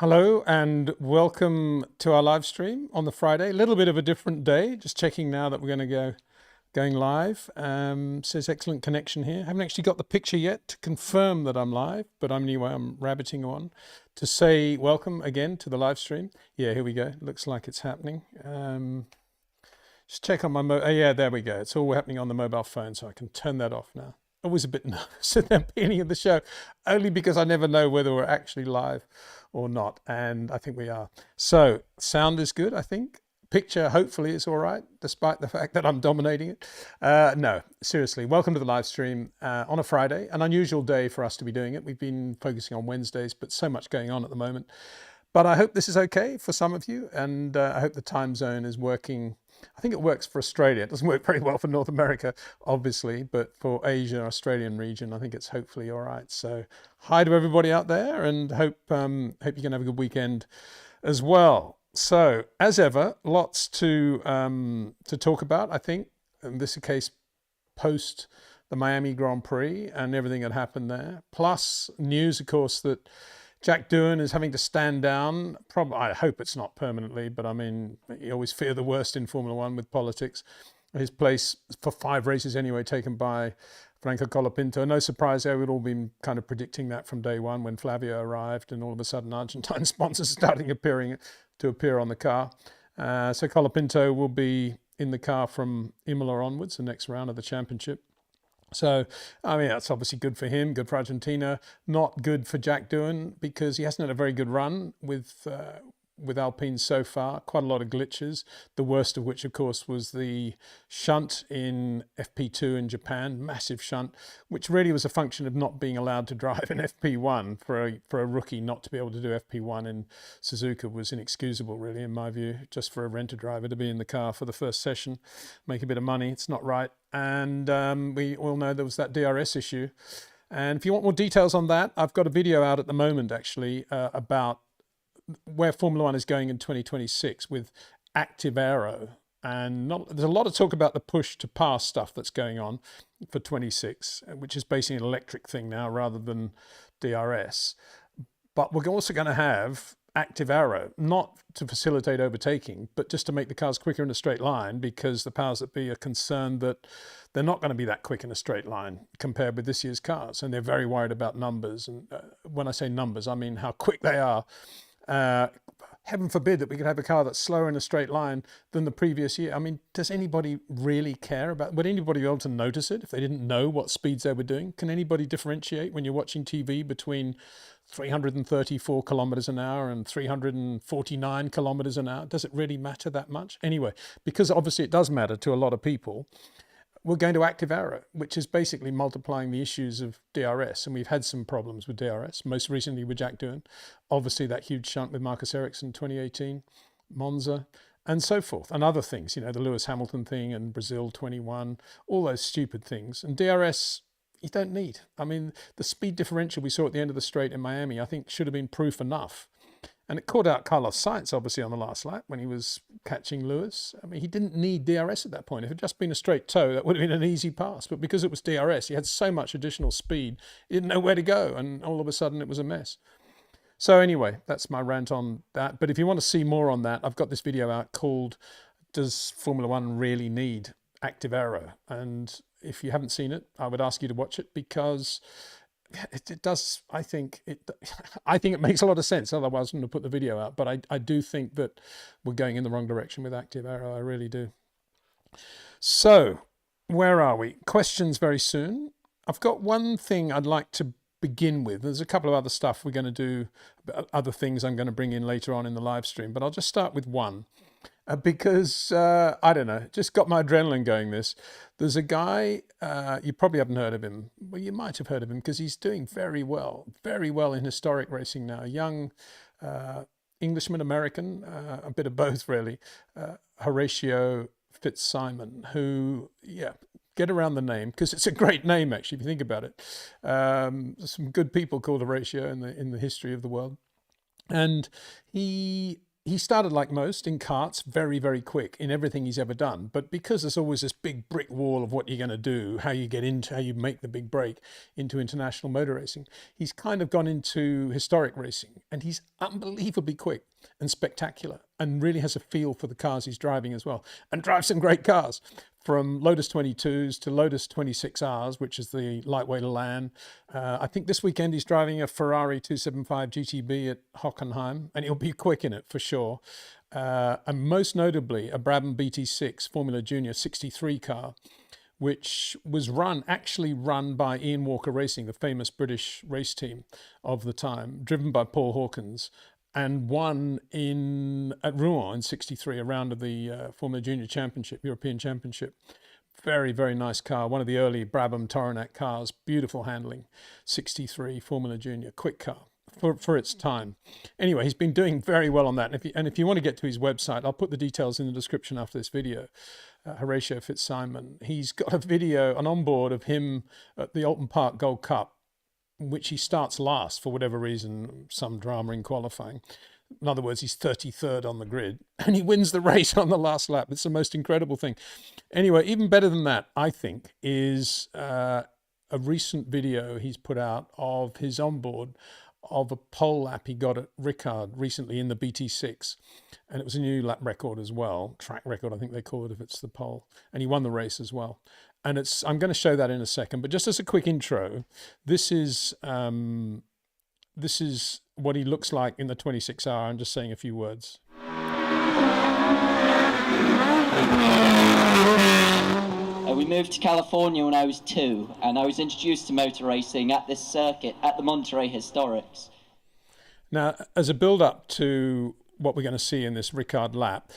Hello and welcome to our live stream on the Friday. A little bit of a different day. Just checking now that we're going to going live. Says excellent connection here. Haven't actually got the picture yet to confirm that I'm live, but anyway, I'm rabbiting on to say welcome again to the live stream. Yeah, here we go. Looks like it's happening. Just check on my yeah, there we go. It's all happening on the mobile phone, so I can turn that off now. Always a bit nervous at the beginning of the show, only because I never know whether we're actually live or not, and I think we are. So sound is good, I think. Picture hopefully is all right, despite the fact that I'm dominating it. No, seriously, welcome to the live stream on a Friday, an unusual day for us to be doing it. We've been focusing on Wednesdays, but so much going on at the moment. But I hope this is okay for some of you, and I hope the time zone is working. I think it works for Australia. It doesn't work very well for North America, obviously, but for Asia, Australian region, I think it's hopefully all right. So hi to everybody out there, and hope you can have a good weekend as well. So as ever, lots to talk about, I think. In this case, post the Miami Grand Prix and everything that happened there. Plus news, of course, that Jack Doohan is having to stand down. Probably, I hope it's not permanently, but I mean, you always fear the worst in Formula One with politics. His place for 5 races anyway, taken by Franco Colapinto. No surprise there, we'd all been kind of predicting that from day one when Flavio arrived, and all of a sudden Argentine sponsors starting to appear on the car. So Colapinto will be in the car from Imola onwards, the next round of the championship. So, I mean, that's obviously good for him, good for Argentina, not good for Jack Doohan because he hasn't had a very good run with Alpine so far. Quite a lot of glitches, the worst of which, of course, was the shunt in FP2 in Japan, massive shunt, which really was a function of not being allowed to drive in FP1. For a rookie not to be able to do FP1 in Suzuka was inexcusable, really, in my view. Just for a renter driver to be in the car for the first session, make a bit of money, it's not right. And we all know there was that DRS issue. And if you want more details on that, I've got a video out at the moment, actually, about where Formula One is going in 2026 with active aero. And there's a lot of talk about the push to pass stuff that's going on for 26, which is basically an electric thing now rather than DRS. But we're also going to have active aero, not to facilitate overtaking, but just to make the cars quicker in a straight line, because the powers that be are concerned that they're not going to be that quick in a straight line compared with this year's cars. And they're very worried about numbers. And when I say numbers, I mean how quick they are. Heaven forbid that we could have a car that's slower in a straight line than the previous year. I mean, does anybody really care about, would anybody be able to notice it if they didn't know what speeds they were doing? Can anybody differentiate when you're watching TV between 334 kilometers an hour and 349 kilometers an hour? Does it really matter that much? Anyway, because obviously it does matter to a lot of people, we're going to active aero, which is basically multiplying the issues of DRS. And we've had some problems with DRS, most recently with Jack Doohan. Obviously that huge shunt with Marcus Ericsson in 2018, Monza, and so forth, and other things, you know, the Lewis Hamilton thing and Brazil 21, all those stupid things. And DRS, you don't need. I mean, the speed differential we saw at the end of the straight in Miami, I think should have been proof enough. And it caught out Carlos Sainz, obviously, on the last lap when he was catching Lewis. I mean, he didn't need DRS at that point. If it had just been a straight toe, that would have been an easy pass. But because it was DRS, he had so much additional speed, he didn't know where to go. And all of a sudden, it was a mess. So anyway, that's my rant on that. But if you want to see more on that, I've got this video out called, Does Formula One Really Need Active Aero? And if you haven't seen it, I would ask you to watch it because it does, I think it makes a lot of sense. Otherwise, I wouldn't have put the video out. But I do think that we're going in the wrong direction with active aero. I really do. So where are we? Questions very soon. I've got one thing I'd like to begin with. There's a couple of other stuff we're going to do, other things I'm going to bring in later on in the live stream. But I'll just start with one. Because, I don't know, just got my adrenaline going this. There's a guy, you probably haven't heard of him. Well, you might have heard of him because he's doing very well in historic racing now. A young Englishman, American, a bit of both really, Horatio Fitzsimon, who, yeah, get around the name because it's a great name actually if you think about it. There's some good people called Horatio in the history of the world. And he he started like most in karts, very, very quick in everything he's ever done. But because there's always this big brick wall of what you're going to do, how you get into, how you make the big break into international motor racing, he's kind of gone into historic racing, and he's unbelievably quick and spectacular, and really has a feel for the cars he's driving as well, and drives some great cars, from Lotus 22s to Lotus 26Rs, which is the lightweight Elan. I think this weekend he's driving a Ferrari 275 GTB at Hockenheim, and he'll be quick in it for sure. And most notably, a Brabham BT6 Formula Junior 63 car, which was actually run by Ian Walker Racing, the famous British race team of the time, driven by Paul Hawkins, and won at Rouen in 63, a round of the Formula Junior Championship, European Championship. Very, very nice car. One of the early Brabham Toronac cars, beautiful handling, 63 Formula Junior, quick car for its time. Anyway, he's been doing very well on that. And if you want to get to his website, I'll put the details in the description after this video. Horatio Fitzsimon. He's got a video, an onboard of him at the Alton Park Gold Cup, which he starts last for whatever reason, some drama in qualifying. In other words, he's 33rd on the grid, and he wins the race on the last lap. It's the most incredible thing. Anyway, even better than that, I think, is a recent video he's put out of his onboard of a pole lap he got at Ricard recently in the BT6. And it was a new lap record as well, track record, I think they call it if it's the pole. And he won the race as well. And I'm going to show that in a second, but just as a quick intro, this is what he looks like in the 26R. I'm just saying a few words. We moved to California when I was 2, and I was introduced to motor racing at this circuit at the Monterey Historics. Now, as a build-up to what we're going to see in this Ricard lap,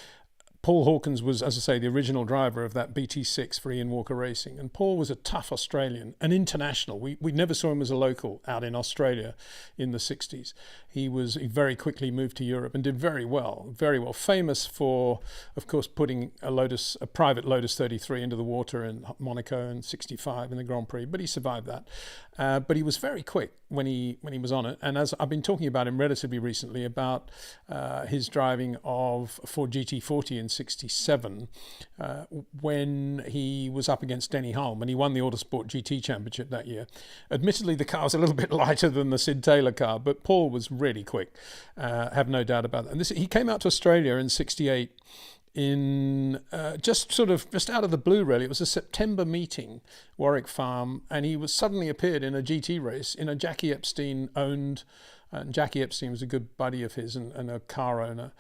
Paul Hawkins was, as I say, the original driver of that BT6 for Ian Walker Racing. And Paul was a tough Australian, an international. We never saw him as a local out in Australia in the 60s. He very quickly moved to Europe and did very well, very well. Famous for, of course, putting a private Lotus 33 into the water in Monaco in 65 in the Grand Prix, but he survived that. But he was very quick when he was on it. And as I've been talking about him relatively recently, about his driving of a Ford GT40 in 67, when he was up against Denny Hulme, and he won the Autosport GT Championship that year. Admittedly, the car was a little bit lighter than the Sid Taylor car, but Paul was really quick, have no doubt about that. And he came out to Australia in 68 in just out of the blue, really. It was a September meeting, Warwick Farm, and he suddenly appeared in a GT race in a Jackie Epstein owned, and Jackie Epstein was a good buddy of his and a car owner,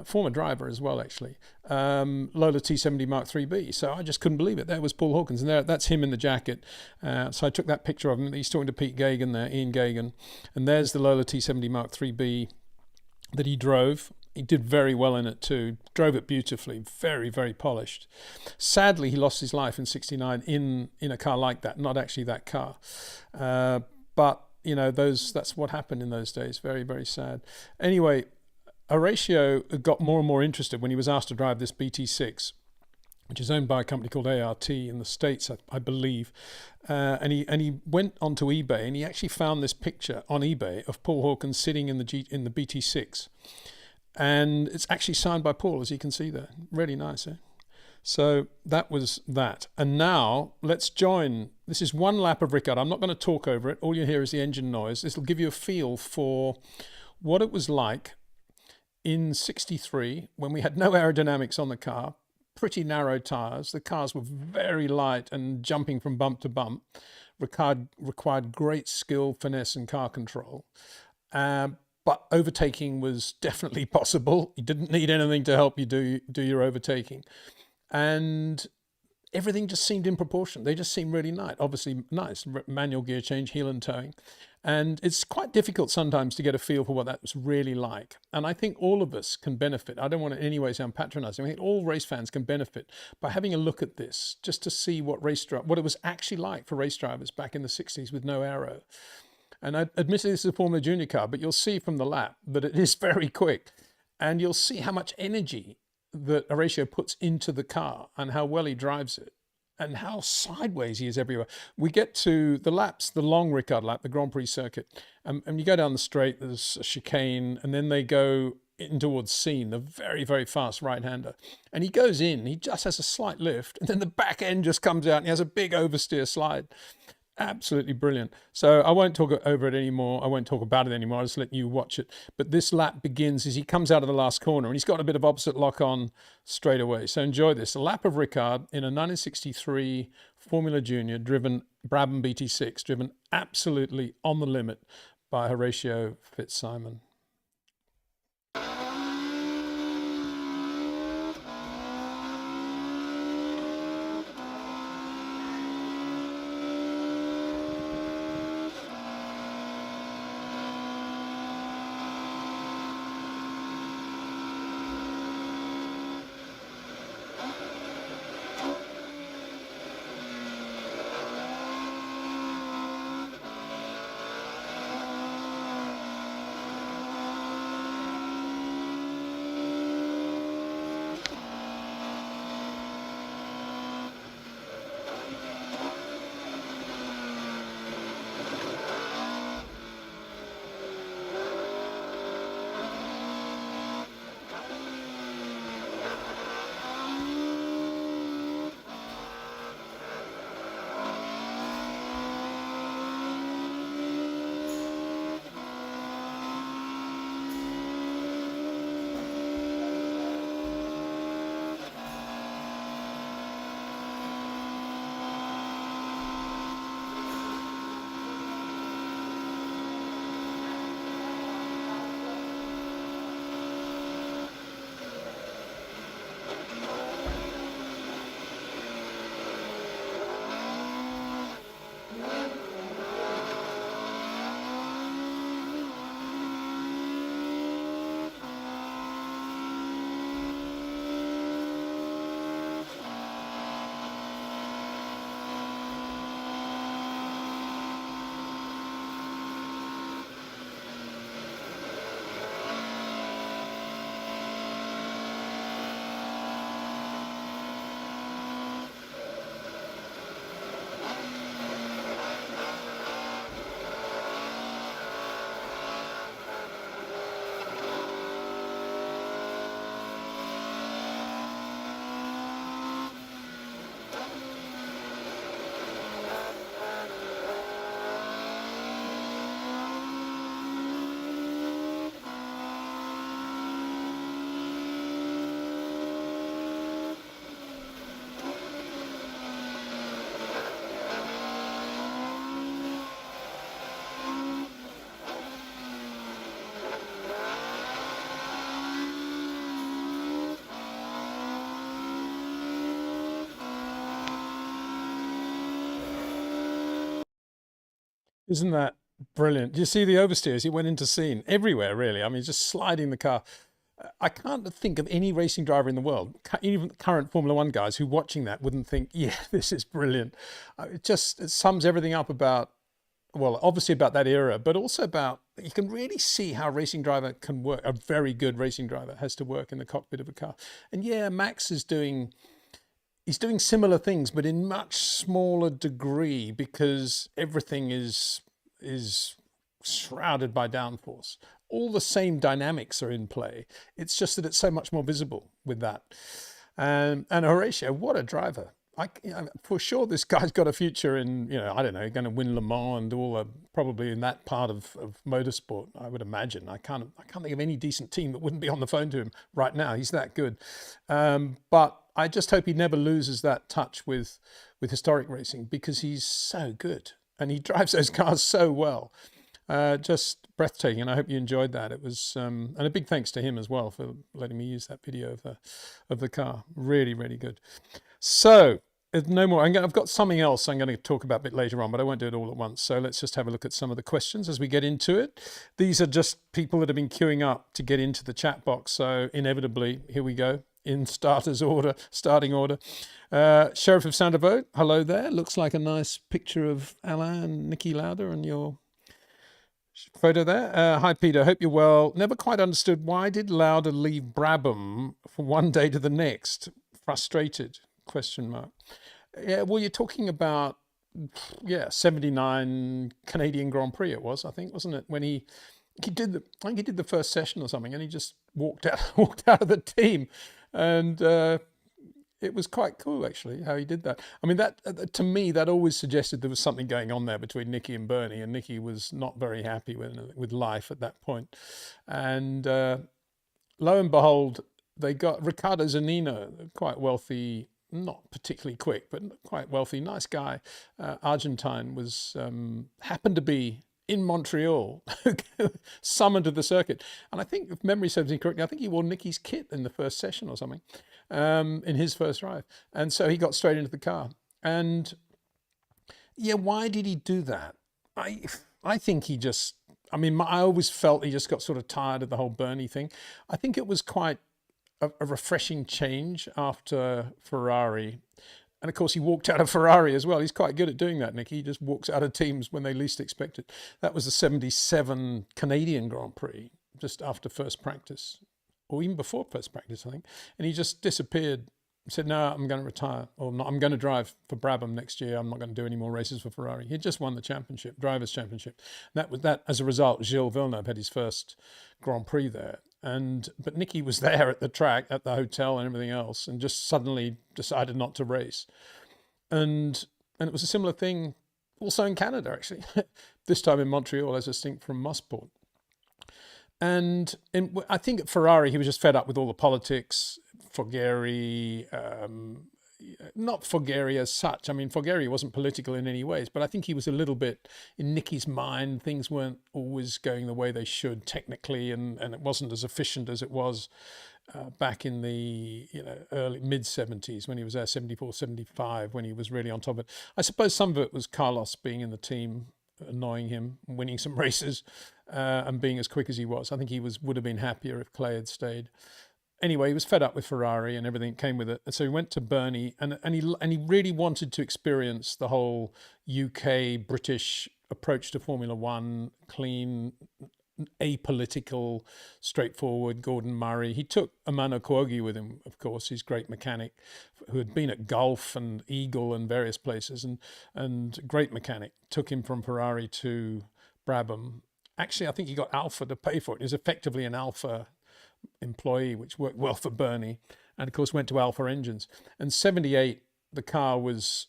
former driver as well, actually, Lola T70 Mark 3B. So I just couldn't believe it. There was Paul Hawkins, and that's him in the jacket. So I took that picture of him. He's talking to Pete Gagan there, Ian Gagan, and there's the Lola T70 Mark 3B that he drove. He did very well in it too, drove it beautifully, very, very polished. Sadly, he lost his life in 69 in a car like that, not actually that car. But, you know, that's what happened in those days. Very, very sad. Anyway, Horatio got more and more interested when he was asked to drive this BT6, which is owned by a company called ART in the States, I believe. And he went onto eBay, and he actually found this picture on eBay of Paul Hawkins sitting in the BT6. And it's actually signed by Paul, as you can see there. Really nice, eh? So that was that. And now let's join. This is one lap of Ricard. I'm not going to talk over it. All you hear is the engine noise. This will give you a feel for what it was like in 63 when we had no aerodynamics on the car, pretty narrow tires. The cars were very light and jumping from bump to bump. Ricard required great skill, finesse, and car control. But overtaking was definitely possible. You didn't need anything to help you do your overtaking. And everything just seemed in proportion. They just seemed really nice. Obviously nice. Manual gear change, heel and towing. And it's quite difficult sometimes to get a feel for what that was really like. And I think all of us can benefit. I don't want to in any way sound patronizing. I think all race fans can benefit by having a look at this, just to see what it was actually like for race drivers back in the 60s with no aero. And admittedly, this is a Formula Junior car, but you'll see from the lap that it is very quick. And you'll see how much energy that Horatio puts into the car and how well he drives it and how sideways he is everywhere. We get to the laps, the long Ricard lap, the Grand Prix circuit, and you go down the straight, there's a chicane, and then they go in towards Scene, the very, very fast right-hander. And he goes in, he just has a slight lift, and then the back end just comes out and he has a big oversteer slide. Absolutely brilliant. So I won't talk over it anymore. I won't talk about it anymore. I'll just let you watch it. But this lap begins as he comes out of the last corner and he's got a bit of opposite lock on straight away. So enjoy this. A lap of Ricard in a 1963 Formula Junior driven Brabham BT6, driven absolutely on the limit by Horatio Fitzsimon. Isn't that brilliant? Do you see the oversteers? He went into Scene everywhere, really. I mean, just sliding the car. I can't think of any racing driver in the world, even current Formula One guys, who watching that wouldn't think, yeah, this is brilliant. It sums everything up about, well, obviously about that era, but also about, you can really see how a racing driver can work. A very good racing driver has to work in the cockpit of a car. And yeah, Max is doing, he's doing similar things, but in much smaller degree, because everything is shrouded by downforce. All the same dynamics are in play. It's just that it's so much more visible with that. And Horatio, what a driver. For sure, this guy's got a future in, I don't know, going to win Le Mans and all probably in that part of motorsport, I would imagine. I can't think of any decent team that wouldn't be on the phone to him right now. He's that good. But I just hope he never loses that touch with historic racing, because he's so good and he drives those cars so well. Just breathtaking, and I hope you enjoyed that. It was, and a big thanks to him as well for letting me use that video of the car. Really, really good. So no more. I've got something else I'm going to talk about a bit later on, but I won't do it all at once. So let's just have a look at some of the questions as we get into it. These are just people that have been queuing up to get into the chat box. So inevitably, here we go in starting order. Sheriff of Sandovote, hello there. Looks like a nice picture of Alain and Niki Lauda and your photo there. Hi, Peter. Hope you're well. Never quite understood, why did Lauda leave Brabham from one day to the next? Frustrated? ? Yeah, well, you're talking about, 79 Canadian Grand Prix it was, I think, wasn't it? When he I think he did the first session or something, and he just walked out walked out of the team, and it was quite cool actually how he did that. I mean, that to me that always suggested there was something going on there between Nicky and Bernie, and Nicky was not very happy with life at that point. And lo and behold, they got Riccardo Zanino, quite wealthy, not particularly quick, but quite wealthy, nice guy, Argentine, was happened to be in Montreal, summoned to the circuit. And I think, if memory serves me correctly, I think he wore Nicky's kit in the first session or something, in his first drive. And so he got straight into the car. And yeah, why did he do that? I think he just, I mean, I always felt he just got sort of tired of the whole Bernie thing. I think it was quite a refreshing change after Ferrari. And of course, he walked out of Ferrari as well. He's quite good at doing that, Nicky. He just walks out of teams when they least expect it. That was the 77 Canadian Grand Prix, just after first practice, or even before first practice, I think. And he just disappeared, said, no, I'm going to retire, or not, I'm going to drive for Brabham next year. I'm not going to do any more races for Ferrari. He just won the championship, drivers' championship. That was that. As a result, Gilles Villeneuve had his first Grand Prix there. But Nicky was there at the track, at the hotel and everything else, and just suddenly decided not to race. And it was a similar thing also in Canada, actually, this time in Montreal, as distinct from Mosport. And I think at Ferrari, he was just fed up with all the politics, Foggieri, not Foggieri as such. I mean, Foggieri wasn't political in any ways, but I think he was a little bit, in Nicky's mind, things weren't always going the way they should technically, and it wasn't as efficient as it was back in the early mid-70s when he was there, 74, 75, when he was really on top of it. I suppose some of it was Carlos being in the team, annoying him, winning some races, and being as quick as he was. I think he would have been happier if Clay had stayed. Anyway, he was fed up with Ferrari and everything that came with it. And so he went to Bernie, and he really wanted to experience the whole UK British approach to Formula One, clean, apolitical, straightforward. Gordon Murray. He took Amano Kwogi with him, of course, his great mechanic, who had been at Gulf and Eagle and various places, and great mechanic. Took him from Ferrari to Brabham. Actually, I think he got Alpha to pay for it. He was effectively an Alpha employee, which worked well for Bernie, and of course went to Alpha Engines. And 78, the car was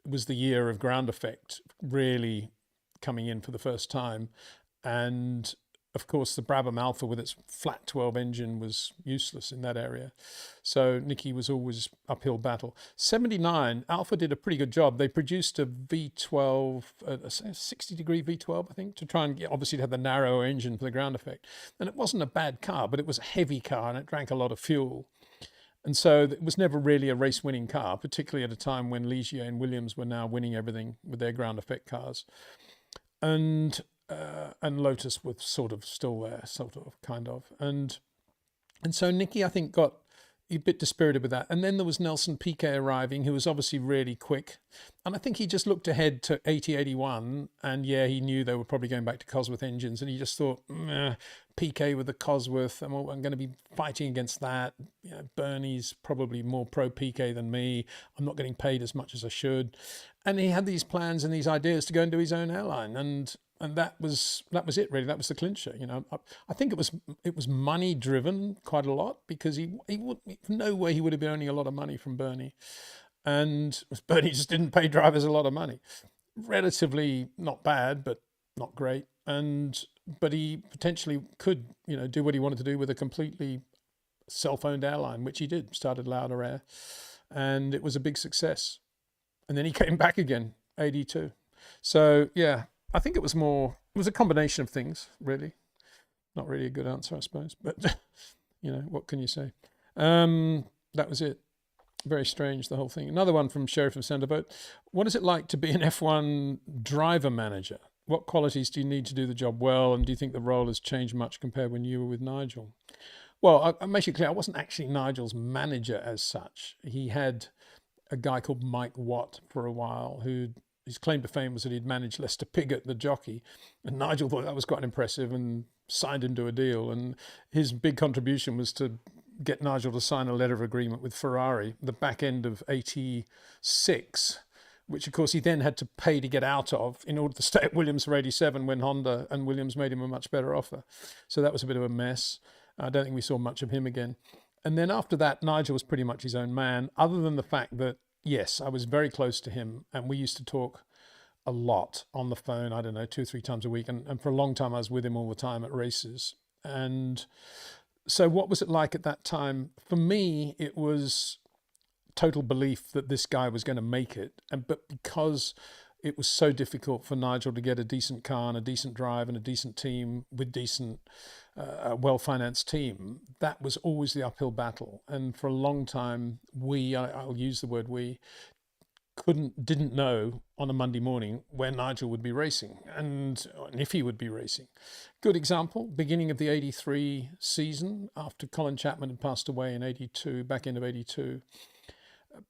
the year of ground effect really coming in for the first time. And of course, the Brabham Alpha with its flat 12 engine was useless in that area. So Nicky was always uphill battle. 79, Alpha did a pretty good job. They produced a V12, a 60-degree V12, I think, to try and get, obviously, to have the narrow engine for the ground effect. And it wasn't a bad car, but it was a heavy car and it drank a lot of fuel. And so it was never really a race-winning car, particularly at a time when Ligier and Williams were now winning everything with their ground effect cars. And Lotus was sort of still there, kind of. And so Nicky, I think, got a bit dispirited with that. And then there was Nelson Piquet arriving, who was obviously really quick. And I think he just looked ahead to 80, 81. And yeah, he knew they were probably going back to Cosworth engines. And he just thought, Piquet with the Cosworth, I'm going to be fighting against that. Bernie's probably more pro Piquet than me. I'm not getting paid as much as I should. And he had these plans and these ideas to go and do his own airline. And that was it, really. That was the clincher. I think it was money driven quite a lot, because he would, no way he would have been earning a lot of money from Bernie, and Bernie just didn't pay drivers a lot of money. Relatively not bad, but not great. But he potentially could do what he wanted to do with a completely self-owned airline, which he did. Started Lauda Air, and it was a big success. And then he came back again, 82. So yeah. I think it was a combination of things, really. Not really a good answer, I suppose, but what can you say? That was it. Very strange, the whole thing. Another one from Sheriff of Sanderboat. What is it like to be an F1 driver manager? What qualities do you need to do the job well? And do you think the role has changed much compared when you were with Nigel? Well, I'll make it clear, I wasn't actually Nigel's manager as such. He had a guy called Mike Watt for a while, who his claim to fame was that he'd managed Lester Piggott, the jockey, and Nigel thought that was quite impressive and signed him to a deal. And his big contribution was to get Nigel to sign a letter of agreement with Ferrari, the back end of 86, which of course he then had to pay to get out of in order to stay at Williams for 87 when Honda and Williams made him a much better offer. So that was a bit of a mess. I don't think we saw much of him again. And then after that, Nigel was pretty much his own man, other than the fact that, yes, I was very close to him and we used to talk a lot on the phone, I don't know, 2 or 3 times a week. And for a long time, I was with him all the time at races. And so what was it like at that time? For me, it was total belief that this guy was going to make it. But because it was so difficult for Nigel to get a decent car and a decent drive and a decent team with decent, well-financed team, that was always the uphill battle. And for a long time, I'll use the word we, didn't know on a Monday morning where Nigel would be racing and if he would be racing. Good example, beginning of the 83 season, after Colin Chapman had passed away in 82, back end of 82,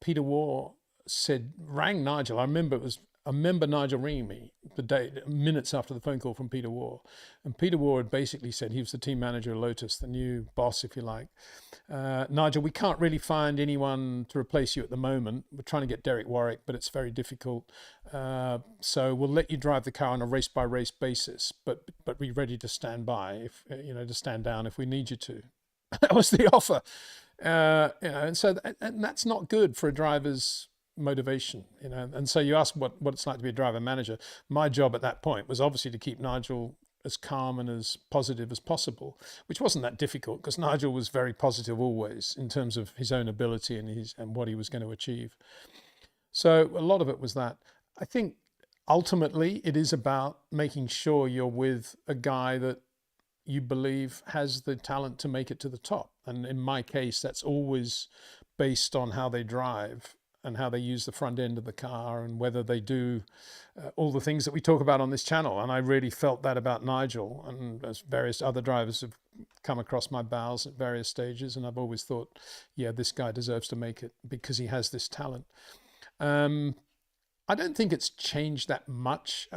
Peter War rang Nigel. I remember Nigel ringing me minutes after the phone call from Peter War. And Peter War had basically said, he was the team manager of Lotus, the new boss, if you like. Nigel, we can't really find anyone to replace you at the moment. We're trying to get Derek Warwick, but it's very difficult. So we'll let you drive the car on a race by race basis, but be ready to stand by, to stand down if we need you to. That was the offer. And that's not good for a driver's motivation, and so you ask what it's like to be a driver manager. My job at that point was obviously to keep Nigel as calm and as positive as possible, which wasn't that difficult because Nigel was very positive always in terms of his own ability and what he was going to achieve. So a lot of it was that. I think ultimately it is about making sure you're with a guy that you believe has the talent to make it to the top, and in my case that's always based on how they drive and how they use the front end of the car and whether they do all the things that we talk about on this channel. And I really felt that about Nigel, and as various other drivers have come across my bows at various stages, and I've always thought, yeah, this guy deserves to make it because he has this talent. I don't think it's changed that much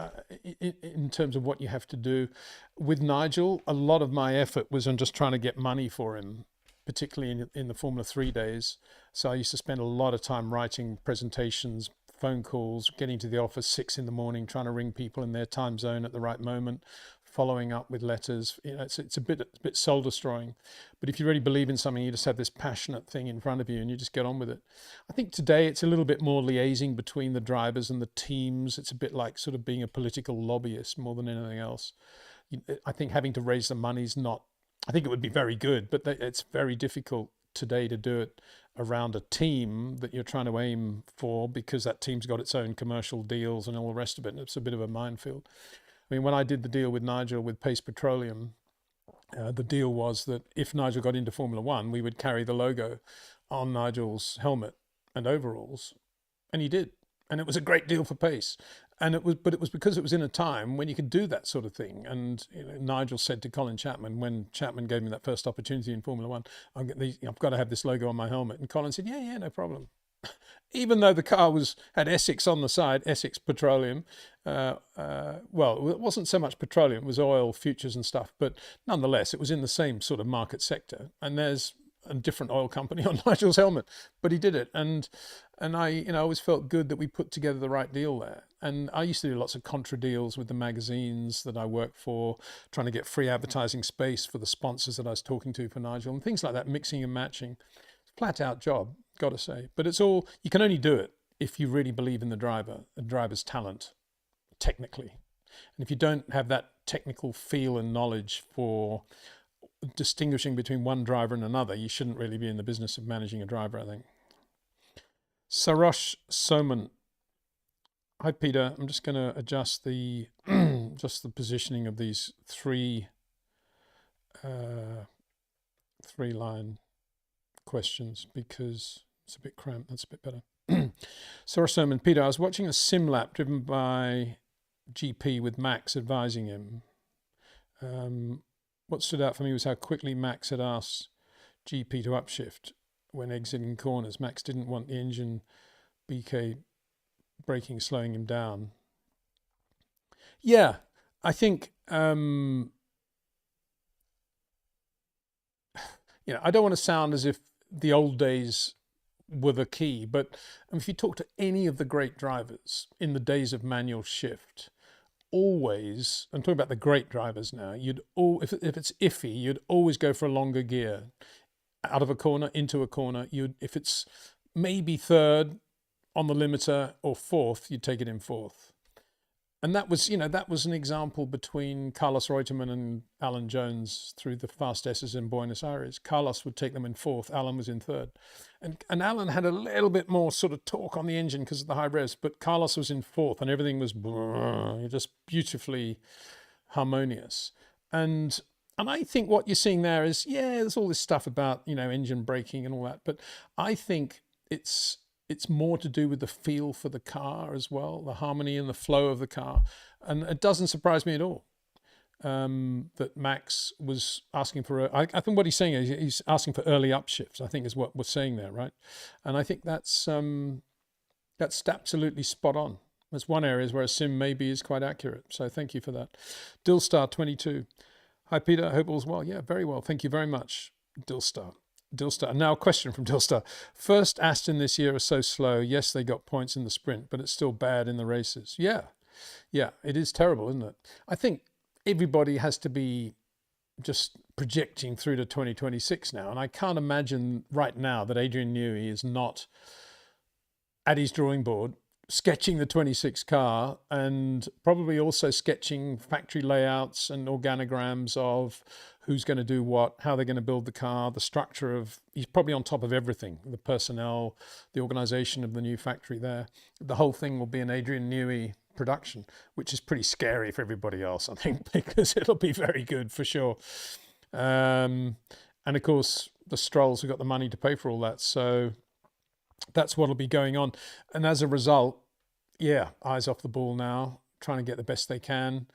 in terms of what you have to do. With Nigel, a lot of my effort was on just trying to get money for him, particularly in the Formula 3 days. So I used to spend a lot of time writing presentations, phone calls, getting to the office 6 in the morning, trying to ring people in their time zone at the right moment, following up with letters. It's a bit soul destroying. But if you really believe in something, you just have this passionate thing in front of you and you just get on with it. I think today it's a little bit more liaising between the drivers and the teams. It's a bit like sort of being a political lobbyist more than anything else. I think having to raise the money's not, I think it would be very good, but it's very difficult today to do it around a team that you're trying to aim for, because that team's got its own commercial deals and all the rest of it. And it's a bit of a minefield. I mean, when I did the deal with Nigel with Pace Petroleum, the deal was that if Nigel got into Formula One, we would carry the logo on Nigel's helmet and overalls, and he did. And it was a great deal for Pace. But it was because it was in a time when you could do that sort of thing. And Nigel said to Colin Chapman, when Chapman gave me that first opportunity in Formula One, I've got to have this logo on my helmet. And Colin said, yeah, no problem. Even though the car had Essex on the side, Essex Petroleum. Well, it wasn't so much petroleum, it was oil, futures and stuff. But nonetheless, it was in the same sort of market sector. And there's a different oil company on Nigel's helmet, but he did it. And I always felt good that we put together the right deal there. And I used to do lots of contra deals with the magazines that I worked for, trying to get free advertising space for the sponsors that I was talking to for Nigel and things like that, mixing and matching. Flat out job, got to say. But it's all, you can only do it if you really believe in the driver's talent, technically. And if you don't have that technical feel and knowledge for distinguishing between one driver and another, you shouldn't really be in the business of managing a driver, I think. Sarosh Soman. Hi, Peter. I'm just going to adjust the positioning of these three line questions because it's a bit cramped. That's a bit better. Sarosh Soman. Peter, I was watching a sim lap driven by GP with Max advising him. What stood out for me was how quickly Max had asked GP to upshift when exiting corners. Max didn't want the engine BK braking, slowing him down. Yeah, I think, I don't want to sound as if the old days were the key. But if you talk to any of the great drivers in the days of manual shift, always, I'm talking about the great drivers now, if it's iffy, you'd always go for a longer gear. Out of a corner, into a corner, if it's maybe third on the limiter or fourth, you'd take it in fourth. And that was an example between Carlos Reutemann and Alan Jones through the fast S's in Buenos Aires. Carlos would take them in fourth, Alan was in third. And Alan had a little bit more sort of torque on the engine because of the high revs, but Carlos was in fourth and everything was just beautifully harmonious. And I think what you're seeing there is, there's all this stuff about, engine braking and all that, but I think it's more to do with the feel for the car as well, the harmony and the flow of the car. And it doesn't surprise me at all that Max was asking for, I think what he's saying is he's asking for early upshifts, I think is what we're saying there, right? And I think that's absolutely spot on. There's one area where a sim maybe is quite accurate. So thank you for that. Dillstar22. Hi, Peter. I hope all's well. Yeah, very well. Thank you very much, Dillstar. And now a question from Dillstar. First Aston this year are so slow. Yes, they got points in the sprint, but it's still bad in the races. Yeah, it is terrible, isn't it? I think everybody has to be just projecting through to 2026 now. And I can't imagine right now that Adrian Newey is not at his drawing board sketching the 26 car and probably also sketching factory layouts and organograms of who's going to do what, how they're going to build the car, the structure of, he's probably on top of everything, the personnel, the organization of the new factory there. The whole thing will be an Adrian Newey production, which is pretty scary for everybody else, I think, because it'll be very good for sure. And of course, the Strolls have got the money to pay for all that. So that's what'll be going on. And as a result, eyes off the ball now, trying to get the best they can.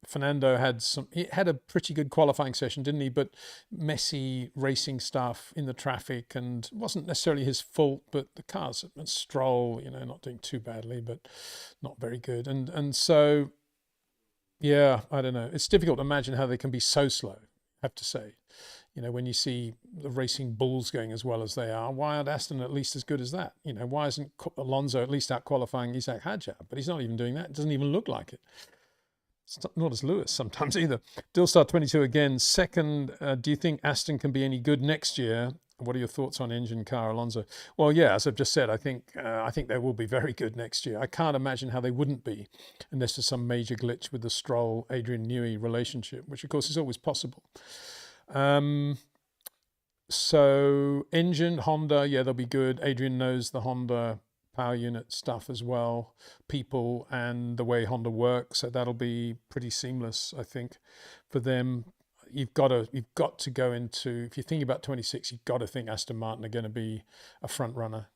Fernando had a pretty good qualifying session, didn't he? But messy racing stuff in the traffic, and it wasn't necessarily his fault, but the cars, Stroll, not doing too badly, but not very good. And so, I don't know. It's difficult to imagine how they can be so slow, I have to say. When you see the racing bulls going as well as they are, why aren't Aston at least as good as that? Why isn't Alonso at least out qualifying Isaac Hadjar? But he's not even doing that. It doesn't even look like it. It's not as Lewis sometimes either. Dillstar22 again. Second, do you think Aston can be any good next year? What are your thoughts on engine, car, Alonso? Well, as I've just said, I think they will be very good next year. I can't imagine how they wouldn't be unless there's some major glitch with the Stroll-Adrian Newey relationship, which of course is always possible. So engine, Honda, they'll be good. Adrian knows the Honda power unit stuff as well, people and the way Honda works, so that'll be pretty seamless, I think, for them. You've got to go into, if you're thinking about 26, you've got to think Aston Martin are going to be a front runner.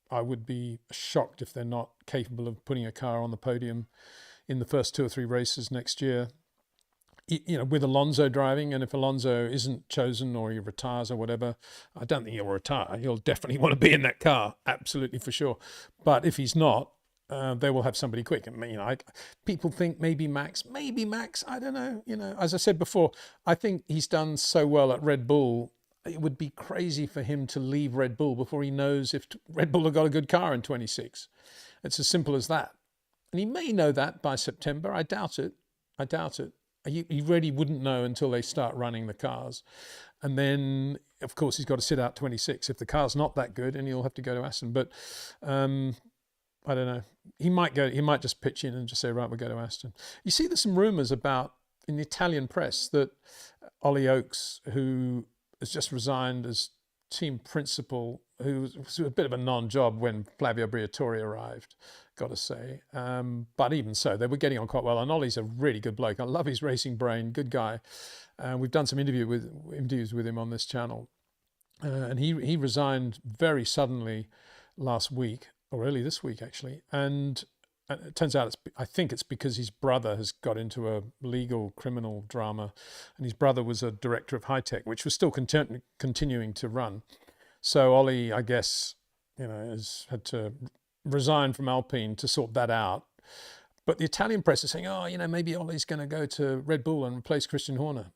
I would be shocked if they're not capable of putting a car on the podium in the first 2 or 3 races next year. With Alonso driving, and if Alonso isn't chosen or he retires or whatever, I don't think he'll retire. He'll definitely want to be in that car, absolutely for sure. But if he's not, they will have somebody quick. People think maybe Max, I don't know. As I said before, I think he's done so well at Red Bull. It would be crazy for him to leave Red Bull before he knows if Red Bull have got a good car in 26. It's as simple as that. And he may know that by September. I doubt it. He really wouldn't know until they start running the cars. And then, of course, he's got to sit out 26. If the car's not that good, and he'll have to go to Aston. But I don't know. He might just pitch in and just say, right, we'll go to Aston. You see, there's some rumours about, in the Italian press, that Ollie Oakes, who has just resigned as team principal, who was a bit of a non-job when Flavio Briatore arrived, got to say. But even so, they were getting on quite well. And Ollie's a really good bloke. I love his racing brain, good guy. We've done some interviews with him on this channel. And he resigned very suddenly last week, or early this week, actually. And it turns out, I think it's because his brother has got into a legal criminal drama. And his brother was a director of High Tech, which was still continuing to run. So Ollie, I guess, has had to resign from Alpine to sort that out. But the Italian press is saying, maybe Ollie's going to go to Red Bull and replace Christian Horner.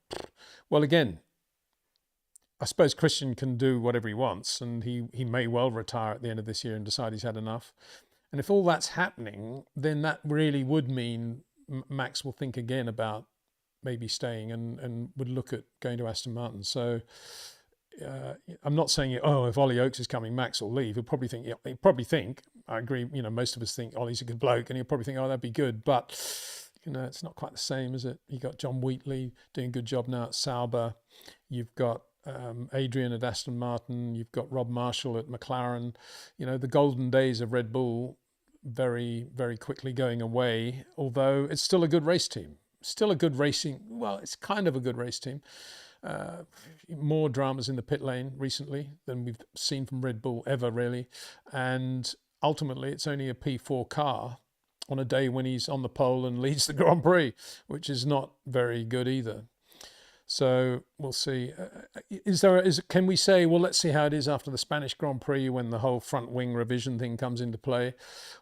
Well, again, I suppose Christian can do whatever he wants, and he may well retire at the end of this year and decide he's had enough. And if all that's happening, then that really would mean Max will think again about maybe staying and would look at going to Aston Martin. So I'm not saying, oh, if Ollie Oakes is coming, Max will leave. He'll probably think, I agree, most of us think Ollie's a good bloke, and he'll probably think, oh, that'd be good. But, it's not quite the same, is it? You got John Wheatley doing a good job now at Sauber. You've got Adrian at Aston Martin. You've got Rob Marshall at McLaren. The golden days of Red Bull very, very quickly going away, although it's still a good race team. Still a good racing, well, it's kind of a good race team. More dramas in the pit lane recently than we've seen from Red Bull ever, really. And ultimately, it's only a P4 car on a day when he's on the pole and leads the Grand Prix, which is not very good either. So we'll see. Can we say, well, let's see how it is after the Spanish Grand Prix when the whole front wing revision thing comes into play?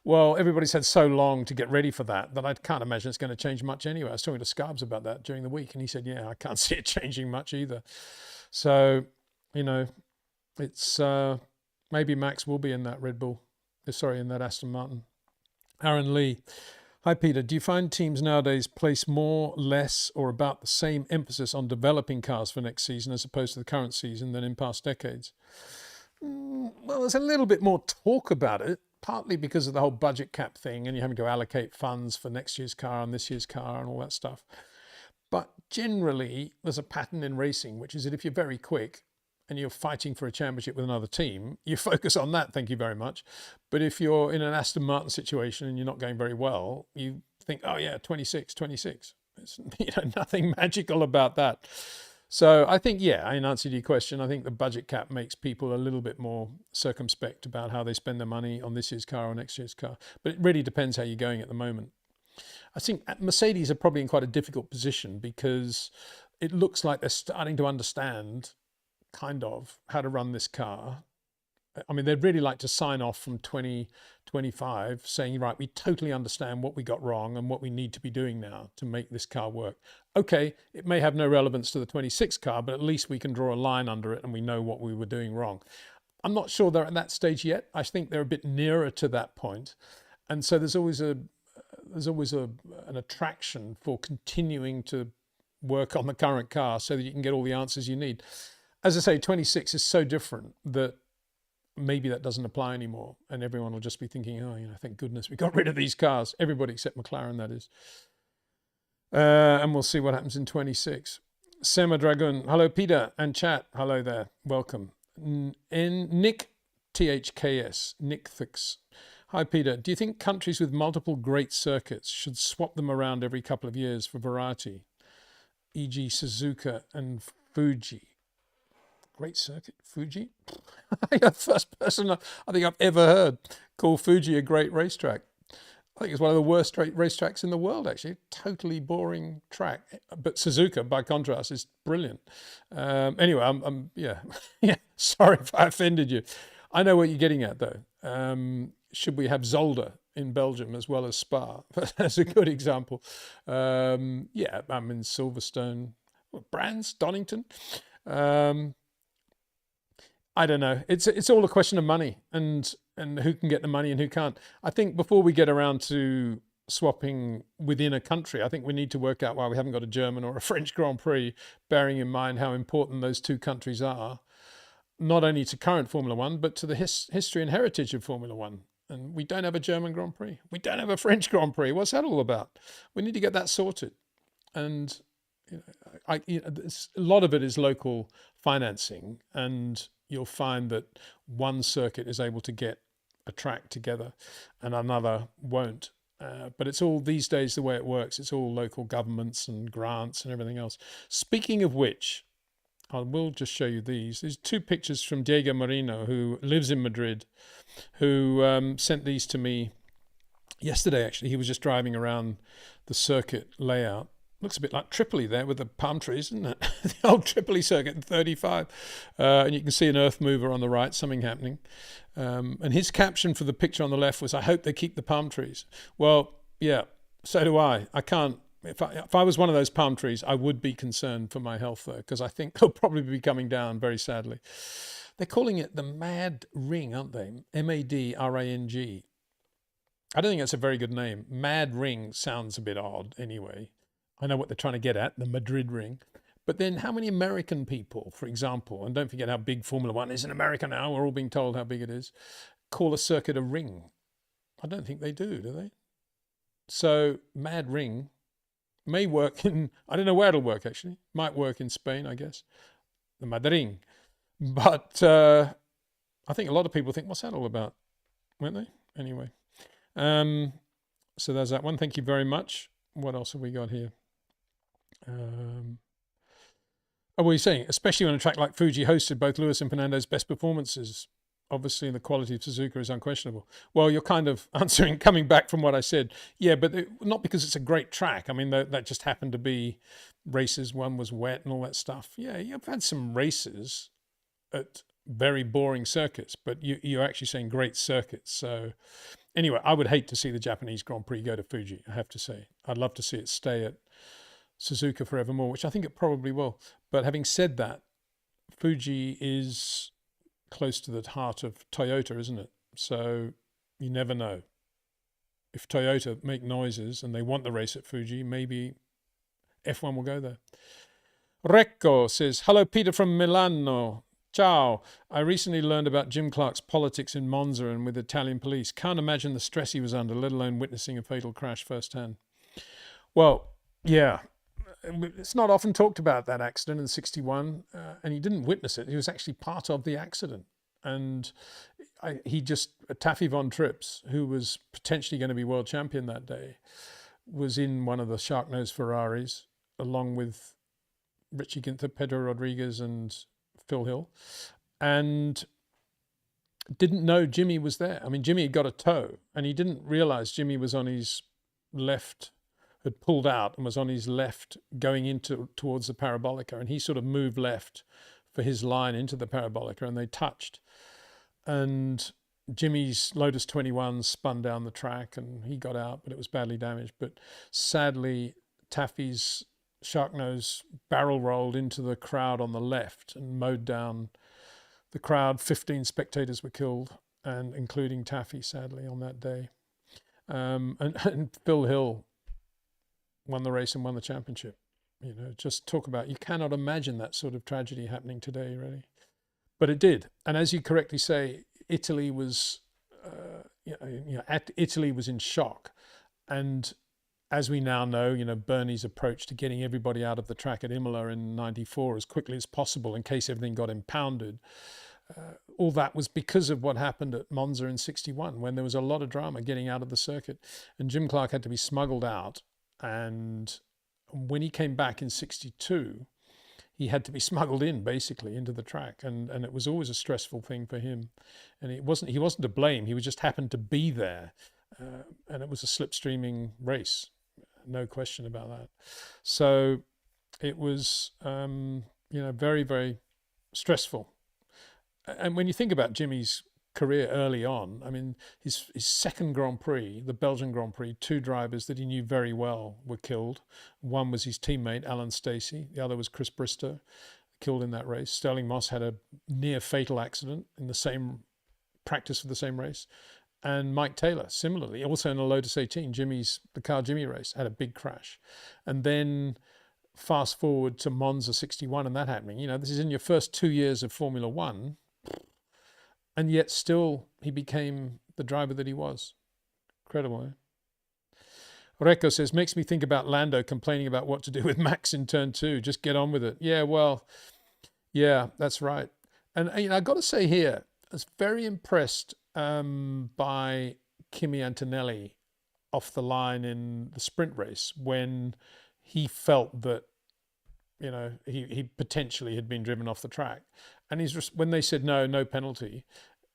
Well, everybody's had so long to get ready for that I can't imagine it's going to change much anyway. I was talking to Scarbs about that during the week, and he said, yeah, I can't see it changing much either. So, it's maybe Max will be in that in that Aston Martin. Aaron Lee. Hi, Peter. Do you find teams nowadays place more, less, or about the same emphasis on developing cars for next season as opposed to the current season than in past decades? Well, there's a little bit more talk about it, partly because of the whole budget cap thing, and you're having to allocate funds for next year's car and this year's car and all that stuff. But generally, there's a pattern in racing, which is that if you're very quick and you're fighting for a championship with another team, you focus on that, thank you very much. But if you're in an Aston Martin situation and you're not going very well, you think, oh yeah, 26. It's nothing magical about that. So I think, in answer to your question, I think the budget cap makes people a little bit more circumspect about how they spend their money on this year's car or next year's car. But it really depends how you're going at the moment. I think Mercedes are probably in quite a difficult position because it looks like they're starting to understand kind of how to run this car. I mean, they'd really like to sign off from 2025 saying, right, we totally understand what we got wrong and what we need to be doing now to make this car work. Okay, it may have no relevance to the 26 car, but at least we can draw a line under it and we know what we were doing wrong. I'm not sure they're at that stage yet. I think they're a bit nearer to that point. And so there's always an attraction for continuing to work on the current car so that you can get all the answers you need. As I say, 26 is so different that maybe that doesn't apply anymore. And everyone will just be thinking, oh, thank goodness we got rid of these cars. Everybody except McLaren, that is. And we'll see what happens in 26. Sema Dragun. Hello, Peter and chat. Hello there. Welcome. Nick THKS. Nick Thix. Hi, Peter. Do you think countries with multiple great circuits should swap them around every couple of years for variety? E.g. Suzuka and Fuji. Great circuit, Fuji. You're the first person I think I've ever heard call Fuji a great racetrack. I think it's one of the worst racetracks in the world, actually. Totally boring track. But Suzuka, by contrast, is brilliant. Anyway, I'm sorry if I offended you. I know what you're getting at, though. Should we have Zolder in Belgium as well as Spa? That's a good example. I'm in Silverstone. Brands, Donington. I don't know. It's all a question of money and who can get the money and who can't. I think before we get around to swapping within a country, I think we need to work out why we haven't got a German or a French Grand Prix, bearing in mind how important those two countries are, not only to current Formula One, but to the history and heritage of Formula One. And we don't have a German Grand Prix. We don't have a French Grand Prix. What's that all about? We need to get that sorted. And a lot of it is local financing, and you'll find that one circuit is able to get a track together and another won't. But it's all these days the way it works. It's all local governments and grants and everything else. Speaking of which, I will just show you these. There's two pictures from Diego Marino, who lives in Madrid, who sent these to me yesterday, actually. He was just driving around the circuit layout. Looks a bit like Tripoli there with the palm trees, isn't it? The old Tripoli circuit in 35. And you can see an earth mover on the right, something happening. And his caption for the picture on the left was, I hope they keep the palm trees. Well, yeah, so do I. I can't If I was one of those palm trees, I would be concerned for my health, though, because I think they'll probably be coming down very sadly. They're calling it the Mad Ring, aren't they? MADRANG. I don't think that's a very good name. Mad Ring sounds a bit odd anyway. I know what they're trying to get at, the Madrid Ring. But then how many American people, for example, and don't forget how big Formula One is in America now, we're all being told how big it is, call a circuit a ring? I don't think they do they? So Mad Ring may work in, I don't know where it'll work actually. Might work in Spain, I guess. The Madrid. But I think a lot of people think, what's that all about? Weren't they? Anyway. So there's that one. Thank you very much. What else have we got here? What are you saying? Especially when a track like Fuji hosted both Lewis and Fernando's best performances. Obviously, the quality of Suzuka is unquestionable. Well, you're kind of answering, coming back from what I said. Yeah, but not because it's a great track. I mean, that just happened to be races. One was wet and all that stuff. Yeah, you've had some races at very boring circuits, but you're actually saying great circuits. So anyway, I would hate to see the Japanese Grand Prix go to Fuji, I have to say. I'd love to see it stay at Suzuka forevermore, which I think it probably will. But having said that, Fuji is close to the heart of Toyota, isn't it? So you never know. If Toyota make noises and they want the race at Fuji, maybe F1 will go there. Recco says, hello, Peter from Milano. Ciao. I recently learned about Jim Clark's politics in Monza and with Italian police. Can't imagine the stress he was under, let alone witnessing a fatal crash firsthand. Well, yeah. It's not often talked about, that accident in 61, and he didn't witness it. He was actually part of the accident. And Taffy Von Trips, who was potentially going to be world champion that day, was in one of the shark-nosed Ferraris, along with Richie Ginther, Pedro Rodriguez, and Phil Hill, and didn't know Jimmy was there. I mean, Jimmy had got a tow, and he didn't realize Jimmy was on his left, had pulled out and was on his left going towards the parabolica, and he sort of moved left for his line into the parabolica, and they touched. And Jimmy's Lotus 21 spun down the track and he got out, but it was badly damaged. But sadly, Taffy's Sharknose barrel rolled into the crowd on the left and mowed down the crowd. 15 spectators were killed, and including Taffy, sadly, on that day. And Phil Hill won the race and won the championship. You know, just talk about, you cannot imagine that sort of tragedy happening today, really. But it did. And as you correctly say, Italy was, Italy was in shock. And as we now know, Bernie's approach to getting everybody out of the track at Imola in '94 as quickly as possible in case everything got impounded. All that was because of what happened at Monza in 61, when there was a lot of drama getting out of the circuit. And Jim Clark had to be smuggled out. And when he came back in 62, he had to be smuggled in, basically, into the track. And it was always a stressful thing for him. And he wasn't to blame. He just happened to be there. And it was a slipstreaming race. No question about that. So it was, very, very stressful. And when you think about Jimmy's career early on, I mean, his second Grand Prix, the Belgian Grand Prix, 2 drivers that he knew very well were killed. One was his teammate, Alan Stacey. The other was Chris Bristow, killed in that race. Sterling Moss had a near fatal accident in the same practice for the same race. And Mike Taylor, similarly, also in a Lotus 18, the car Jimmy race, had a big crash. And then fast forward to Monza 61 and that happening. This is in your first 2 years of Formula One. And yet still he became the driver that he was. Incredible, eh? Recco says, makes me think about Lando complaining about what to do with Max in turn 2. Just get on with it. Yeah, well, yeah, that's right. And I've got to say here, I was very impressed by Kimi Antonelli off the line in the sprint race when he felt that, he potentially had been driven off the track. And when they said no penalty,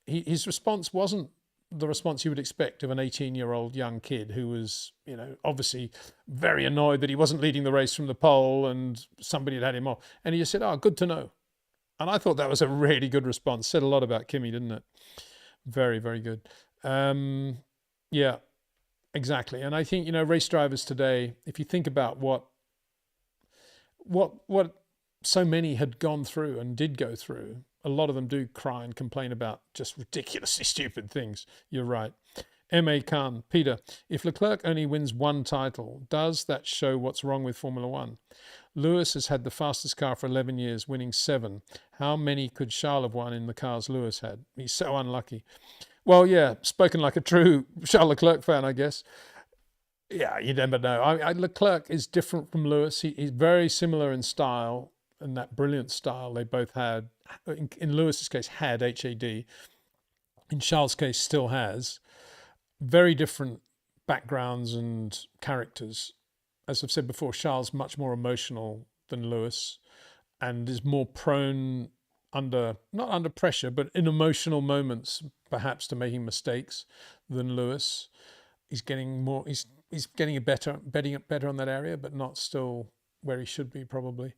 his response wasn't the response you would expect of an 18-year-old young kid who was, obviously very annoyed that he wasn't leading the race from the pole and somebody had him off. And he just said, oh, good to know. And I thought that was a really good response. Said a lot about Kimi, didn't it? Very, very good. Yeah. Exactly. And I think, race drivers today, if you think about what so many had gone through and did go through, a lot of them do cry and complain about just ridiculously stupid things. You're right. M.A. Khan, Peter, if Leclerc only wins one title, does that show what's wrong with Formula One? Lewis has had the fastest car for 11 years, winning 7. How many could Charles have won in the cars Lewis had? He's so unlucky. Well, yeah, spoken like a true Charles Leclerc fan, I guess. Yeah, you never know. Leclerc is different from Lewis. He's very similar in style, and that brilliant style they both had. In Lewis's case, had HAD. In Charles' case, still has. Very different backgrounds and characters. As I've said before, Charles much more emotional than Lewis, and is more prone not under pressure, but in emotional moments, perhaps to making mistakes than Lewis. He's getting more. He's getting better on that area, but not still where he should be probably.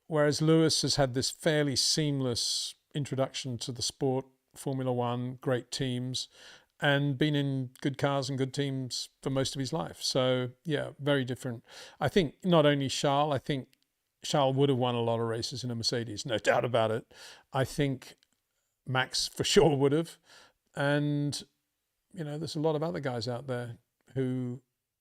Whereas Lewis has had this fairly seamless introduction to the sport, Formula One, great teams, and been in good cars and good teams for most of his life. So yeah, very different. I think not only Charles, I think Charles would have won a lot of races in a Mercedes, no doubt about it. I think Max for sure would have. And, there's a lot of other guys out there who,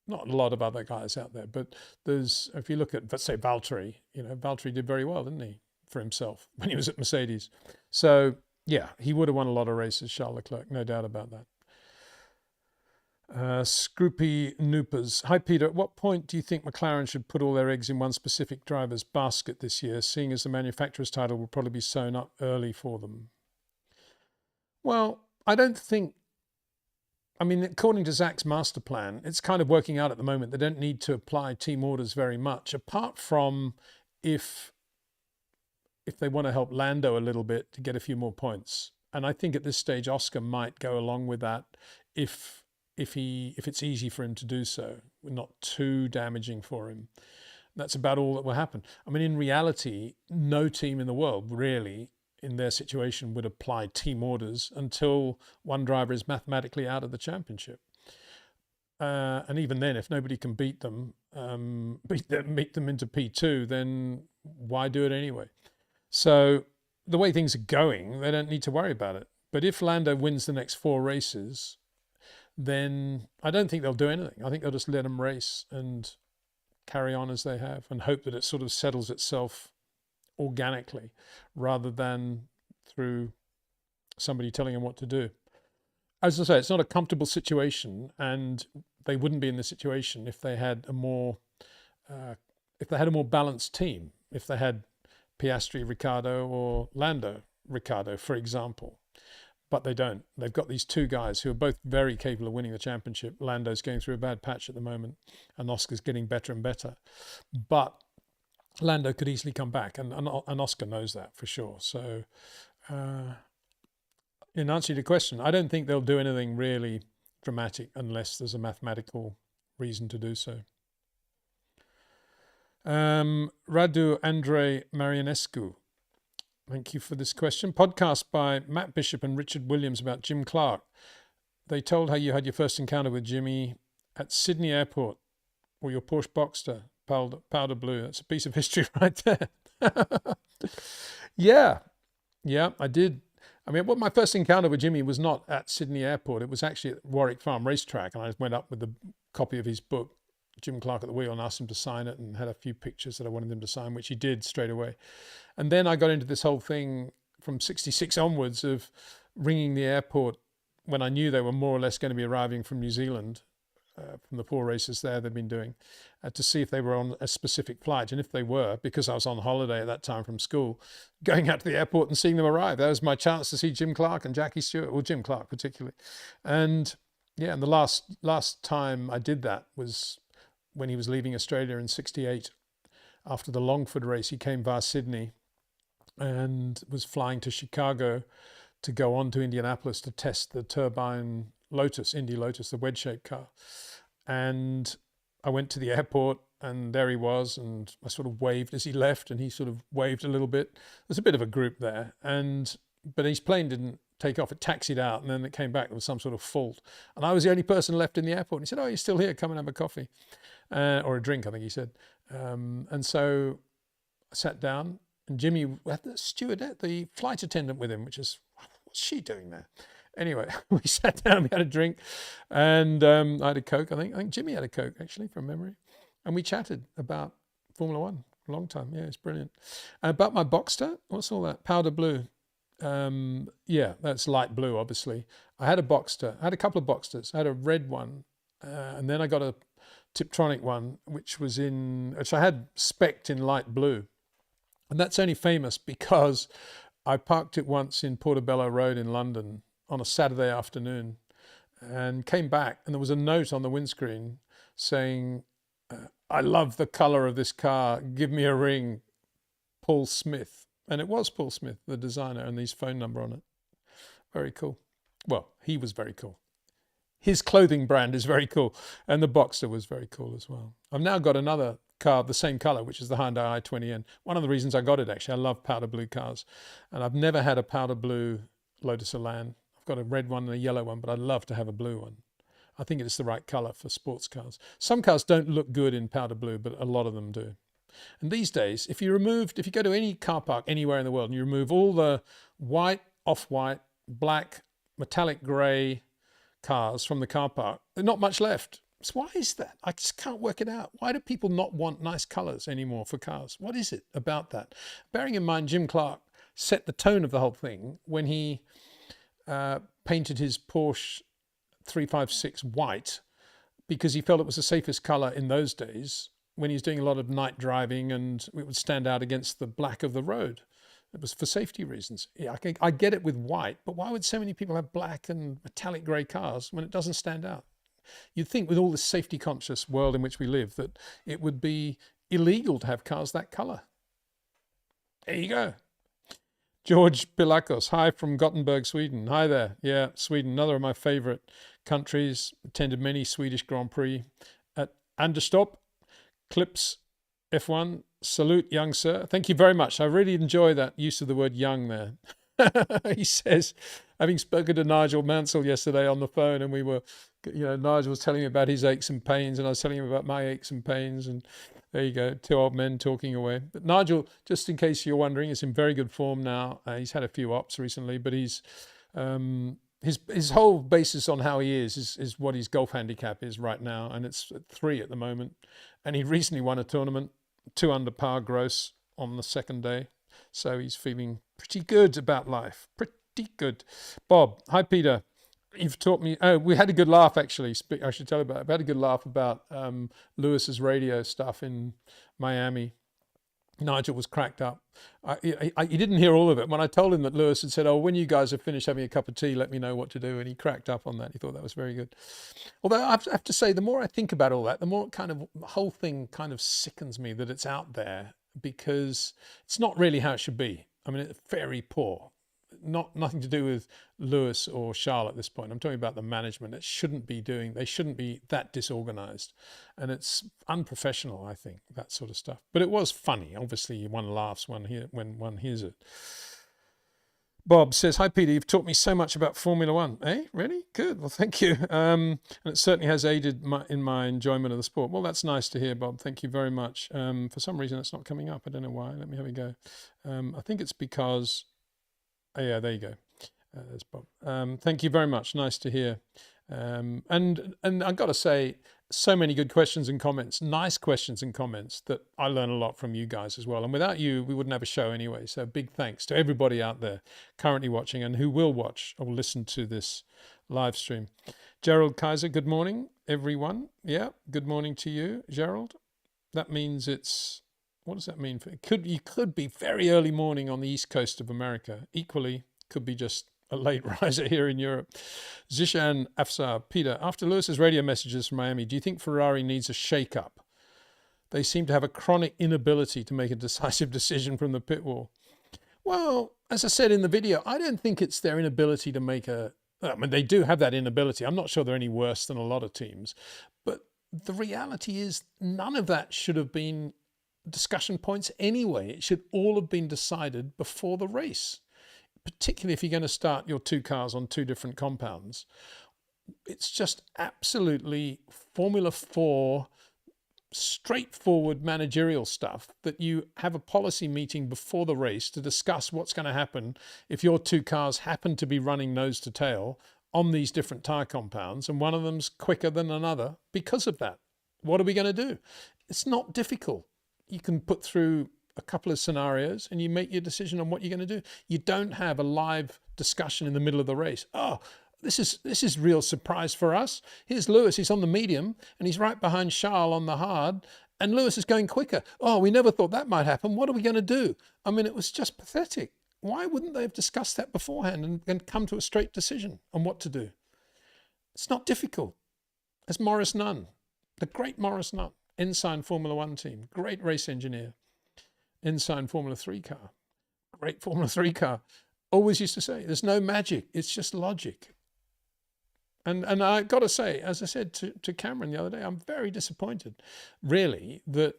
not a lot of other guys out there, but if you look at, let's say, Valtteri, Valtteri did very well, didn't he, for himself when he was at Mercedes. So yeah, he would have won a lot of races, Charles Leclerc, no doubt about that. Scroopy Noopers. Hi, Peter. At what point do you think McLaren should put all their eggs in one specific driver's basket this year, seeing as the manufacturer's title will probably be sewn up early for them? Well, I don't think... according to Zach's master plan, it's kind of working out at the moment. They don't need to apply team orders very much, apart from if they want to help Lando a little bit to get a few more points. And I think at this stage, Oscar might go along with that if it's easy for him to do so, not too damaging for him. That's about all that will happen. In reality, no team in the world really in their situation would apply team orders until one driver is mathematically out of the championship. And even then, if nobody can beat them into P2, then why do it anyway? So the way things are going, they don't need to worry about it. But if Lando wins the next 4 races, then I don't think they'll do anything. I think they'll just let them race and carry on as they have and hope that it sort of settles itself organically rather than through somebody telling them what to do. As I say, it's not a comfortable situation, and they wouldn't be in this situation if they had a more balanced team, if they had Piastri, Ricciardo, or Lando, Ricciardo, for example. But they don't. They've got these 2 guys who are both very capable of winning the championship. Lando's going through a bad patch at the moment, and Oscar's getting better and better. But Lando could easily come back, and Oscar knows that for sure. So in answer to your question, I don't think they'll do anything really dramatic unless there's a mathematical reason to do so. Radu Andre Marianescu. Thank you for this question. Podcast by Matt Bishop and Richard Williams about Jim Clark. They told how you had your first encounter with Jimmy at Sydney Airport, or your Porsche Boxster, powder blue. That's a piece of history right there. Yeah, I did. My first encounter with Jimmy was not at Sydney Airport. It was actually at Warwick Farm Racetrack, and I went up with a copy of his book, Jim Clark at the Wheel, and asked him to sign it, and had a few pictures that I wanted him to sign, which he did straight away. And then I got into this whole thing from 66 onwards of ringing the airport when I knew they were more or less going to be arriving from New Zealand, from the 4 races there they've been doing, to see if they were on a specific flight. And if they were, because I was on holiday at that time from school, going out to the airport and seeing them arrive. That was my chance to see Jim Clark and Jackie Stewart, or Jim Clark particularly. And yeah, and the last time I did that was when he was leaving Australia in 68. After the Longford race, he came via Sydney and was flying to Chicago to go on to Indianapolis to test the turbine Lotus, Indy Lotus, the wedge-shaped car. And I went to the airport, and there he was, and I sort of waved as he left, and he sort of waved a little bit. There's a bit of a group there, but his plane didn't take off. It taxied out, and then it came back. There was some sort of fault. And I was the only person left in the airport. And he said, oh, you're still here. Come and have a coffee. Or a drink, I think he said. And so I sat down, and Jimmy had the stewardess, the flight attendant with him, which is, what's she doing there? Anyway, we sat down, we had a drink, and I had a Coke, I think Jimmy had a Coke, actually, from memory. And we chatted about Formula One, a long time. Yeah, it's brilliant. About my Boxster, what's all that? Powder blue. Yeah, that's light blue, obviously. I had a Boxster. I had a couple of Boxsters. I had a red one, and then I got a Tiptronic one, which I had spec'd in light blue. And that's only famous because I parked it once in Portobello Road in London on a Saturday afternoon and came back, and there was a note on the windscreen saying, I love the colour of this car. Give me a ring, Paul Smith. And it was Paul Smith, the designer, and his phone number on it. Very cool. Well, he was very cool. His clothing brand is very cool. And the Boxster was very cool as well. I've now got another car of the same colour, which is the Hyundai i20N. One of the reasons I got it, actually, I love powder blue cars. And I've never had a powder blue Lotus Elan. I've got a red one and a yellow one, but I'd love to have a blue one. I think it's the right colour for sports cars. Some cars don't look good in powder blue, but a lot of them do. And these days, if you go to any car park anywhere in the world and you remove all the white, off-white, black, metallic grey cars from the car park, there's not much left. So why is that? I just can't work it out. Why do people not want nice colours anymore for cars? What is it about that? Bearing in mind, Jim Clark set the tone of the whole thing when he painted his Porsche 356 white, because he felt it was the safest colour in those days when he was doing a lot of night driving, and it would stand out against the black of the road. It was for safety reasons. Yeah, I get it with white, but why would so many people have black and metallic grey cars when it doesn't stand out? You'd think with all this safety conscious world in which we live that it would be illegal to have cars that colour. There you go. George Pilakos, hi from Gothenburg, Sweden. Hi there. Yeah, Sweden, another of my favourite countries. Attended many Swedish Grand Prix at Anderstorp, Clips, F1. Salute, young sir. Thank you very much. I really enjoy that use of the word young there. He says, having spoken to Nigel Mansell yesterday on the phone, and we were, Nigel was telling me about his aches and pains, and I was telling him about my aches and pains, and there you go, two old men talking away. But Nigel, just in case you're wondering, is in very good form now. He's had a few ops recently, but he's his whole basis on how he is what his golf handicap is right now, and it's 3 at the moment. And he recently won a tournament, 2 under par gross on the second day, so he's feeling pretty good about life. Pretty good. Bob, hi Peter. You've taught me. Oh, we had a good laugh actually. I should tell you about it. We had a good laugh about Lewis's radio stuff in Miami. Nigel was cracked up. He didn't hear all of it. When I told him that Lewis had said, "Oh, when you guys have finished having a cup of tea, let me know what to do," and he cracked up on that. He thought that was very good. Although I have to say, the more I think about all that, the more the whole thing kind of sickens me that it's out there, because it's not really how it should be. I mean, it's very poor. Nothing to do with Lewis or Charles at this point. I'm talking about the management. They shouldn't be that disorganized, and it's unprofessional, I think, that sort of stuff. But it was funny. Obviously, one laughs when one hears it. Bob says, hi Peter, you've taught me so much about Formula One. Eh? Really? Good. Well, thank you. And it certainly has aided in my enjoyment of the sport. Well, that's nice to hear, Bob. Thank you very much. For some reason, that's not coming up. I don't know why. Let me have a go. I think it's because... Oh, yeah, there you go. There's Bob. Thank you very much. Nice to hear. And I've got to say, so many good questions and comments, nice questions and comments, that I learn a lot from you guys as well. And without you, we wouldn't have a show anyway. So big thanks to everybody out there currently watching and who will watch or listen to this live stream. Gerald Kaiser, good morning, everyone. Yeah, good morning to you, Gerald. That means it's... What does that mean? You could be very early morning on the east coast of America. Equally, could be just a late riser here in Europe. Zishan Afsar, Peter, after Lewis's radio messages from Miami, do you think Ferrari needs a shake-up? They seem to have a chronic inability to make a decisive decision from the pit wall. Well, as I said in the video, I don't think it's their inability to make I mean, they do have that inability. I'm not sure they're any worse than a lot of teams. But the reality is none of that should have been discussion points anyway. It should all have been decided before the race. particularly if you're going to start your two cars on two different compounds, it's just absolutely Formula 4 straightforward managerial stuff that you have a policy meeting before the race to discuss what's going to happen if your two cars happen to be running nose to tail on these different tire compounds and one of them's quicker than another because of that. What are we going to do? It's not difficult. You can put through a couple of scenarios and you make your decision on what you're going to do. You don't have a live discussion in the middle of the race. Oh, this is real surprise for us. Here's Lewis, he's on the medium and he's right behind Charles on the hard and Lewis is going quicker. Oh, we never thought that might happen. What are we going to do? I mean, it was just pathetic. Why wouldn't they have discussed that beforehand and come to a straight decision on what to do? It's not difficult. As Maurice Nunn, the great Maurice Nunn, Ensign Formula 1 team, great race engineer, Ensign Formula 3 car, great Formula 3 car, always used to say, there's no magic, it's just logic. And I got to say, as I said to Cameron the other day, I'm very disappointed, really, that,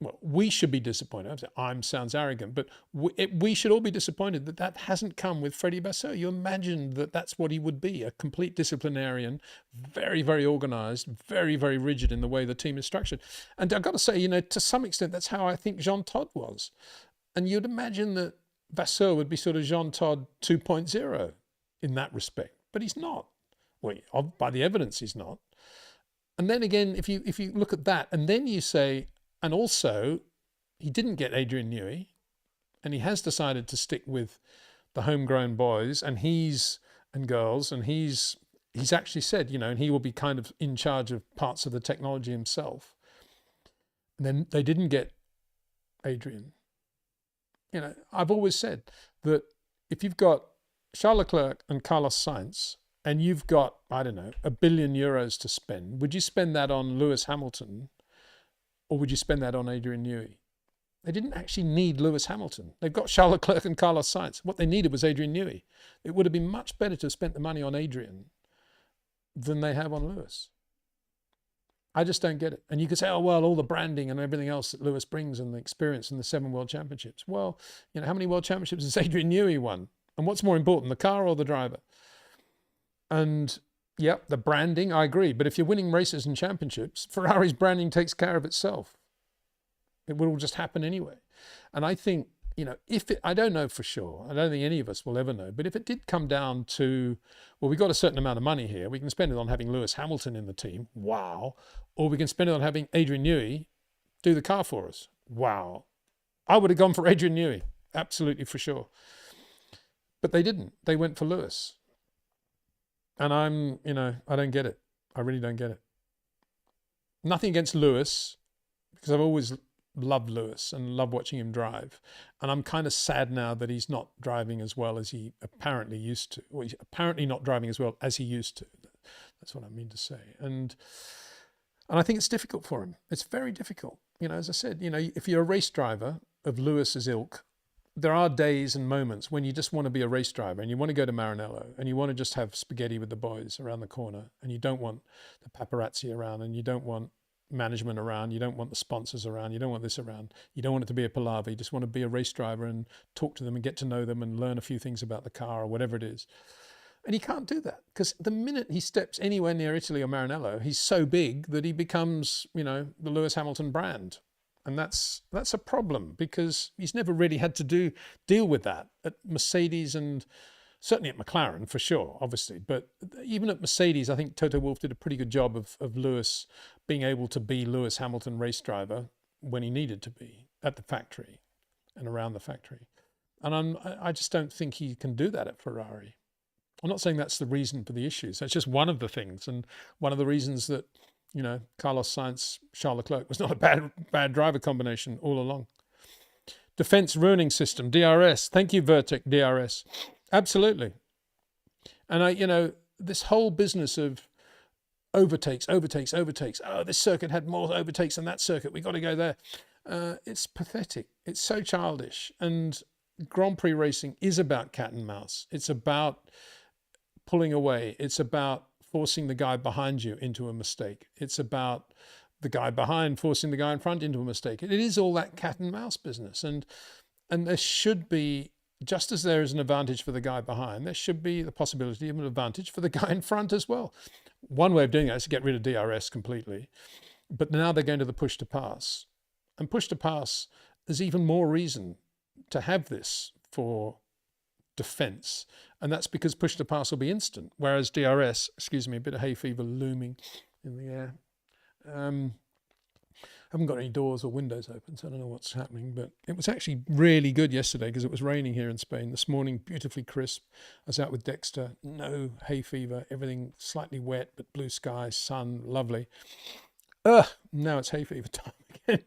well, we should be disappointed. Sounds arrogant, but we should all be disappointed that that hasn't come with Freddie Vasseur. You imagined that that's what he would be, a complete disciplinarian, very, very organized, very, very rigid in the way the team is structured. And I've got to say, to some extent, that's how I think Jean Todt was. And you'd imagine that Vasseur would be sort of Jean Todt 2.0 in that respect, but he's not. Well, by the evidence, he's not. And then again, if you look at that, and then you say, and also, he didn't get Adrian Newey, and he has decided to stick with the homegrown boys and girls, and he's actually said, and he will be kind of in charge of parts of the technology himself. And then they didn't get Adrian. I've always said that if you've got Charles Leclerc and Carlos Sainz, and you've got, I don't know, €1 billion to spend, would you spend that on Lewis Hamilton or would you spend that on Adrian Newey? They didn't actually need Lewis Hamilton. They've got Charles Leclerc and Carlos Sainz. What they needed was Adrian Newey. It would have been much better to have spent the money on Adrian than they have on Lewis. I just don't get it. And you could say, oh, well, all the branding and everything else that Lewis brings and the experience in the 7 world championships. Well, how many world championships has Adrian Newey won? And what's more important, the car or the driver? And yep, the branding, I agree. But if you're winning races and championships, Ferrari's branding takes care of itself. It will just happen anyway. And I think, I don't know for sure. I don't think any of us will ever know. But if it did come down to, well, we've got a certain amount of money here. We can spend it on having Lewis Hamilton in the team. Wow. Or we can spend it on having Adrian Newey do the car for us. Wow. I would have gone for Adrian Newey. Absolutely, for sure. But they didn't. They went for Lewis. And I don't get it. I really don't get it. Nothing against Lewis, because I've always loved Lewis and loved watching him drive. And I'm kind of sad now that he's not driving as well as he apparently used to. Or he's apparently not driving as well as he used to. That's what I mean to say. And I think it's difficult for him. It's very difficult. As I said, if you're a race driver of Lewis's ilk, there are days and moments when you just want to be a race driver and you want to go to Maranello and you want to just have spaghetti with the boys around the corner and you don't want the paparazzi around and you don't want management around, you don't want the sponsors around, you don't want this around, you don't want it to be a palaver, you just want to be a race driver and talk to them and get to know them and learn a few things about the car or whatever it is. And he can't do that because the minute he steps anywhere near Italy or Maranello, he's so big that he becomes, the Lewis Hamilton brand. And that's a problem because he's never really had to deal with that at Mercedes and certainly at McLaren for sure, obviously. But even at Mercedes, I think Toto Wolff did a pretty good job of Lewis being able to be Lewis Hamilton race when he needed to be at the factory and around the factory. And I just don't think he can do that at Ferrari. I'm not saying that's the reason for the issues. That's just one of the things and one of the reasons that Carlos Sainz, Charles Leclerc was not a bad driver combination all along. Defense ruining system, DRS. Thank you, Vertec, DRS. Absolutely. And this whole business of overtakes. Oh, this circuit had more overtakes than that circuit. We got to go there. It's pathetic. It's so childish. And Grand Prix racing is about cat and mouse. It's about pulling away. It's about forcing the guy behind you into a mistake. It's about the guy behind forcing the guy in front into a mistake. It is all that cat and mouse business. And there should be just as there is an advantage for the guy behind, there should be the possibility of an advantage for the guy in front as well. One way of doing that is to get rid of DRS completely. But now they're going to the push to pass. And push to pass, there's even more reason to have this for defense. And that's because push to pass will be instant. Whereas DRS, excuse me, a bit of hay fever looming in the air. I haven't got any doors or windows open, so I don't know what's happening, but it was actually really good yesterday because it was raining here in Spain. This morning, beautifully crisp. I was out with Dexter, no hay fever, everything slightly wet, but blue sky, sun, lovely. Now it's hay fever time again.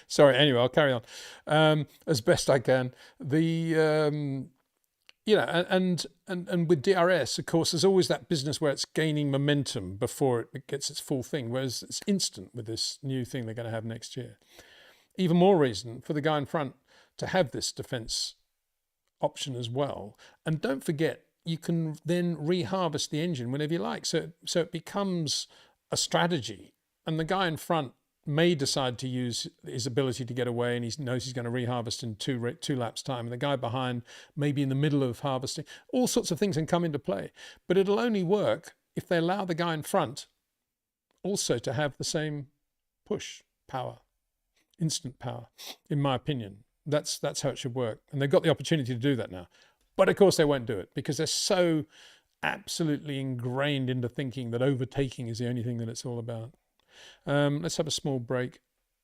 Sorry, anyway, I'll carry on as best I can. You know, and with DRS, of course, there's always that business where it's gaining momentum before it gets its full thing, whereas it's instant with this new thing they're going to have next year. Even more reason for the guy in front to have this defense option as well. And don't forget, you can then reharvest the engine whenever you like. So it becomes a strategy, and the guy in front may decide to use his ability to get away, and he knows he's going to reharvest in two laps time, and the guy behind may be in the middle of harvesting. All sorts of things can come into play, but it'll only work if they allow the guy in front also to have the same push power, instant power, in my opinion. That's how it should work, and they've got the opportunity to do that now. But of course they won't do it because they're so absolutely ingrained into thinking that overtaking is the only thing that it's all about. Let's have a small break.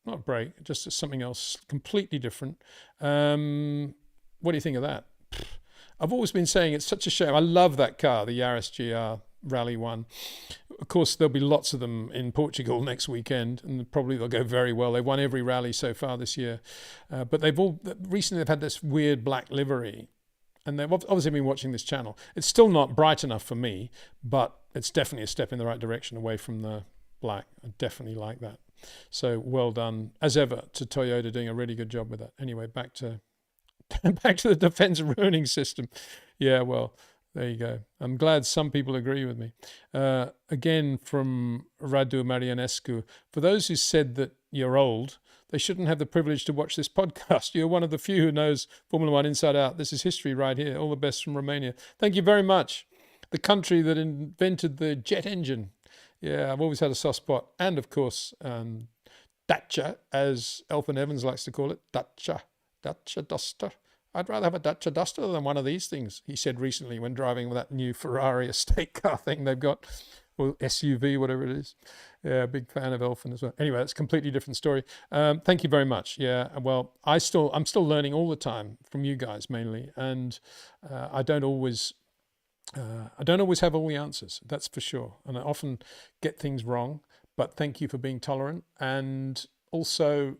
Not a break, just something else completely different. What do you think of that? I've always been saying it's such a shame. I love that car, the Yaris GR Rally 1. Of course, there'll be lots of them in Portugal next weekend, and probably they'll go very well. They've won every rally so far this year. But recently they've had this weird black livery, and they've obviously been watching this channel. It's still not bright enough for me, but it's definitely a step in the right direction away from the black. I definitely like that. So well done as ever to Toyota, doing a really good job with that. Anyway, back to the defense ruining system. Yeah, well, there you go. I'm glad some people agree with me. Again, from Radu Marianescu, for those who said that you're old, they shouldn't have the privilege to watch this podcast. You're one of the few who knows Formula One inside out. This is history right here. All the best from Romania. Thank you very much. The country that invented the jet engine. Yeah, I've always had a soft spot. And of course, Dacia, as Elfyn Evans likes to call it, Dacia Duster. I'd rather have a Dacia Duster than one of these things, he said recently when driving that new Ferrari estate car thing they've got, or SUV, whatever it is. Yeah, big fan of Elfyn as well. Anyway, that's a completely different story. Thank you very much. Yeah, well, I'm still learning all the time from you guys mainly, and I don't always have all the answers, that's for sure. And I often get things wrong, but thank you for being tolerant. And also,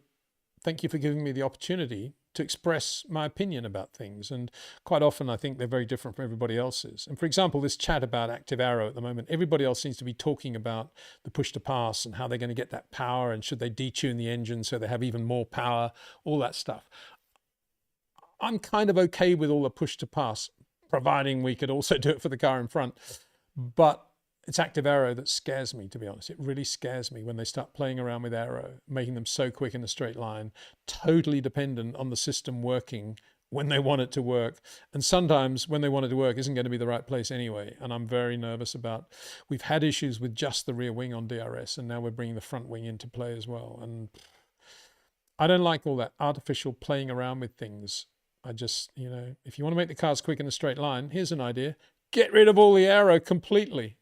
thank you for giving me the opportunity to express my opinion about things. And quite often, I think they're very different from everybody else's. And for example, this chat about active aero at the moment, everybody else seems to be talking about the push to pass and how they're going to get that power, and should they detune the engine so they have even more power, all that stuff. I'm kind of okay with all the push to pass, providing we could also do it for the car in front. But it's active aero that scares me, to be honest. It really scares me when they start playing around with aero, making them so quick in a straight line, totally dependent on the system working when they want it to work. And sometimes when they want it to work isn't going to be the right place anyway. And I'm very nervous about, we've had issues with just the rear wing on DRS, and now we're bringing the front wing into play as well. And I don't like all that artificial playing around with things. I just, you know, if you want to make the cars quick in a straight line, here's an idea. Get rid of all the aero completely.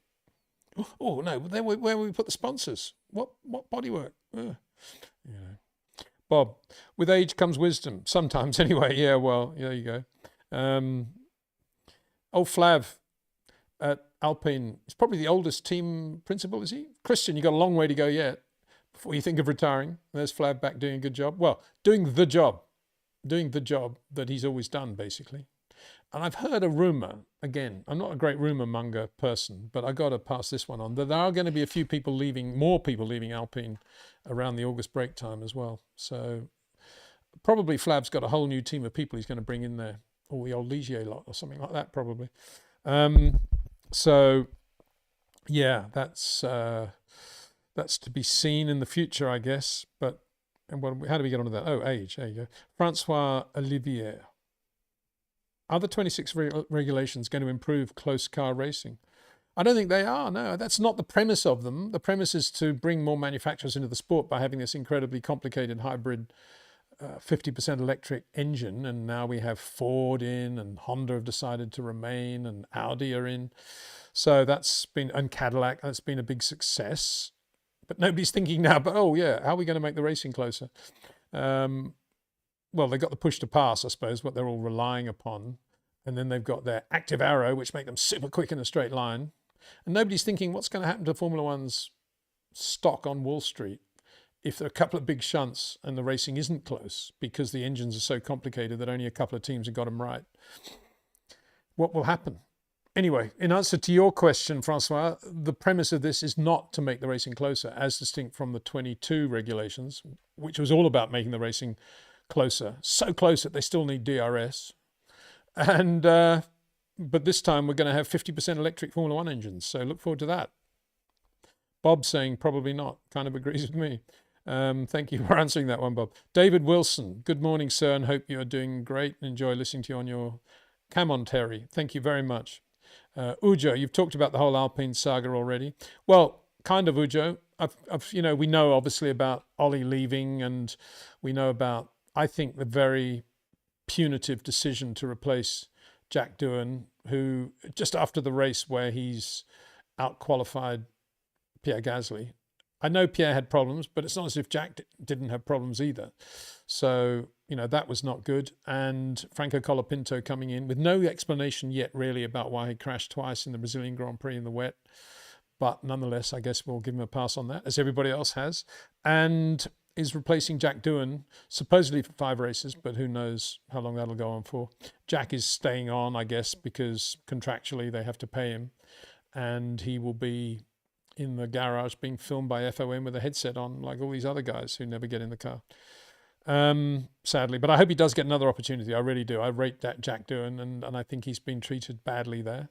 Oh, no, then where will we put the sponsors? What bodywork? You know. Bob, with age comes wisdom. Sometimes anyway. Yeah, well, there you go. Old Flav at Alpine is probably the oldest team principal, is he? Christian, you've got a long way to go yet before you think of retiring. There's Flav back doing a good job. Well, doing the job that he's always done, basically. And I've heard a rumour, again, I'm not a great rumour monger person, but I got to pass this one on, that there are going to be a few people leaving, more people leaving Alpine around the August break time as well. So probably Flav's got a whole new team of people he's going to bring in there, all the old Ligier lot or something like that, probably. So yeah, that's to be seen in the future, I guess. But how do we get onto that? Oh, age. There you go. Francois Olivier. Are the 26 regulations going to improve close car racing? I don't think they are. No, that's not the premise of them. The premise is to bring more manufacturers into the sport by having this incredibly complicated hybrid 50% electric engine. And now we have Ford in, and Honda have decided to remain, and Audi are in. So that's been, and Cadillac, that's been a big success. But nobody's thinking now, but oh yeah, how are we going to make the racing closer? Well, they've got the push to pass, I suppose, what they're all relying upon. And then they've got their active aero, which make them super quick in a straight line. And nobody's thinking what's going to happen to Formula One's stock on Wall Street if there are a couple of big shunts and the racing isn't close because the engines are so complicated that only a couple of teams have got them right. What will happen? Anyway, in answer to your question, Francois, the premise of this is not to make the racing closer, as distinct from the 22 regulations, which was all about making the racing closer, so close that they still need DRS. And but this time we're going to have 50% electric Formula One engines, so look forward to that. Bob saying probably not, kind of agrees with me. Thank you for answering that one, Bob. David Wilson, good morning, sir, and hope you're doing great and enjoy listening to you on your commentary. Thank you very much. Ujo, you've talked about the whole Alpine saga already. Well, kind of, Ujo. We know obviously about Ollie leaving, and we know about, I think, the very punitive decision to replace Jack Doohan, who just after the race where he's out-qualified Pierre Gasly. I know Pierre had problems, but it's not as if Jack didn't have problems either. So, that was not good. And Franco Colapinto coming in with no explanation yet really about why he crashed twice in the Brazilian Grand Prix in the wet. But nonetheless, I guess we'll give him a pass on that, as everybody else has. And is replacing Jack Doohan, supposedly for 5 races, but who knows how long that'll go on for. Jack is staying on, I guess, because contractually they have to pay him. And he will be in the garage being filmed by FOM with a headset on, like all these other guys who never get in the car. Sadly, but I hope he does get another opportunity. I really do. I rate that Jack Doohan, and I think he's been treated badly there.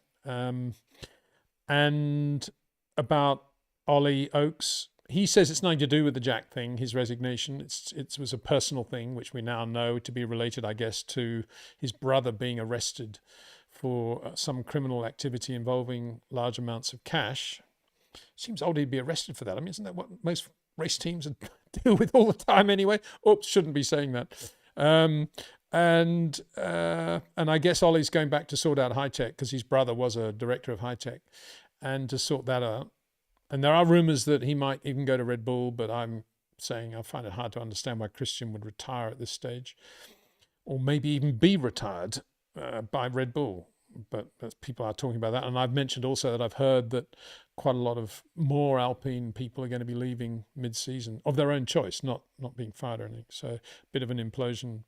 And about Ollie Oakes, he says it's nothing to do with the Jack thing, his resignation. It was a personal thing, which we now know to be related, I guess, to his brother being arrested for some criminal activity involving large amounts of cash. Seems odd he'd be arrested for that. I mean, isn't that what most race teams deal with all the time anyway? Oops, shouldn't be saying that. And I guess Ollie's going back to sort out high tech because his brother was a director of high tech, and to sort that out. And there are rumours that he might even go to Red Bull, but I'm saying I find it hard to understand why Christian would retire at this stage, or maybe even be retired by Red Bull. But people are talking about that. And I've mentioned also that I've heard that quite a lot of more Alpine people are going to be leaving mid-season of their own choice, not being fired or anything. So a bit of an implosion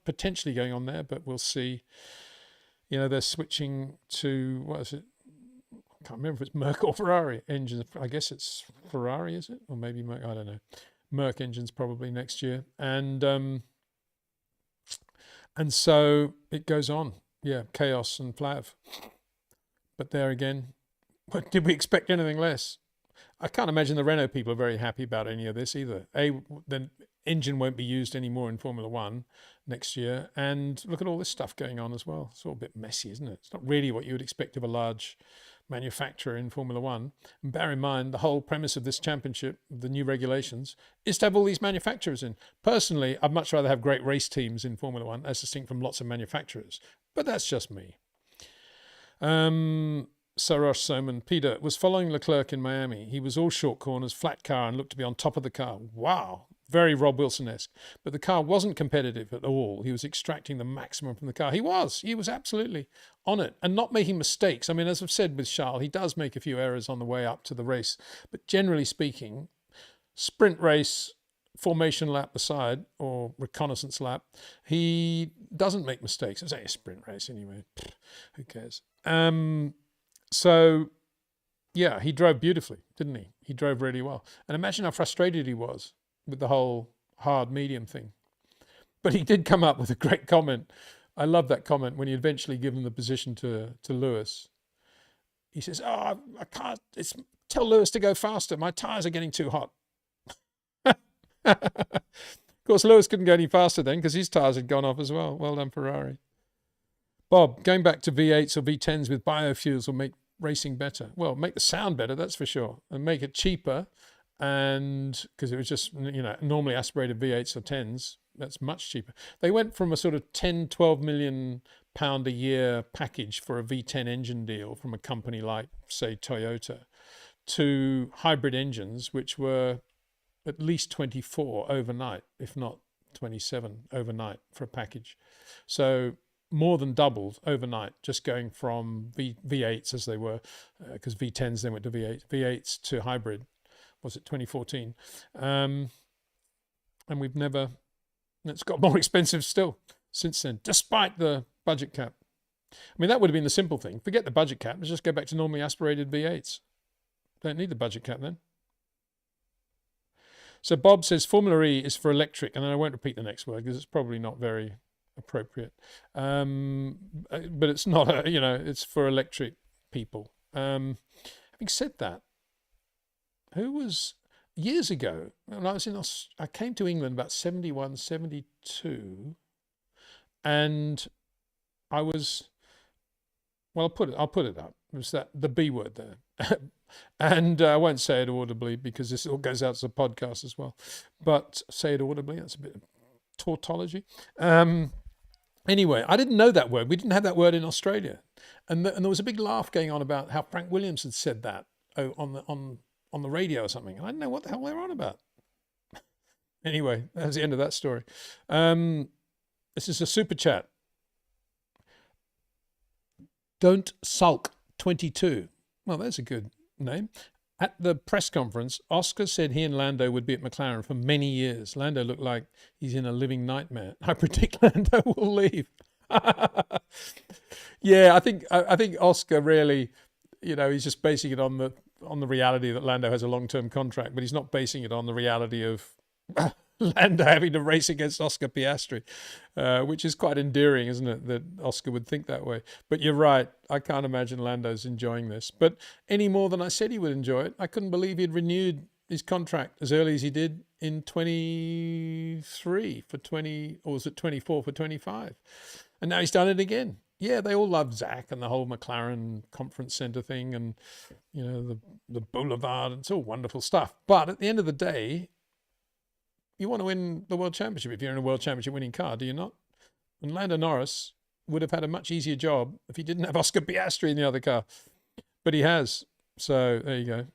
potentially going on there, but we'll see. They're switching to, what is it? I can't remember if it's Merc or Ferrari engines. I guess it's Ferrari, is it? Or maybe Merc, I don't know. Merc engines probably next year. And so it goes on. Yeah, chaos and flav. But there again, did we expect anything less? I can't imagine the Renault people are very happy about any of this either. The engine won't be used anymore in Formula One next year. And look at all this stuff going on as well. It's all a bit messy, isn't it? It's not really what you would expect of a large manufacturer in Formula One. And bear in mind, the whole premise of this championship, the new regulations, is to have all these manufacturers in. Personally, I'd much rather have great race teams in Formula One, as distinct from lots of manufacturers. But that's just me. Sarosh Soman, Peter was following Leclerc in Miami. He was all short corners, flat car, and looked to be on top of the car. Wow, very Rob Wilson-esque. But the car wasn't competitive at all. He was extracting the maximum from the car. He was absolutely on it and not making mistakes. I mean, as I've said with Charles, he does make a few errors on the way up to the race. But generally speaking, sprint race, formation lap aside, or reconnaissance lap, he doesn't make mistakes. It was a sprint race anyway. Who cares? So, yeah, he drove beautifully, didn't he? He drove really well. And imagine how frustrated he was with the whole hard medium thing. But he did come up with a great comment. I love that comment when he eventually given the position to Lewis. He says, I can't, tell Lewis to go faster. My tyres are getting too hot. Of course, Lewis couldn't go any faster then because his tyres had gone off as well. Well done, Ferrari. Bob, going back to V8s or V10s with biofuels will make racing better. Well, make the sound better, that's for sure, and make it cheaper. And because it was just, normally aspirated V8s or 10s, that's much cheaper. They went from a sort of 10, 12 million pound a year package for a V10 engine deal from a company like, say, Toyota, to hybrid engines, which were at least 24 overnight, if not 27 overnight for a package. So more than doubled overnight, just going from V8s as they were, because V10s then went to V8s to hybrid. Was it 2014? And it's got more expensive still since then, despite the budget cap. I mean, that would have been the simple thing. Forget the budget cap. Let's just go back to normally aspirated V8s. Don't need the budget cap then. So Bob says Formula E is for electric, and then I won't repeat the next word because it's probably not very appropriate. But it's not, it's for electric people. Having said that, who was years ago when I was I came to England about 71, 72, and I was, well, I'll put it up. It was the B word there. And I won't say it audibly because this all goes out as a podcast as well. But say it audibly, that's a bit of tautology. Anyway, I didn't know that word. We didn't have that word in Australia. And there was a big laugh going on about how Frank Williams had said that on the radio or something. And I didn't know what the hell they were on about. Anyway, that's the end of that story. This is a super chat. Don't Sulk 22. Well, that's a good name. At the press conference, Oscar said he and Lando would be at McLaren for many years. Lando looked like he's in a living nightmare. I predict Lando will leave. Yeah, I think Oscar really, he's just basing it on the reality that Lando has a long-term contract, but he's not basing it on the reality of Lando having to race against Oscar Piastri, which is quite endearing, isn't it, that Oscar would think that way. But you're right, I can't imagine Lando's enjoying this. But any more than I said he would enjoy it. I couldn't believe he'd renewed his contract as early as he did in 23 for 20, or was it 24 for 25? And now he's done it again. Yeah, they all love Zach and the whole McLaren conference centre thing and, the boulevard. It's all wonderful stuff. But at the end of the day, you want to win the World Championship if you're in a World Championship winning car, do you not? And Lando Norris would have had a much easier job if he didn't have Oscar Piastri in the other car. But he has. So there you go.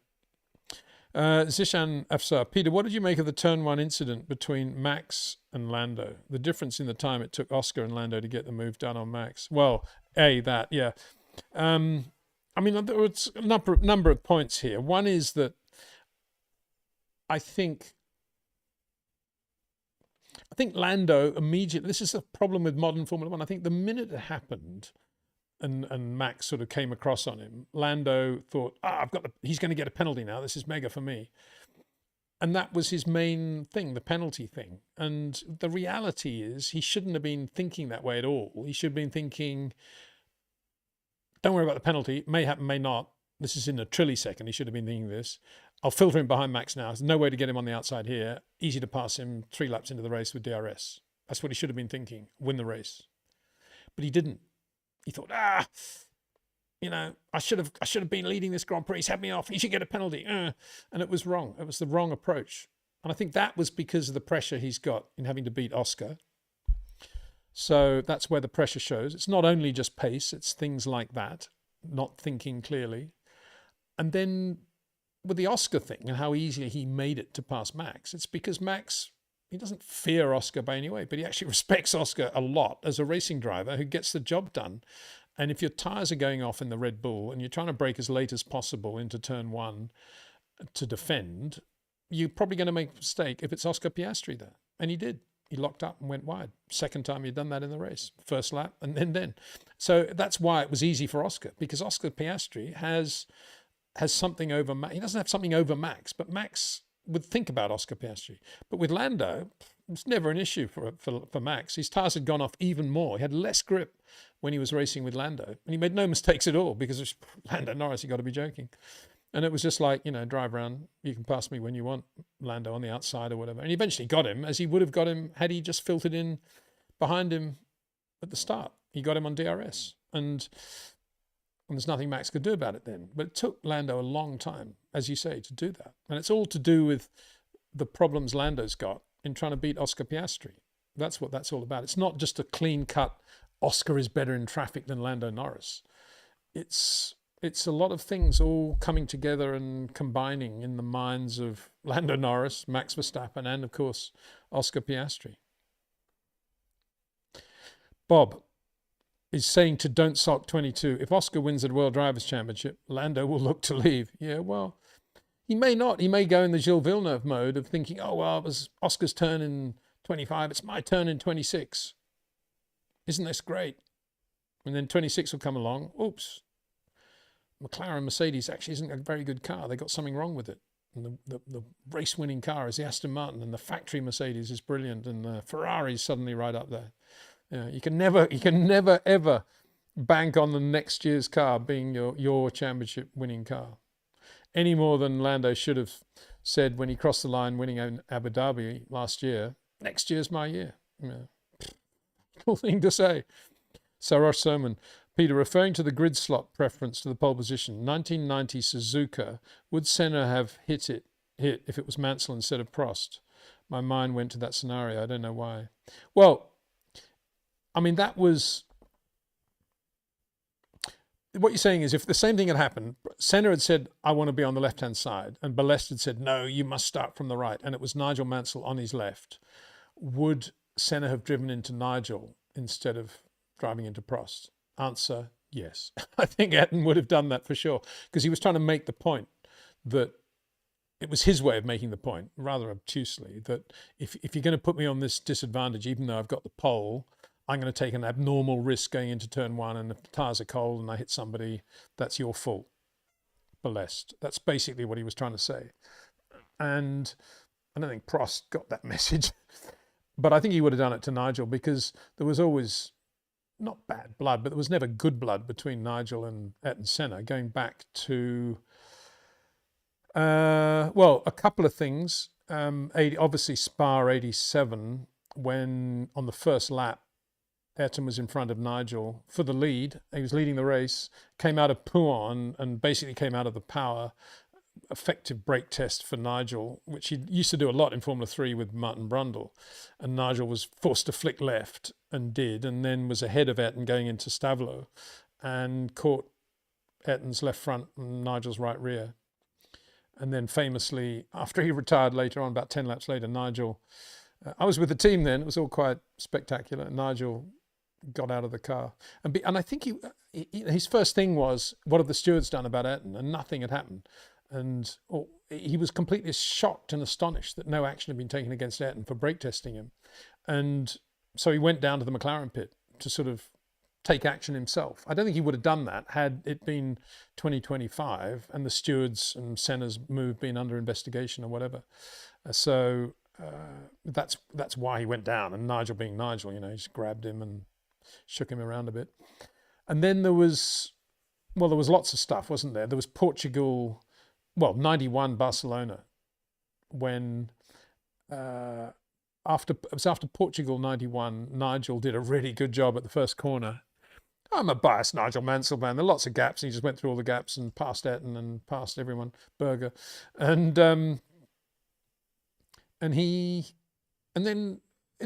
Zishan Afsar. Peter, what did you make of the Turn 1 incident between Max and Lando? The difference in the time it took Oscar and Lando to get the move done on Max. Well, yeah. I mean, there was a number of points here. One is that I think Lando immediately, this is a problem with modern Formula One. I think the minute it happened and Max sort of came across on him, Lando thought, he's going to get a penalty now. This is mega for me. And that was his main thing, the penalty thing. And the reality is he shouldn't have been thinking that way at all. He should have been thinking, don't worry about the penalty. It may happen, may not. This is in a trillisecond. He should have been thinking this. I'll filter him behind Max now. There's no way to get him on the outside here. Easy to pass him 3 laps into the race with DRS. That's what he should have been thinking. Win the race. But he didn't. He thought, I should have been leading this Grand Prix. He's had me off. He should get a penalty. And it was wrong. It was the wrong approach. And I think that was because of the pressure he's got in having to beat Oscar. So that's where the pressure shows. It's not only just pace. It's things like that. Not thinking clearly. And then with the Oscar thing and how easily he made it to pass Max, it's because Max, he doesn't fear Oscar by any way, but he actually respects Oscar a lot as a racing driver who gets the job done. And if your tyres are going off in the Red Bull and you're trying to brake as late as possible into turn 1 to defend, you're probably going to make a mistake if it's Oscar Piastri there. And he did. He locked up and went wide. Second time he'd done that in the race. First lap and then. So that's why it was easy for Oscar, because Oscar Piastri has something over Max. He doesn't have something over Max, but Max would think about Oscar Piastri. But with Lando, it's never an issue for Max. His tyres had gone off even more. He had less grip when he was racing with Lando. And he made no mistakes at all because of Lando Norris. You got to be joking. And it was just like, drive around. You can pass me when you want, Lando, on the outside or whatever. And he eventually got him, as he would have got him had he just filtered in behind him at the start. He got him on DRS, and there's nothing Max could do about it then. But it took Lando a long time, as you say, to do that. And it's all to do with the problems Lando's got in trying to beat Oscar Piastri. That's what that's all about. It's not just a clean-cut, Oscar is better in traffic than Lando Norris. It's a lot of things all coming together and combining in the minds of Lando Norris, Max Verstappen, and, of course, Oscar Piastri. Bob is saying to Don't Sulk 22, if Oscar wins the World Drivers' Championship, Lando will look to leave. Yeah, well, he may not. He may go in the Gilles Villeneuve mode of thinking, oh, well, it was Oscar's turn in 25. It's my turn in 26. Isn't this great? And then 26 will come along. Oops. McLaren Mercedes actually isn't a very good car. They got something wrong with it. And the race-winning car is the Aston Martin, and the factory Mercedes is brilliant, and the Ferrari is suddenly right up there. You can never ever bank on the next year's car being your championship winning car, any more than Lando should have said when he crossed the line winning in Abu Dhabi last year. Next year's my year. Cool thing to say. Sarosh Soman, Peter, referring to the grid slot preference to the pole position, 1990 Suzuka, would Senna have hit if it was Mansell instead of Prost? My mind went to that scenario. I don't know why. Well, I mean, that was... What you're saying is if the same thing had happened, Senna had said, I want to be on the left-hand side, and Balest had said, no, you must start from the right, and it was Nigel Mansell on his left, would Senna have driven into Nigel instead of driving into Prost? Answer, yes. I think Ayrton would have done that for sure, because he was trying to make the point that it was his way of making the point, rather obtusely, that if you're going to put me on this disadvantage, even though I've got the pole, I'm going to take an abnormal risk going into turn one, and if the tyres are cold and I hit somebody, that's your fault. Balest. That's basically what he was trying to say. And I don't think Prost got that message, but I think he would have done it to Nigel, because there was always, not bad blood, but there was never good blood between Nigel and Ayrton Senna, going back to, well, a couple of things. Obviously Spa 87, when on the first lap, Ayrton was in front of Nigel for the lead. He was leading the race, came out of Pouhon and basically came out of the power. Effective brake test for Nigel, which he used to do a lot in Formula 3 with Martin Brundle. And Nigel was forced to flick left and did, and then was ahead of Ayrton going into Stavlo and caught Ayrton's left front and Nigel's right rear. And then famously, after he retired later on, about 10 laps later, Nigel, I was with the team then, it was all quite spectacular. Nigel got out of the car. And I think his first thing was, what have the stewards done about Ayrton? And nothing had happened. And he was completely shocked and astonished that no action had been taken against Ayrton for brake testing him. And so he went down to the McLaren pit to sort of take action himself. I don't think he would have done that had it been 2025 and the stewards and Senna's move been under investigation or whatever. So that's why he went down. And Nigel being Nigel, he just grabbed him and shook him around a bit. And then there was lots of stuff, wasn't there? There was Portugal, 91 Barcelona, when after Portugal 91, Nigel did a really good job at the first corner. I'm a biased Nigel Mansell man. There are lots of gaps. He just went through all the gaps and passed Ayrton and passed everyone, Berger. And then in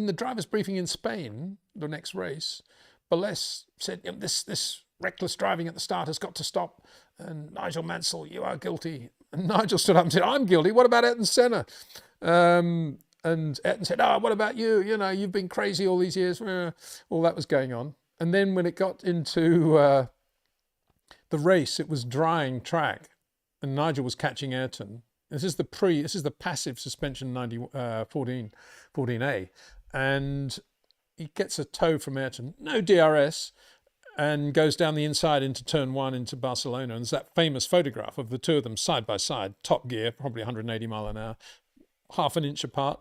the driver's briefing in Spain, the next race, Balest said, this reckless driving at the start has got to stop. And Nigel Mansell, you are guilty. And Nigel stood up and said, I'm guilty. What about Ayrton Senna? And Ayrton said, what about you? You've been crazy all these years. All that was going on. And then when it got into the race, it was drying track, and Nigel was catching Ayrton. This is the passive suspension 14A, and he gets a tow from Ayrton, no DRS, and goes down the inside into turn one into Barcelona. And there's that famous photograph of the two of them side by side, top gear, probably 180 mile an hour, half an inch apart.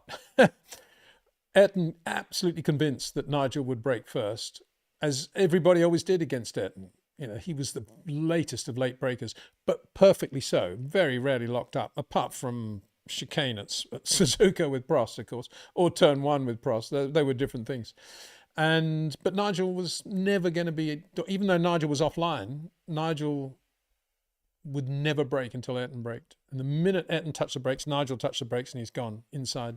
Ayrton absolutely convinced that Nigel would brake first, as everybody always did against Ayrton. He was the latest of late breakers, but perfectly so, very rarely locked up, apart from chicane at Suzuka with Prost, of course, or turn one with Prost. They were different things. But Nigel was never going to be, even though Nigel was offline, Nigel would never brake until Ayrton braked. And the minute Ayrton touched the brakes, Nigel touched the brakes and he's gone inside.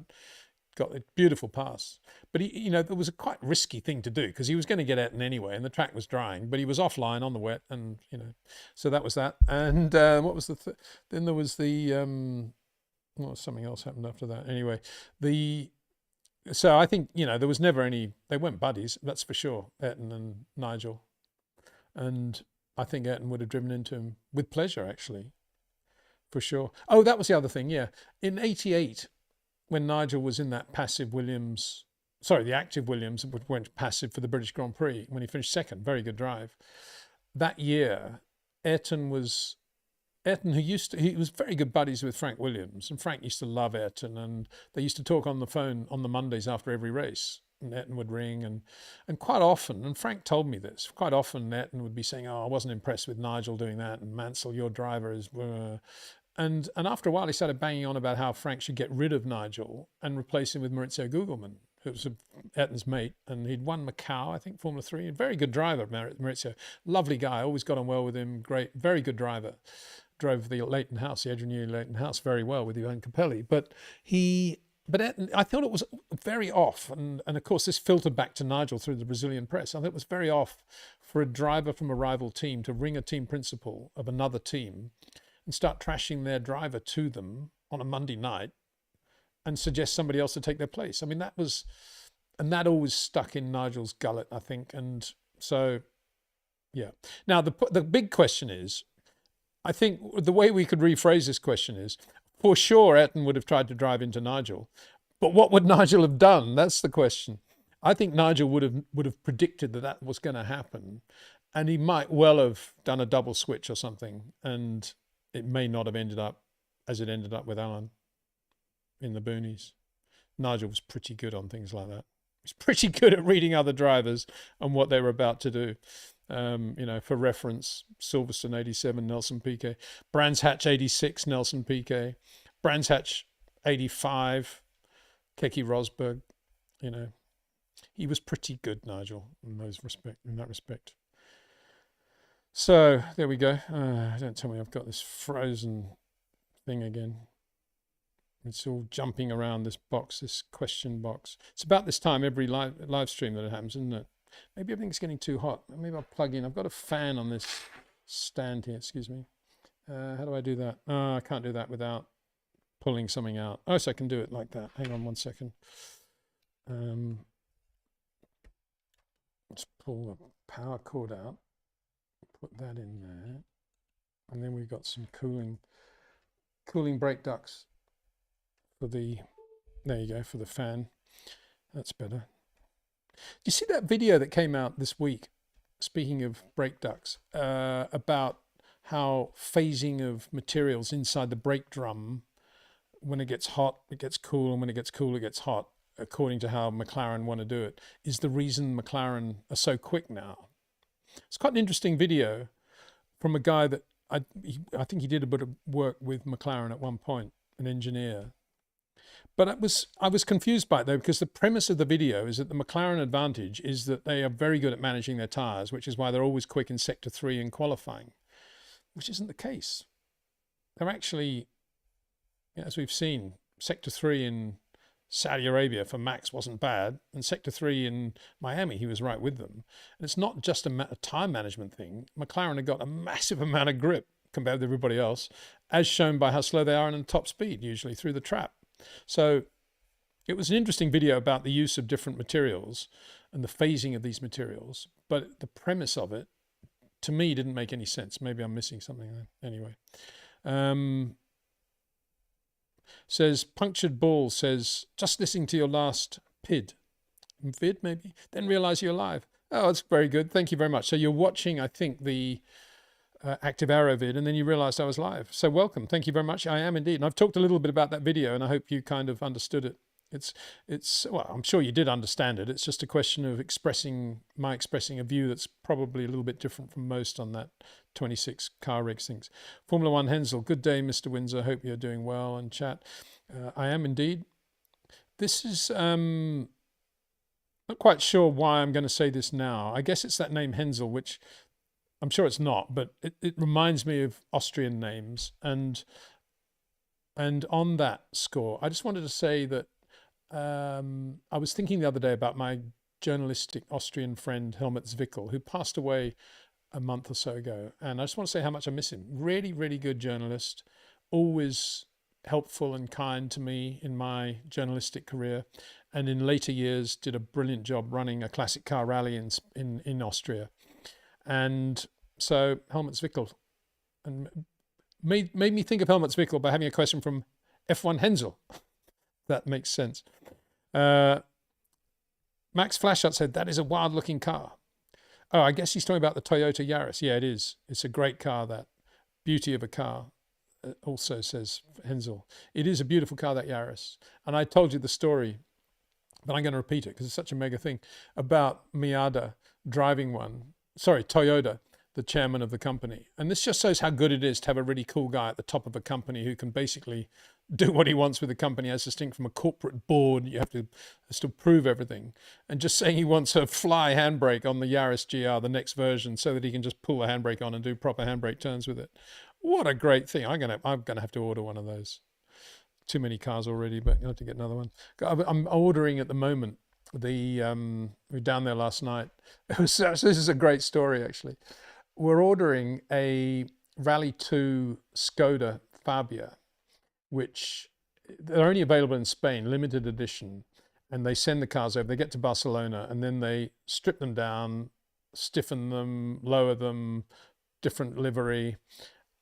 Got a beautiful pass. But he, you know, it was a quite risky thing to do because he was going to get Ayrton anyway and the track was drying, but he was offline on the wet, and, you know, so that was that. And what was then there was the, well, something else happened after that. Anyway, so I think, you know, there was never any, they weren't buddies, that's for sure, Ayrton and Nigel. And I think Ayrton would have driven into him with pleasure, actually, for sure. Oh, that was the other thing, yeah. In '88, when Nigel was in that passive Williams, sorry, the active Williams, which went passive for the British Grand Prix, when he finished second, very good drive. That year, Ayrton, he was very good buddies with Frank Williams, and Frank used to love Ayrton, and they used to talk on the phone on the Mondays after every race. And Ayrton would ring, and quite often, and Frank told me this, quite often Ayrton would be saying, oh, I wasn't impressed with Nigel doing that, and Mansell, your driver is... And after a while, he started banging on about how Frank should get rid of Nigel and replace him with Maurizio Gugelmin, who was Ayrton's mate, and he'd won Macau, I think, Formula 3. A very good driver, Maurizio. Lovely guy, always got on well with him, great, very good driver. Drove the Leighton House, the Adrian Newey Leighton House, very well with Johan Capelli. But Ayrton, I thought it was very off, and of course this filtered back to Nigel through the Brazilian press. I thought it was very off for a driver from a rival team to ring a team principal of another team and start trashing their driver to them on a Monday night and suggest somebody else to take their place. I mean, that always stuck in Nigel's gullet, I think. And so, yeah. Now, the big question is, I think the way we could rephrase this question is, for sure, Ayrton would have tried to drive into Nigel, but what would Nigel have done? That's the question. I think Nigel would have predicted that was going to happen, and he might well have done a double switch or something, and it may not have ended up as it ended up with Alan in the boonies. Nigel was pretty good on things like that. He's pretty good at reading other drivers and what they were about to do. You know, for reference, Silverstone 87, Nelson Piquet. Brands Hatch 86, Nelson Piquet. Brands Hatch 85, Keke Rosberg. You know, he was pretty good, Nigel, in that respect. So there we go. Don't tell me I've got this frozen thing again. It's all jumping around this box, this question box. It's about this time every live stream that it happens, isn't it? Maybe everything's getting too hot. Maybe I'll plug in. I've got a fan on this stand here. Excuse me. How do I do that? Oh, I can't do that without pulling something out. Oh, so I can do it like that. Hang on 1 second. Let's pull the power cord out. Put that in there. And then we've got some cooling brake ducts for the, there you go, for the fan. That's better. Do you see that video that came out this week, speaking of brake ducts, about how phasing of materials inside the brake drum, when it gets hot, it gets cool, and when it gets cool, it gets hot, according to how McLaren want to do it, is the reason McLaren are so quick now? It's quite an interesting video from a guy that I think he did a bit of work with McLaren at one point, an engineer. But I was confused by it though, because the premise of the video is that the McLaren advantage is that they are very good at managing their tyres, which is why they're always quick in Sector 3 in qualifying, which isn't the case. They're actually, as we've seen, Sector 3 in Saudi Arabia for Max wasn't bad, and Sector 3 in Miami, he was right with them. And it's not just a time management thing. McLaren have got a massive amount of grip compared with everybody else, as shown by how slow they are in top speed, usually through the trap. So it was an interesting video about the use of different materials and the phasing of these materials, but the premise of it, to me, didn't make any sense. Maybe I'm missing something there. Anyway. Says, Punctured Ball says, just listening to your last vid, maybe, then realise you're live. Oh, that's very good. Thank you very much. So you're watching, I think, the active aero vid, and then you realised I was live. So welcome. Thank you very much. I am indeed. And I've talked a little bit about that video, and I hope you kind of understood it. It's well, I'm sure you did understand it. It's just a question of expressing a view that's probably a little bit different from most on that 26 car rigs things. Formula One Hensel, good day, Mr. Windsor. Hope you're doing well and chat. I am indeed. This is, oh, Not quite sure why I'm going to say this now. I guess it's that name Hensel, which I'm sure it's not, but it reminds me of Austrian names. And on that score, I just wanted to say that I was thinking the other day about my journalistic Austrian friend Helmut Zwickel, who passed away a month or so ago. And I just want to say how much I miss him. Really, really good journalist, always helpful and kind to me in my journalistic career. And in later years, did a brilliant job running a classic car rally in Austria. And so Helmut Zwickel, and made me think of Helmut Zwickel by having a question from F1 Hensel. That makes sense. Max Flashshot said, that is a wild looking car. Oh, I guess he's talking about the Toyota Yaris. Yeah, it is. It's a great car, that beauty of a car. Also says Hensel. It is a beautiful car, that Yaris. And I told you the story, but I'm going to repeat it because it's such a mega thing, about Miata driving one. Sorry, Toyota, the chairman of the company. And this just shows how good it is to have a really cool guy at the top of a company who can basically do what he wants with the company, as distinct from a corporate board. You have to still prove everything. And just saying he wants a fly handbrake on the Yaris GR, the next version, so that he can just pull the handbrake on and do proper handbrake turns with it. What a great thing. I'm gonna have to order one of those. Too many cars already, but I'll have to get another one. I'm ordering at the moment. We were down there last night. This is a great story, actually. We're ordering a Rally 2 Skoda Fabia, which they're only available in Spain, limited edition. And they send the cars over, they get to Barcelona, and then they strip them down, stiffen them, lower them, different livery,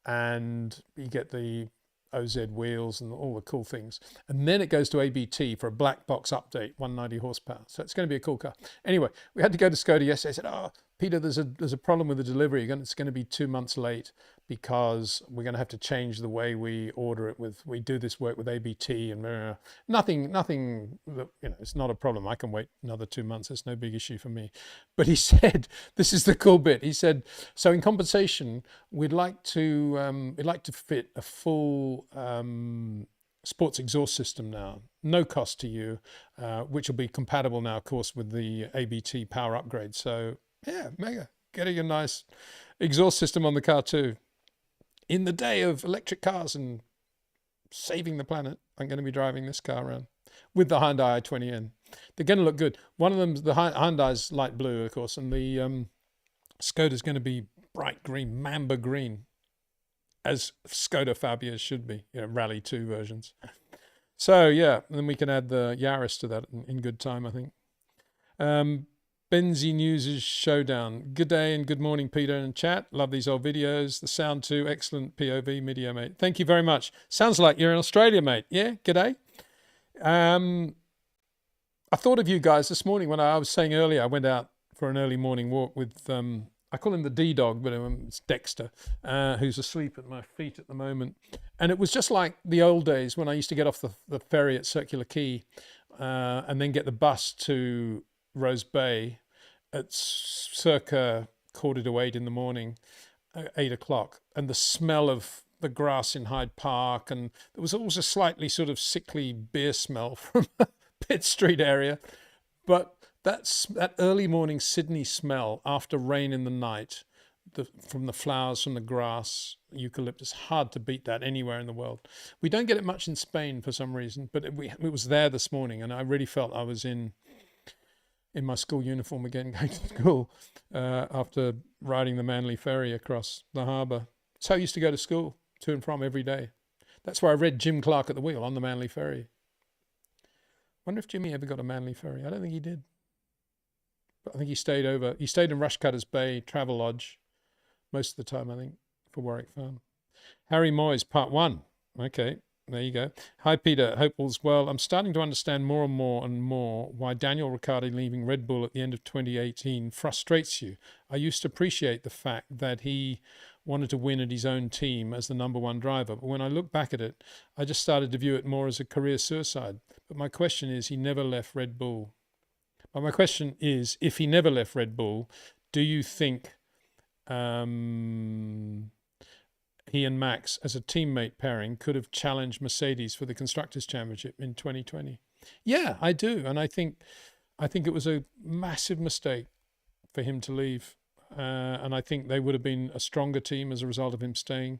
and you get the OZ wheels and all the cool things. And then it goes to ABT for a black box update, 190 horsepower. So it's going to be a cool car. Anyway, we had to go to Skoda yesterday. I said, oh, Peter, there's a problem with the delivery. It's going to be 2 months late because we're going to have to change the way we order it we do this work with ABT and nothing, it's not a problem. I can wait another 2 months. It's no big issue for me. But he said, this is the cool bit. He said, so in compensation, we'd like to fit a full sports exhaust system now, no cost to you, which will be compatible now, of course, with the ABT power upgrade. So yeah, mega, getting a nice exhaust system on the car too. In the day of electric cars and saving the planet, I'm going to be driving this car around with the Hyundai i20N. They're going to look good. One of them, the Hyundai's light blue, of course, and the Skoda's going to be bright green, mamba green, as Skoda Fabias should be, Rally 2 versions. So yeah, then we can add the Yaris to that in good time, I think. Benzie News' Showdown. Good day and good morning, Peter and chat. Love these old videos. The sound too. Excellent POV video, mate. Thank you very much. Sounds like you're in Australia, mate. Yeah, g'day. I thought of you guys this morning when I was saying earlier, I went out for an early morning walk with, I call him the D-Dog, but it's Dexter, who's asleep at my feet at the moment. And it was just like the old days when I used to get off the ferry at Circular Quay and then get the bus to Rose Bay at circa 7:45 in the morning, 8 o'clock, and the smell of the grass in Hyde Park, and there was always a slightly sort of sickly beer smell from Pitt Street area, but that early morning Sydney smell after rain in the night, from the flowers, from the grass, eucalyptus, hard to beat that anywhere in the world. We don't get it much in Spain for some reason, but it was there this morning, and I really felt I was in my school uniform again, going to school after riding the Manly ferry across the harbour. That's how I used to go to school, to and from every day. That's where I read Jim Clark at the wheel on the Manly ferry. Wonder if Jimmy ever got a Manly ferry. I don't think he did. But I think he stayed in Rushcutters Bay Travel Lodge most of the time, I think, for Warwick Farm. Harry Moyes, part 1. Okay. There you go. Hi, Peter. Hope all's well. I'm starting to understand more and more why Daniel Ricciardo leaving Red Bull at the end of 2018 frustrates you. I used to appreciate the fact that he wanted to win at his own team as the #1 driver. But when I look back at it, I just started to view it more as a career suicide. But my question is, he never left Red Bull. But my question is, if he never left Red Bull, do you think he and Max, as a teammate pairing, could have challenged Mercedes for the Constructors' Championship in 2020? Yeah, I do. And I think I think it was a massive mistake for him to leave. And I think they would have been a stronger team as a result of him staying.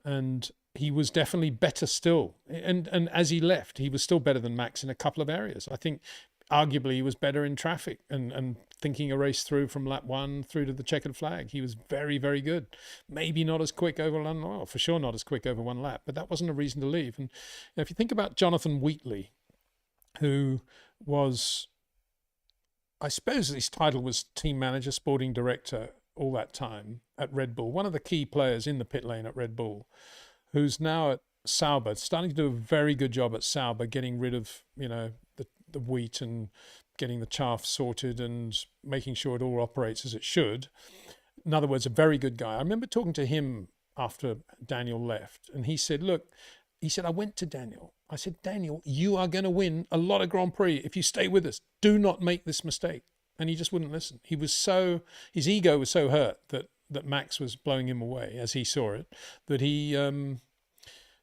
And he was definitely better still. And as he left, he was still better than Max in a couple of areas. I think arguably he was better in traffic and thinking a race through from lap 1 through to the checkered flag. He was very, very good. Maybe not as quick over one, well, for sure not as quick over one lap, but that wasn't a reason to leave. And if you think about Jonathan Wheatley, who was, I suppose his title was team manager, sporting director all that time at Red Bull, one of the key players in the pit lane at Red Bull, who's now at Sauber, starting to do a very good job at Sauber, getting rid of, the wheat and getting the chaff sorted and making sure it all operates as it should. In other words, a very good guy. I remember talking to him after Daniel left, and he said, I went to Daniel. I said, Daniel, you are going to win a lot of Grand Prix if you stay with us. Do not make this mistake. And he just wouldn't listen. His ego was so hurt that Max was blowing him away as he saw it, that he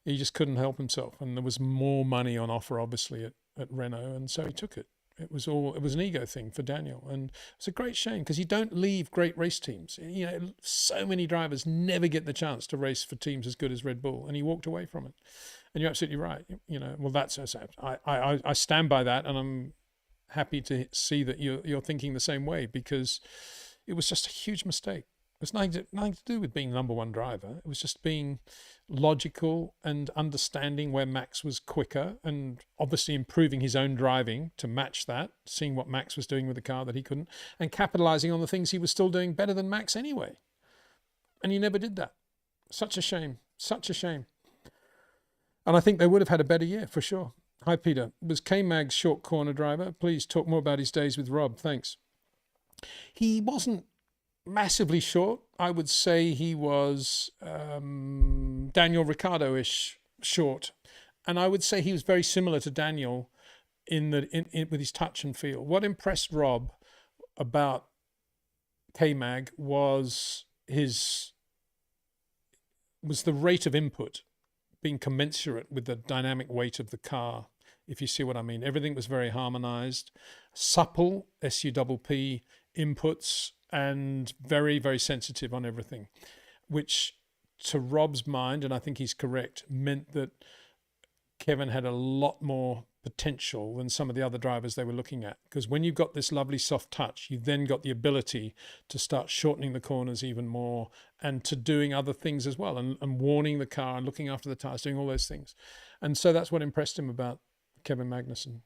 just couldn't help himself. And there was more money on offer, obviously, at Renault, and so he took it. It was an ego thing for Daniel, and it's a great shame because you don't leave great race teams. So many drivers never get the chance to race for teams as good as Red Bull, and he walked away from it. And you're absolutely right. Well, that's I stand by that, and I'm happy to see that you're thinking the same way, because it was just a huge mistake. It was nothing to do with being number one driver. It was just being logical and understanding where Max was quicker, and obviously improving his own driving to match that, seeing what Max was doing with the car that he couldn't, and capitalizing on the things he was still doing better than Max anyway. And he never did that. Such a shame. Such a shame. And I think they would have had a better year for sure. Hi, Peter. Was K-Mag's short corner driver? Please talk more about his days with Rob. Thanks. He wasn't massively short. I would say he was Daniel Ricciardo-ish short. And I would say he was very similar to Daniel with his touch and feel. What impressed Rob about K-Mag was the rate of input being commensurate with the dynamic weight of the car, if you see what I mean. Everything was very harmonized, supple, SUPP inputs, and very, very sensitive on everything, which to Rob's mind, and I think he's correct, meant that Kevin had a lot more potential than some of the other drivers they were looking at. Because when you've got this lovely soft touch, you've then got the ability to start shortening the corners even more, and to doing other things as well, and warning the car and looking after the tires, doing all those things. And so that's what impressed him about Kevin Magnussen.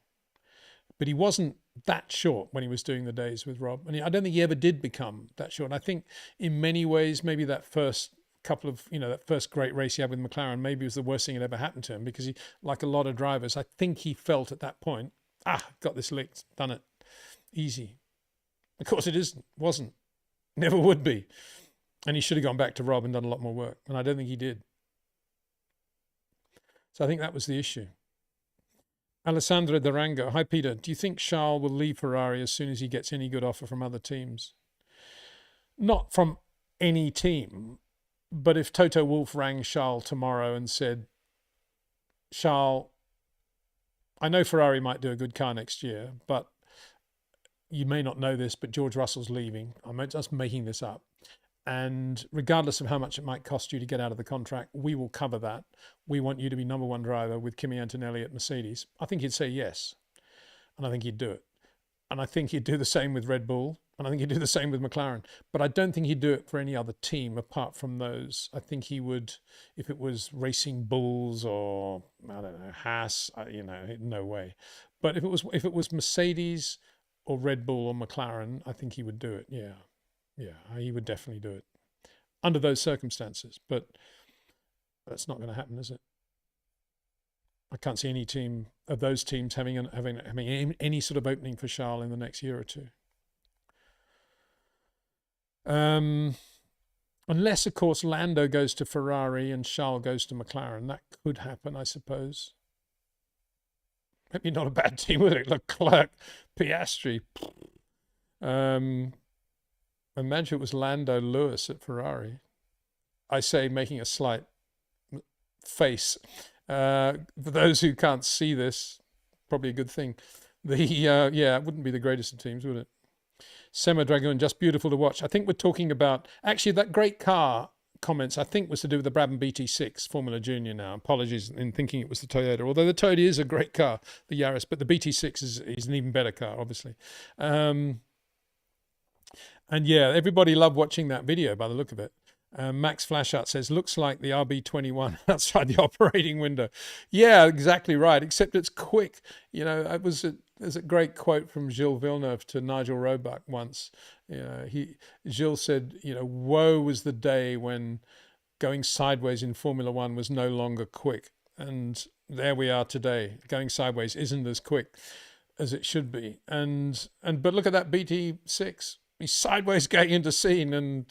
But he wasn't that short when he was doing the days with Rob. And I don't think he ever did become that short. And I think in many ways, maybe that first couple of, that first great race he had with McLaren, maybe it was the worst thing that ever happened to him, because he, like a lot of drivers, I think he felt at that point, got this licked, done it, easy. Of course it wasn't, never would be. And he should have gone back to Rob and done a lot more work. And I don't think he did. So I think that was the issue. Alessandra Durango. Hi, Peter. Do you think Charles will leave Ferrari as soon as he gets any good offer from other teams? Not from any team, but if Toto Wolff rang Charles tomorrow and said, Charles, I know Ferrari might do a good car next year, but you may not know this, but George Russell's leaving. I'm just making this up. And regardless of how much it might cost you to get out of the contract, we will cover that. We want you to be number one driver with Kimi Antonelli at Mercedes. I think he'd say yes. And I think he'd do it. And I think he'd do the same with Red Bull. And I think he'd do the same with McLaren. But I don't think he'd do it for any other team apart from those. I think he would, if it was Racing Bulls or, I don't know, Haas, no way. But if it was Mercedes or Red Bull or McLaren, I think he would do it, yeah. Yeah, he would definitely do it under those circumstances, but that's not going to happen, is it? I can't see any team of those teams having any sort of opening for Charles in the next year or two. Unless, of course, Lando goes to Ferrari and Charles goes to McLaren. That could happen, I suppose. Maybe not a bad team, would it? Leclerc, Piastri. Imagine it was Lando Lewis at Ferrari. I say, making a slight face. For those who can't see this, probably a good thing. Yeah, it wouldn't be the greatest of teams, would it? Sema Dragoon, just beautiful to watch. I think we're talking about, actually, that great car comments, I think, was to do with the Brabham BT6 Formula Junior now. Apologies in thinking it was the Toyota, although the Toyota is a great car, the Yaris, but the BT6 is an even better car, obviously. And yeah, everybody loved watching that video by the look of it. Max Flashout says, looks like the RB21 outside the operating window. Yeah, exactly right, except it's quick. You know, there's a great quote from Gilles Villeneuve to Nigel Roebuck once. You know, Gilles said, you know, woe was the day when going sideways in Formula One was no longer quick. And there we are today. Going sideways isn't as quick as it should be. But look at that BT6. He's sideways going into scene and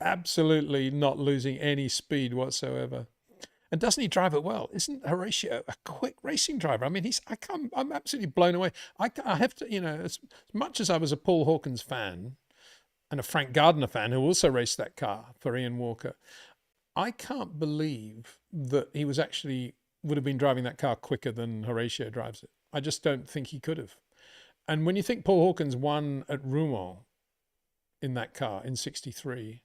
absolutely not losing any speed whatsoever. And doesn't he drive it well? Isn't Horatio a quick racing driver? I mean, I'm absolutely blown away. I have to, you know, as much as I was a Paul Hawkins fan and a Frank Gardner fan who also raced that car for Ian Walker, I can't believe that he would have been driving that car quicker than Horatio drives it. I just don't think he could have. And when you think Paul Hawkins won at Rouen in that car in '63,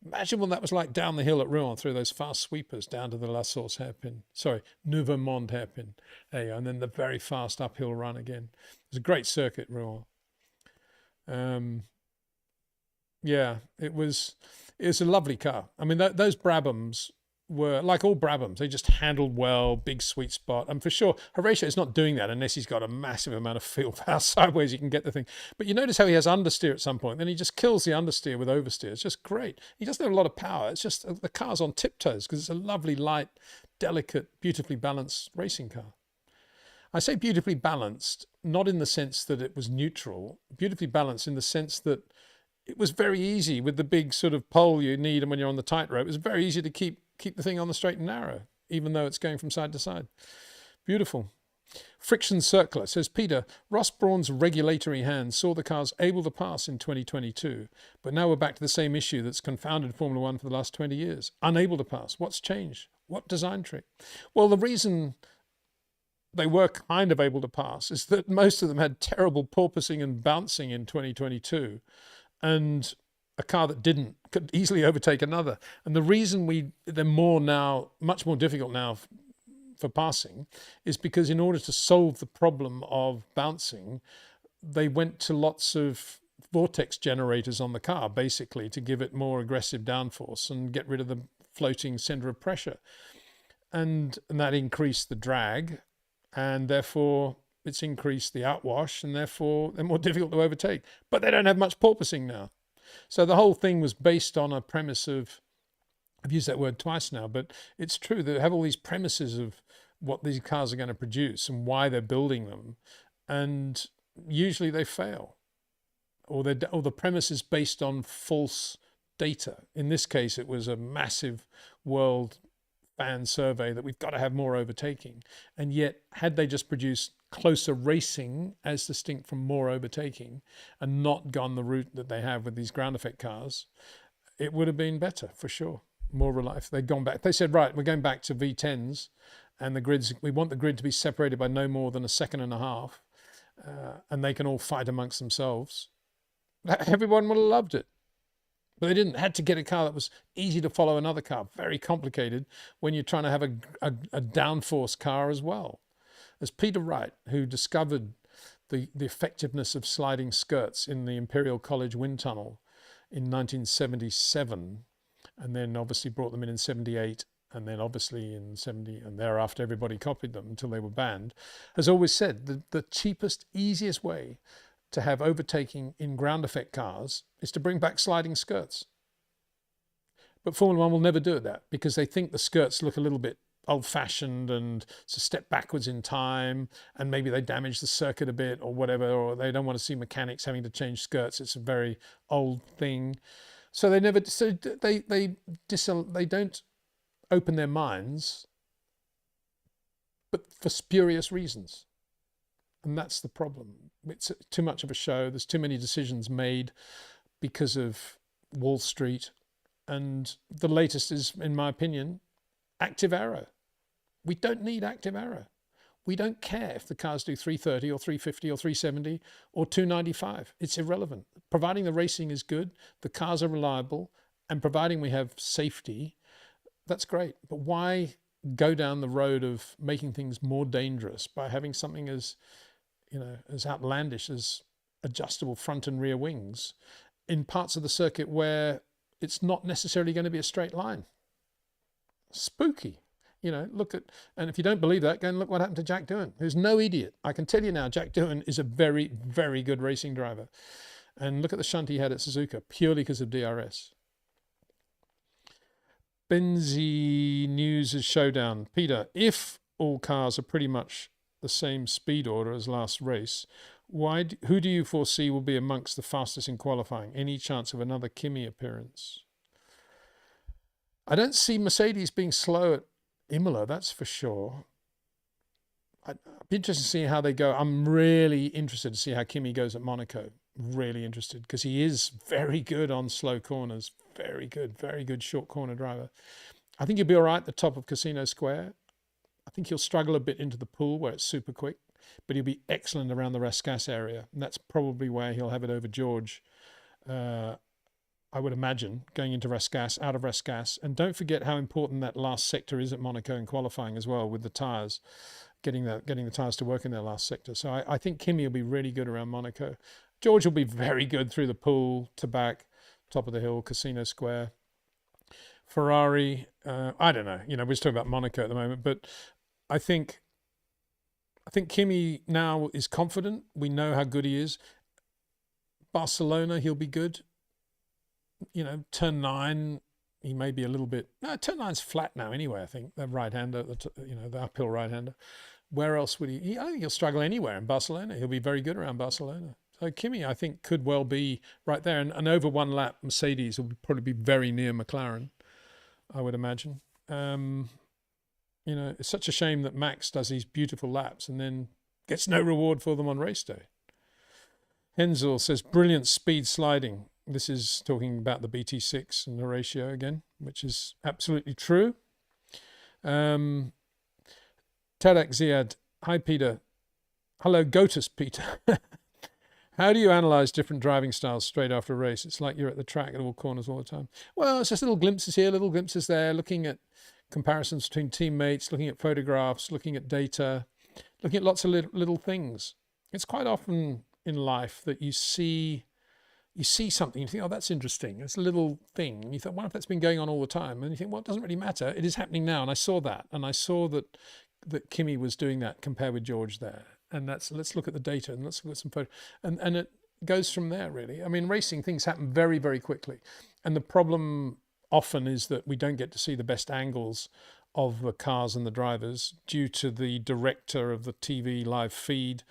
imagine what that was like down the hill at Rouen through those fast sweepers down to the La Source hairpin. Sorry, Nouveau Monde hairpin. There you go. And then the very fast uphill run again. It was a great circuit, Rouen. Yeah, it was a lovely car. I mean, those Brabhams were like all Brabhams. They just handled well, big sweet spot. And for sure, Horatio is not doing that unless he's got a massive amount of field power sideways. You can get the thing. But you notice how he has understeer at some point. Then he just kills the understeer with oversteer. It's just great. He doesn't have a lot of power. It's just the car's on tiptoes because it's a lovely, light, delicate, beautifully balanced racing car. I say beautifully balanced, not in the sense that it was neutral, beautifully balanced in the sense that it was very easy with the big sort of pole you need, and when you're on the tightrope, it was very easy to keep the thing on the straight and narrow, even though it's going from side to side. Beautiful. Friction Circler says, Peter, Ross Brawn's regulatory hand saw the cars able to pass in 2022, but now we're back to the same issue that's confounded Formula One for the last 20 years. Unable to pass. What's changed? What design trick? Well, the reason they were kind of able to pass is that most of them had terrible porpoising and bouncing in 2022. And a car that didn't could easily overtake another. And the reason they're much more difficult now for passing is because in order to solve the problem of bouncing, they went to lots of vortex generators on the car, basically, to give it more aggressive downforce and get rid of the floating center of pressure. And that increased the drag, and therefore it's increased the outwash, and therefore they're more difficult to overtake. But they don't have much porpoising now. So the whole thing was based on a premise of, I've used that word twice now, but it's true. They have all these premises of what these cars are going to produce and why they're building them. And usually they fail. Or the premise is based on false data. In this case, it was a massive world fan survey that we've got to have more overtaking. And yet, had they just produced closer racing as distinct from more overtaking and not gone the route that they have with these ground effect cars, it would have been better for sure. More reliable. They'd gone back. They said, right, we're going back to V10s and we want the grid to be separated by no more than a second and a half, and they can all fight amongst themselves. Everyone would have loved it. But they didn't. Had to get a car that was easy to follow another car. Very complicated when you're trying to have a downforce car as well. As Peter Wright, who discovered the effectiveness of sliding skirts in the Imperial College wind tunnel in 1977, and then obviously brought them in 78, and then obviously in 70, and thereafter everybody copied them until they were banned, has always said the cheapest, easiest way to have overtaking in ground effect cars is to bring back sliding skirts. But Formula One will never do that because they think the skirts look a little bit old-fashioned and it's a step backwards in time, and maybe they damage the circuit a bit or whatever, or they don't want to see mechanics having to change skirts. It's a very old thing. So they never, so they don't open their minds, but for spurious reasons. And that's the problem. It's too much of a show. There's too many decisions made because of Wall Street. And the latest is, in my opinion, active aero. We don't need active aero. We don't care if the cars do 330 or 350 or 370 or 295. It's irrelevant. Providing the racing is good, the cars are reliable, and providing we have safety, that's great. But why go down the road of making things more dangerous by having something as, as outlandish as adjustable front and rear wings in parts of the circuit where it's not necessarily going to be a straight line? Spooky. Look at, and if you don't believe that, go and look what happened to Jack Doohan, who's no idiot. I can tell you now, Jack Doohan is a very, very good racing driver. And look at the shunt he had at Suzuka, purely because of DRS. Benzie News is Showdown. Peter, if all cars are pretty much the same speed order as last race, who do you foresee will be amongst the fastest in qualifying? Any chance of another Kimi appearance? I don't see Mercedes being slow at Imola, that's for sure. I'd be interested to see how they go. I'm really interested to see how Kimi goes at Monaco. Really interested, because he is very good on slow corners. Very good short corner driver. I think he'll be all right at the top of Casino Square. I think he'll struggle a bit into the pool where it's super quick, but he'll be excellent around the Rascasse area. And that's probably where he'll have it over George, I would imagine, going into Rascasse, out of Rascasse. And don't forget how important that last sector is at Monaco in qualifying as well, with the tyres, getting the tyres to work in their last sector. So I think Kimi will be really good around Monaco. George will be very good through the pool to back, top of the hill, Casino Square. Ferrari, I don't know. We're just talking about Monaco at the moment, but I think Kimi now is confident. We know how good he is. Barcelona, he'll be good. Turn 9, he may be a little bit. No, turn 9's flat now anyway. I think the right-hander, the uphill right-hander. Where else would he? I think he'll struggle anywhere in Barcelona. He'll be very good around Barcelona. So Kimi, I think, could well be right there. And over one lap, Mercedes will probably be very near McLaren, I would imagine. It's such a shame that Max does these beautiful laps and then gets no reward for them on race day. Hensel says, brilliant speed sliding. This is talking about the BT6 and the ratio again, which is absolutely true. Tarak Ziad, hi Peter. Hello, Gotus Peter. How do you analyse different driving styles straight after a race? It's like you're at the track at all corners all the time. Well, it's just little glimpses here, little glimpses there, looking at comparisons between teammates, looking at photographs, looking at data, looking at lots of little things. It's quite often in life that you see something, you think, oh, that's interesting. It's a little thing. And you think, what if that's been going on all the time? And you think, well, it doesn't really matter. It is happening now. And I saw that. And I saw that Kimi was doing that compared with George there. And let's look at the data and let's look at some photos. And it goes from there, really. I mean, racing, things happen very, very quickly. And the problem often is that we don't get to see the best angles of the cars and the drivers due to the director of the TV live feed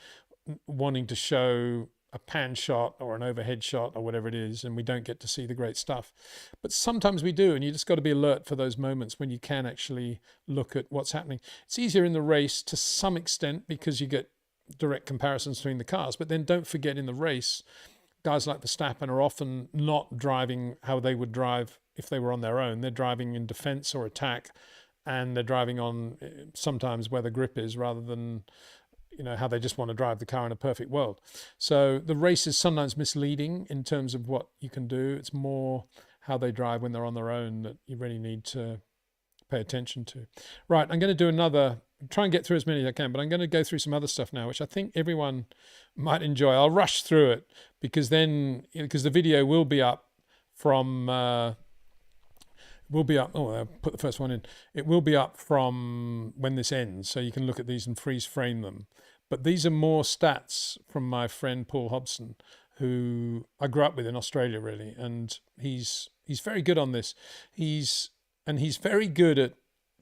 wanting to show a pan shot or an overhead shot or whatever it is, and we don't get to see the great stuff. But sometimes we do, and you just got to be alert for those moments when you can actually look at what's happening. It's easier in the race to some extent because you get direct comparisons between the cars, but then don't forget in the race, guys like Verstappen are often not driving how they would drive if they were on their own. They're driving in defense or attack, and they're driving on sometimes where the grip is rather than how they just want to drive the car in a perfect world. So the race is sometimes misleading in terms of what you can do. It's more how they drive when they're on their own that you really need to pay attention to. Right, I'm going to do try and get through as many as I can, but I'm going to go through some other stuff now, which I think everyone might enjoy. I'll rush through it because then, because the video will be up from... I'll put the first one in. It will be up from when this ends, so you can look at these and freeze frame them. But these are more stats from my friend Paul Hobson, who I grew up with in Australia, really, and he's very good on this. He's very good at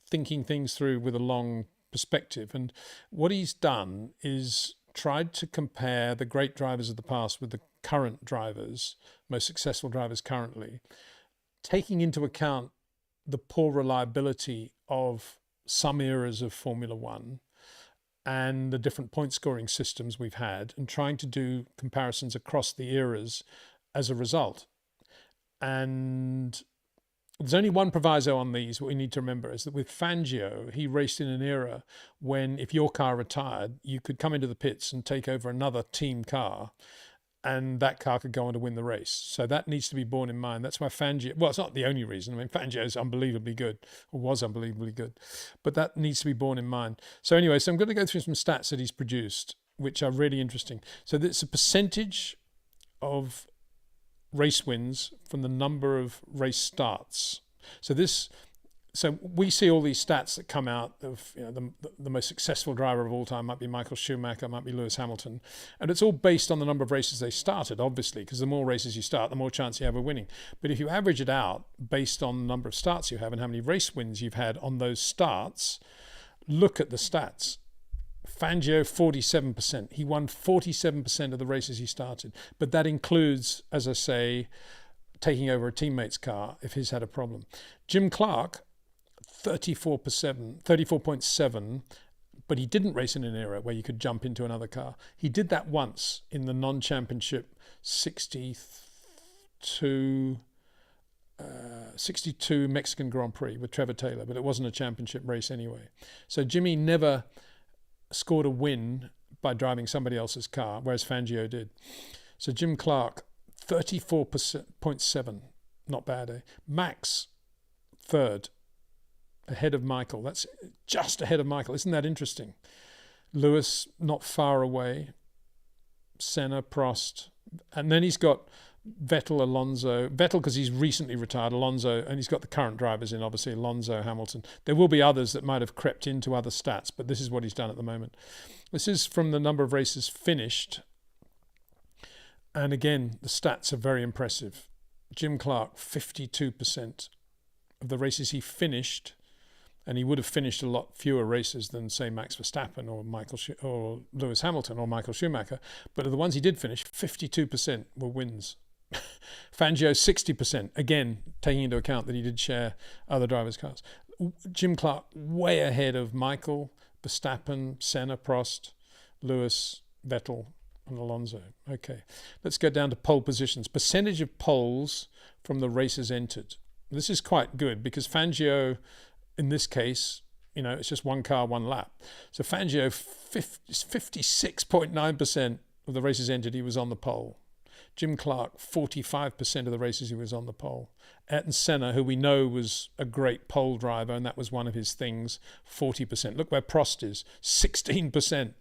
thinking things through with a long perspective. And what he's done is tried to compare the great drivers of the past with the current drivers, most successful drivers currently, taking into account the poor reliability of some eras of Formula One and the different point scoring systems we've had, and trying to do comparisons across the eras as a result. And There's only one proviso on these. What we need to remember is that with Fangio, he raced in an era when if your car retired, you could come into the pits and take over another team car, and that car could go on to win the race. So that needs to be borne in mind. That's why Fangio, well, it's not the only reason. I mean, Fangio is unbelievably good, or was unbelievably good, but that needs to be borne in mind. So anyway, so I'm going to go through some stats that he's produced, which are really interesting. So it's a percentage of race wins from the number of race starts. So we see all these stats that come out of, you know, the most successful driver of all time might be Michael Schumacher, might be Lewis Hamilton, and it's all based on the number of races they started, obviously, because the more races you start, the more chance you have of winning. But if you average it out based on the number of starts you have and how many race wins you've had on those starts, look at the stats. Fangio, 47%. He won 47% of the races he started. But that includes, as I say, taking over a teammate's car if he's had a problem. Jim Clark, 34.7, but he didn't race in an era where you could jump into another car. He did that once in the non-championship 62 Mexican Grand Prix with Trevor Taylor, but it wasn't a championship race anyway. So Jimmy never scored a win by driving somebody else's car, whereas Fangio did. So Jim Clark, 34.7, not bad, eh? Max, third, ahead of Michael. That's just ahead of Michael. Isn't that interesting? Lewis, not far away. Senna, Prost. And then he's got Vettel, Alonso. Vettel, because he's recently retired. Alonso, and he's got the current drivers in, obviously, Alonso, Hamilton. There will be others that might have crept into other stats, but this is what he's done at the moment. This is from the number of races finished. And again, the stats are very impressive. Jim Clark, 52% of the races he finished, and he would have finished a lot fewer races than, say, Max Verstappen or or Lewis Hamilton or Michael Schumacher. But of the ones he did finish, 52% were wins. Fangio, 60%, again, taking into account that he did share other drivers' cars. Jim Clark, way ahead of Michael, Verstappen, Senna, Prost, Lewis, Vettel, and Alonso. Okay, let's go down to pole positions. Percentage of poles from the races entered. This is quite good because Fangio, in this case, you know, it's just one car, one lap. So Fangio, 56.9% of the races entered, he was on the pole. Jim Clark, 45% of the races he was on the pole. Ayrton Senna, who we know was a great pole driver, and that was one of his things, 40%. Look where Prost is, 16%.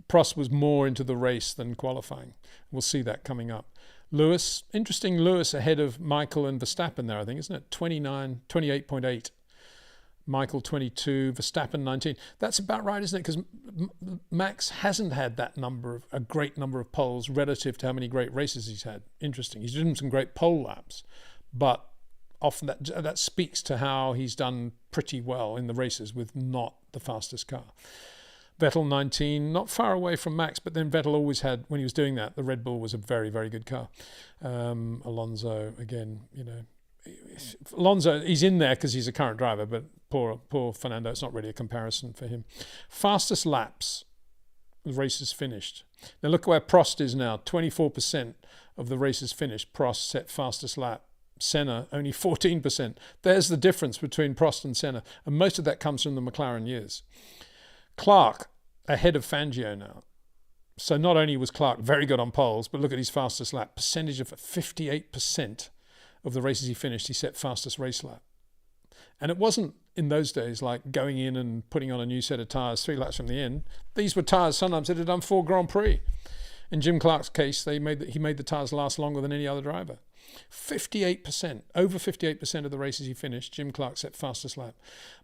Prost was more into the race than qualifying. We'll see that coming up. Lewis, interesting, Lewis ahead of Michael and Verstappen there, I think, isn't it? 28.8. Michael 22, Verstappen 19. That's about right, isn't it? Because Max hasn't had that a great number of poles relative to how many great races he's had. Interesting. He's done some great pole laps, but often that speaks to how he's done pretty well in the races with not the fastest car. Vettel 19, not far away from Max, but then Vettel always had, when he was doing that, the Red Bull was a very, very good car. Alonso, again, you know, Alonso, he's in there because he's a current driver, but poor Fernando, it's not really a comparison for him. Fastest laps, the races finished. Now look where Prost is now, 24% of the races finished. Prost set fastest lap. Senna, only 14%. There's the difference between Prost and Senna, and most of that comes from the McLaren years. Clark, ahead of Fangio now. So not only was Clark very good on poles, but look at his fastest lap. Percentage of 58% of the races he finished, he set fastest race lap. And it wasn't in those days like going in and putting on a new set of tyres 3 laps from the end. These were tyres sometimes that had done 4 Grand Prix. In Jim Clark's case, he made the tyres last longer than any other driver. 58%, over 58% of the races he finished, Jim Clark set fastest lap.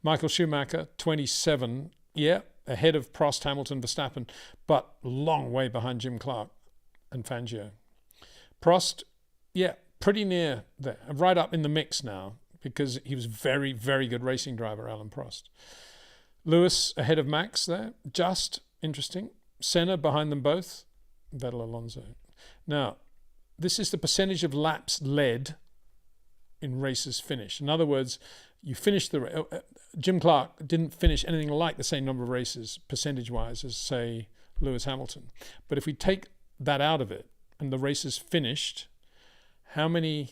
Michael Schumacher, 27, yeah, ahead of Prost, Hamilton, Verstappen, but long way behind Jim Clark and Fangio. Prost, yeah, pretty near there, right up in the mix now, because he was very, very good racing driver, Alan Prost. Lewis ahead of Max there, just interesting. Senna behind them both, Vettel, Alonso. Now, this is the percentage of laps led in races finished. In other words, you finished Jim Clark didn't finish anything like the same number of races percentage-wise as, say, Lewis Hamilton. But if we take that out of it and the races finished, how many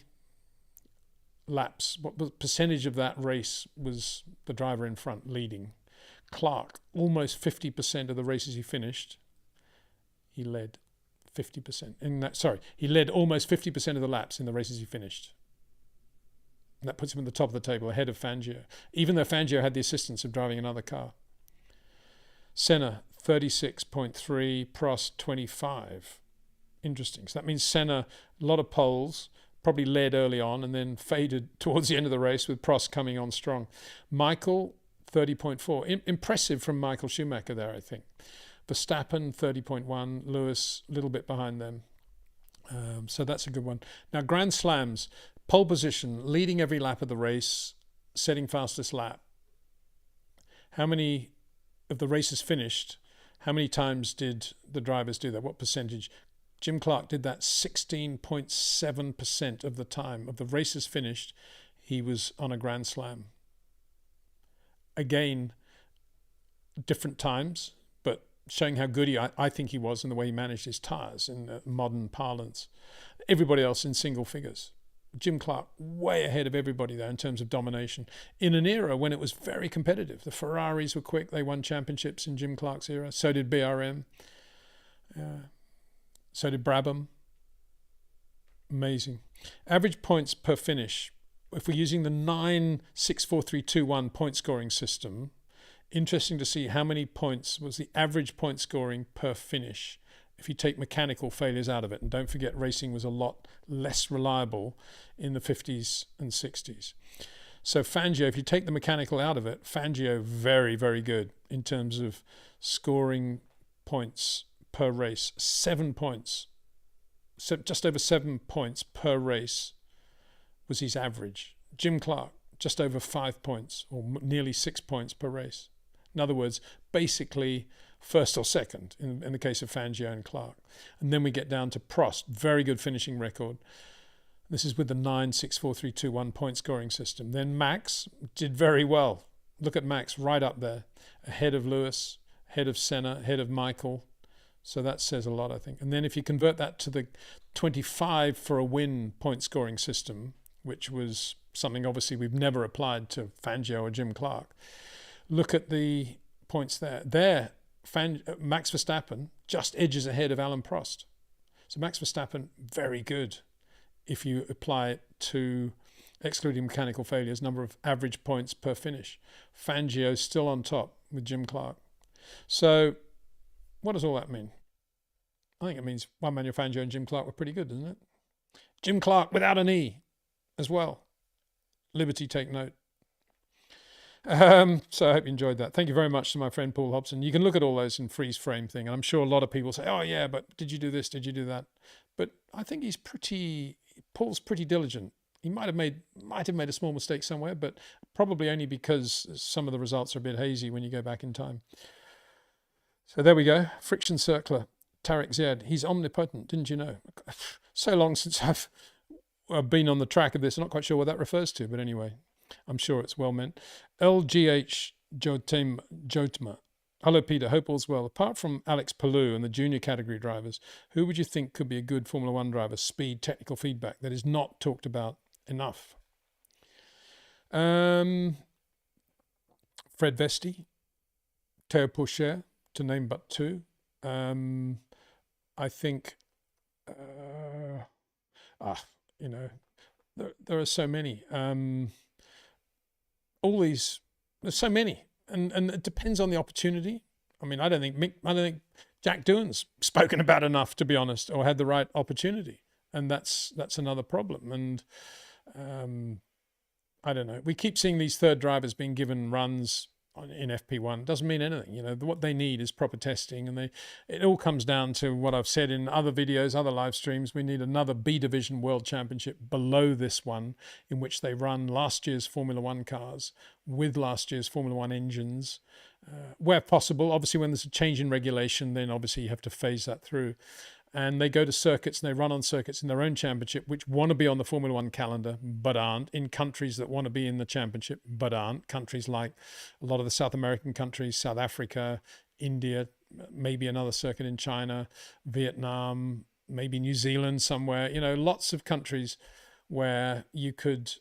laps, what the percentage of that race was the driver in front leading. Clark, almost 50% of the races he finished, he led 50%. He led almost 50% of the laps in the races he finished. And that puts him at the top of the table, ahead of Fangio, even though Fangio had the assistance of driving another car. Senna, 36.3, Prost, 25. Interesting. So that means Senna, a lot of poles, probably led early on and then faded towards the end of the race with Prost coming on strong. Michael, 30.4. Impressive from Michael Schumacher there, I think. Verstappen, 30.1. Lewis, a little bit behind them. So that's a good one. Now, Grand Slams, pole position, leading every lap of the race, setting fastest lap. How many of the races finished, how many times did the drivers do that? What percentage? Jim Clark did that 16.7% of the time. Of the races finished, he was on a Grand Slam. Again, different times, but showing how good I think he was in the way he managed his tyres in modern parlance. Everybody else in single figures. Jim Clark way ahead of everybody there in terms of domination in an era when it was very competitive. The Ferraris were quick. They won championships in Jim Clark's era. So did BRM. So did Brabham. Amazing. Average points per finish. If we're using the 9-6-4-3-2-1 point scoring system, interesting to see how many points was the average point scoring per finish if you take mechanical failures out of it. And don't forget, racing was a lot less reliable in the 50s and 60s. So Fangio, if you take the mechanical out of it, Fangio very, very good in terms of scoring points per race. 7 points. So just over 7 points per race was his average. Jim Clark, just over 5 points, or nearly 6 points per race. In other words, basically first or second in the case of Fangio and Clark. And then we get down to Prost, very good finishing record. This is with the 9-6-4-3-2-1 point scoring system. Then Max did very well. Look at Max right up there, ahead of Lewis, ahead of Senna, ahead of Michael. So that says a lot, I think. And then if you convert that to the 25 for a win point scoring system, which was something obviously we've never applied to Fangio or Jim Clark, look at the points there. There, Max Verstappen just edges ahead of Alain Prost. So Max Verstappen, very good if you apply it to excluding mechanical failures, number of average points per finish. Fangio still on top with Jim Clark. So what does all that mean? I think it means Juan Manuel Fangio and Jim Clark were pretty good, doesn't it? Jim Clark without an E as well. Liberty, take note. So I hope you enjoyed that. Thank you very much to my friend Paul Hobson. You can look at all those in freeze frame thing, and I'm sure a lot of people say, oh yeah, but did you do this? Did you do that? But I think Paul's pretty diligent. He might have made a small mistake somewhere, but probably only because some of the results are a bit hazy when you go back in time. So there we go. Friction circler, Tarek Ziad. He's omnipotent, didn't you know? So long since I've been on the track of this. I'm not quite sure what that refers to, but anyway, I'm sure it's well meant. LGH Jotma. Hello, Peter. Hope all's well. Apart from Alex Palou and the junior category drivers, who would you think could be a good Formula One driver? Speed, technical feedback that is not talked about enough. Fred Vesti, Théo Pourchaire, to name but two. I think, there are so many. There's so many, and it depends on the opportunity. I mean, I don't think Jack Doohan's spoken about enough, to be honest, or had the right opportunity, and that's another problem. And I don't know. We keep seeing these third drivers being given runs in FP1. It doesn't mean anything. You know, what they need is proper testing, and it all comes down to what I've said in other videos, other live streams. We need another B Division World Championship below this one, in which they run last year's Formula One cars with last year's Formula One engines, where possible. Obviously, when there's a change in regulation, then obviously you have to phase that through. And they go to circuits and they run on circuits in their own championship, which want to be on the Formula One calendar, but aren't, in countries that want to be in the championship, but aren't. Countries like a lot of the South American countries, South Africa, India, maybe another circuit in China, Vietnam, maybe New Zealand somewhere, lots of countries where you could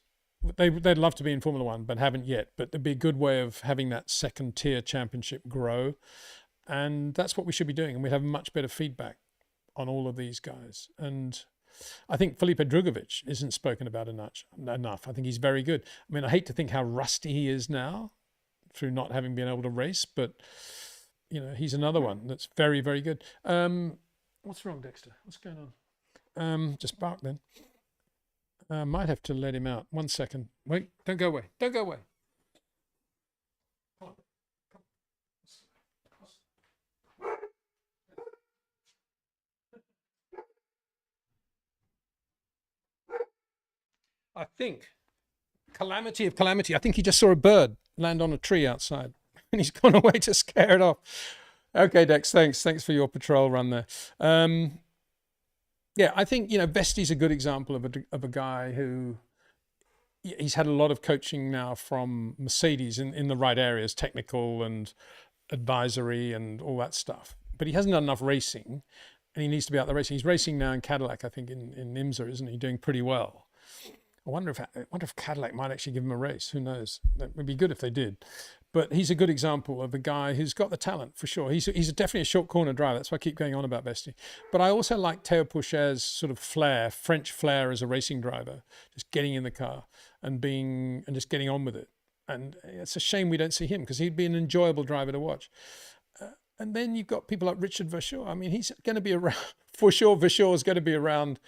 they'd love to be in Formula One, but haven't yet. But it'd be a good way of having that second tier championship grow. And that's what we should be doing. And we'd have much better feedback on all of these guys. And I think Felipe Drugovich isn't spoken about enough. I think he's very good. I mean, I hate to think how rusty he is now through not having been able to race, but, you know, he's another one that's very, very good. What's wrong, Dexter? What's going on? Just bark then. Might have to let him out. 1 second. Wait, don't go away. Don't go away. I think, calamity of calamity, I think he just saw a bird land on a tree outside and he's gone away to scare it off. Okay, Dex, thanks. Thanks for your patrol run there. Yeah, I think, you know, Vesti's a good example of a guy who, he's had a lot of coaching now from Mercedes in the right areas, technical and advisory and all that stuff. But he hasn't done enough racing and he needs to be out there racing. He's racing now in Cadillac, I think, in IMSA, isn't he? Doing pretty well. I wonder if Cadillac might actually give him a race. Who knows? That would be good if they did. But he's a good example of a guy who's got the talent for sure. He's definitely a short corner driver. That's why I keep going on about Vesti. But I also like Theo Pourchaire's sort of flair, French flair as a racing driver, just getting in the car and just getting on with it. And it's a shame we don't see him because he'd be an enjoyable driver to watch. And then you've got people like Richard Verschoor. I mean, he's going to be around for sure. Verschoor is going to be around.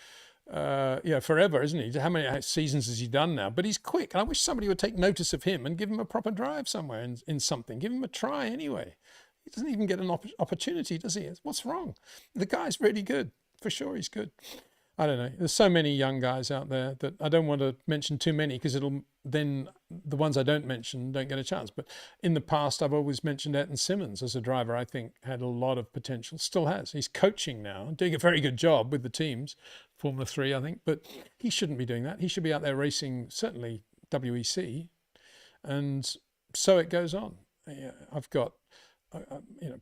Forever, isn't he? How many seasons has he done now? But he's quick, and I wish somebody would take notice of him and give him a proper drive somewhere in something. Give him a try anyway. He doesn't even get an opportunity, does he? What's wrong? The guy's really good. For sure, he's good. I don't know. There's so many young guys out there that I don't want to mention too many because then the ones I don't mention don't get a chance. But in the past, I've always mentioned Ayrton Simmons as a driver I think had a lot of potential, still has. He's coaching now, doing a very good job with the teams, Formula 3, I think, but he shouldn't be doing that. He should be out there racing, certainly WEC, and so it goes on. Yeah, I've got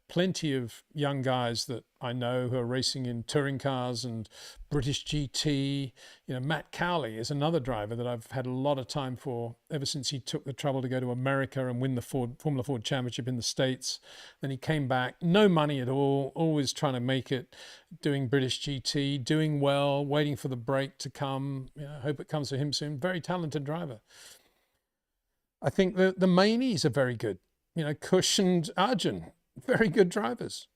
plenty of young guys that I know who are racing in touring cars and British GT. Matt Cowley is another driver that I've had a lot of time for ever since he took the trouble to go to America and win the Formula Ford Championship in the States. Then he came back, no money at all, always trying to make it, doing British GT, doing well, waiting for the break to come. Hope it comes for him soon. Very talented driver. I think the Mainies are very good. Cush and Arjun, very good drivers.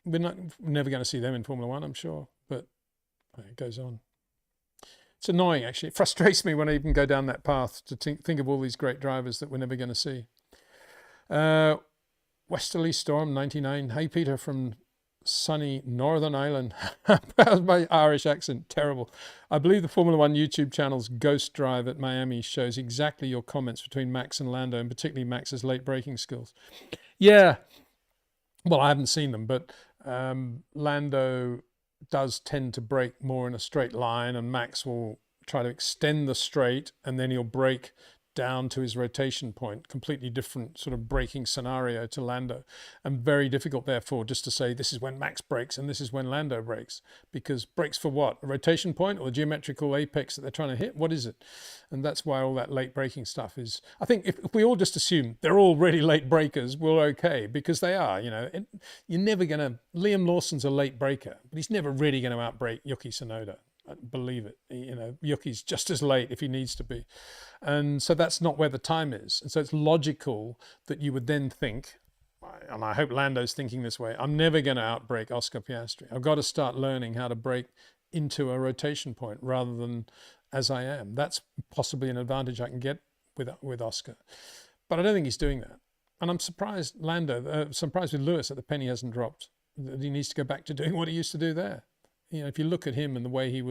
We're never going to see them in Formula One, I'm sure, but it goes on. It's annoying, actually. It frustrates me when I even go down that path to think of all these great drivers that we're never going to see. Westerly Storm 99. Hey, Peter from sunny Northern Ireland. How's my Irish accent? Terrible. I believe the Formula One YouTube channel's Ghost Drive at Miami shows exactly your comments between Max and Lando, and particularly Max's late braking skills. Yeah. Well, I haven't seen them, but Lando does tend to brake more in a straight line, and Max will try to extend the straight, and then he'll brake down to his rotation point. Completely different sort of braking scenario to Lando, and very difficult therefore just to say this is when Max brakes and this is when Lando brakes, because brakes for what? A rotation point or a geometrical apex that they're trying to hit? What is it? And that's why all that late braking stuff is, I think if we all just assume they're all really late brakers, we're okay, because they are. You're never going to, Liam Lawson's a late braker, but he's never really going to outbrake Yuki Tsunoda. I believe it. Yuki's just as late if he needs to be. And so that's not where the time is. And so it's logical that you would then think, and I hope Lando's thinking this way, I'm never going to outbrake Oscar Piastri. I've got to start learning how to brake into a rotation point rather than as I am. That's possibly an advantage I can get with Oscar. But I don't think he's doing that. And I'm surprised surprised with Lewis that the penny hasn't dropped, that he needs to go back to doing what he used to do there. If you look at him and the way he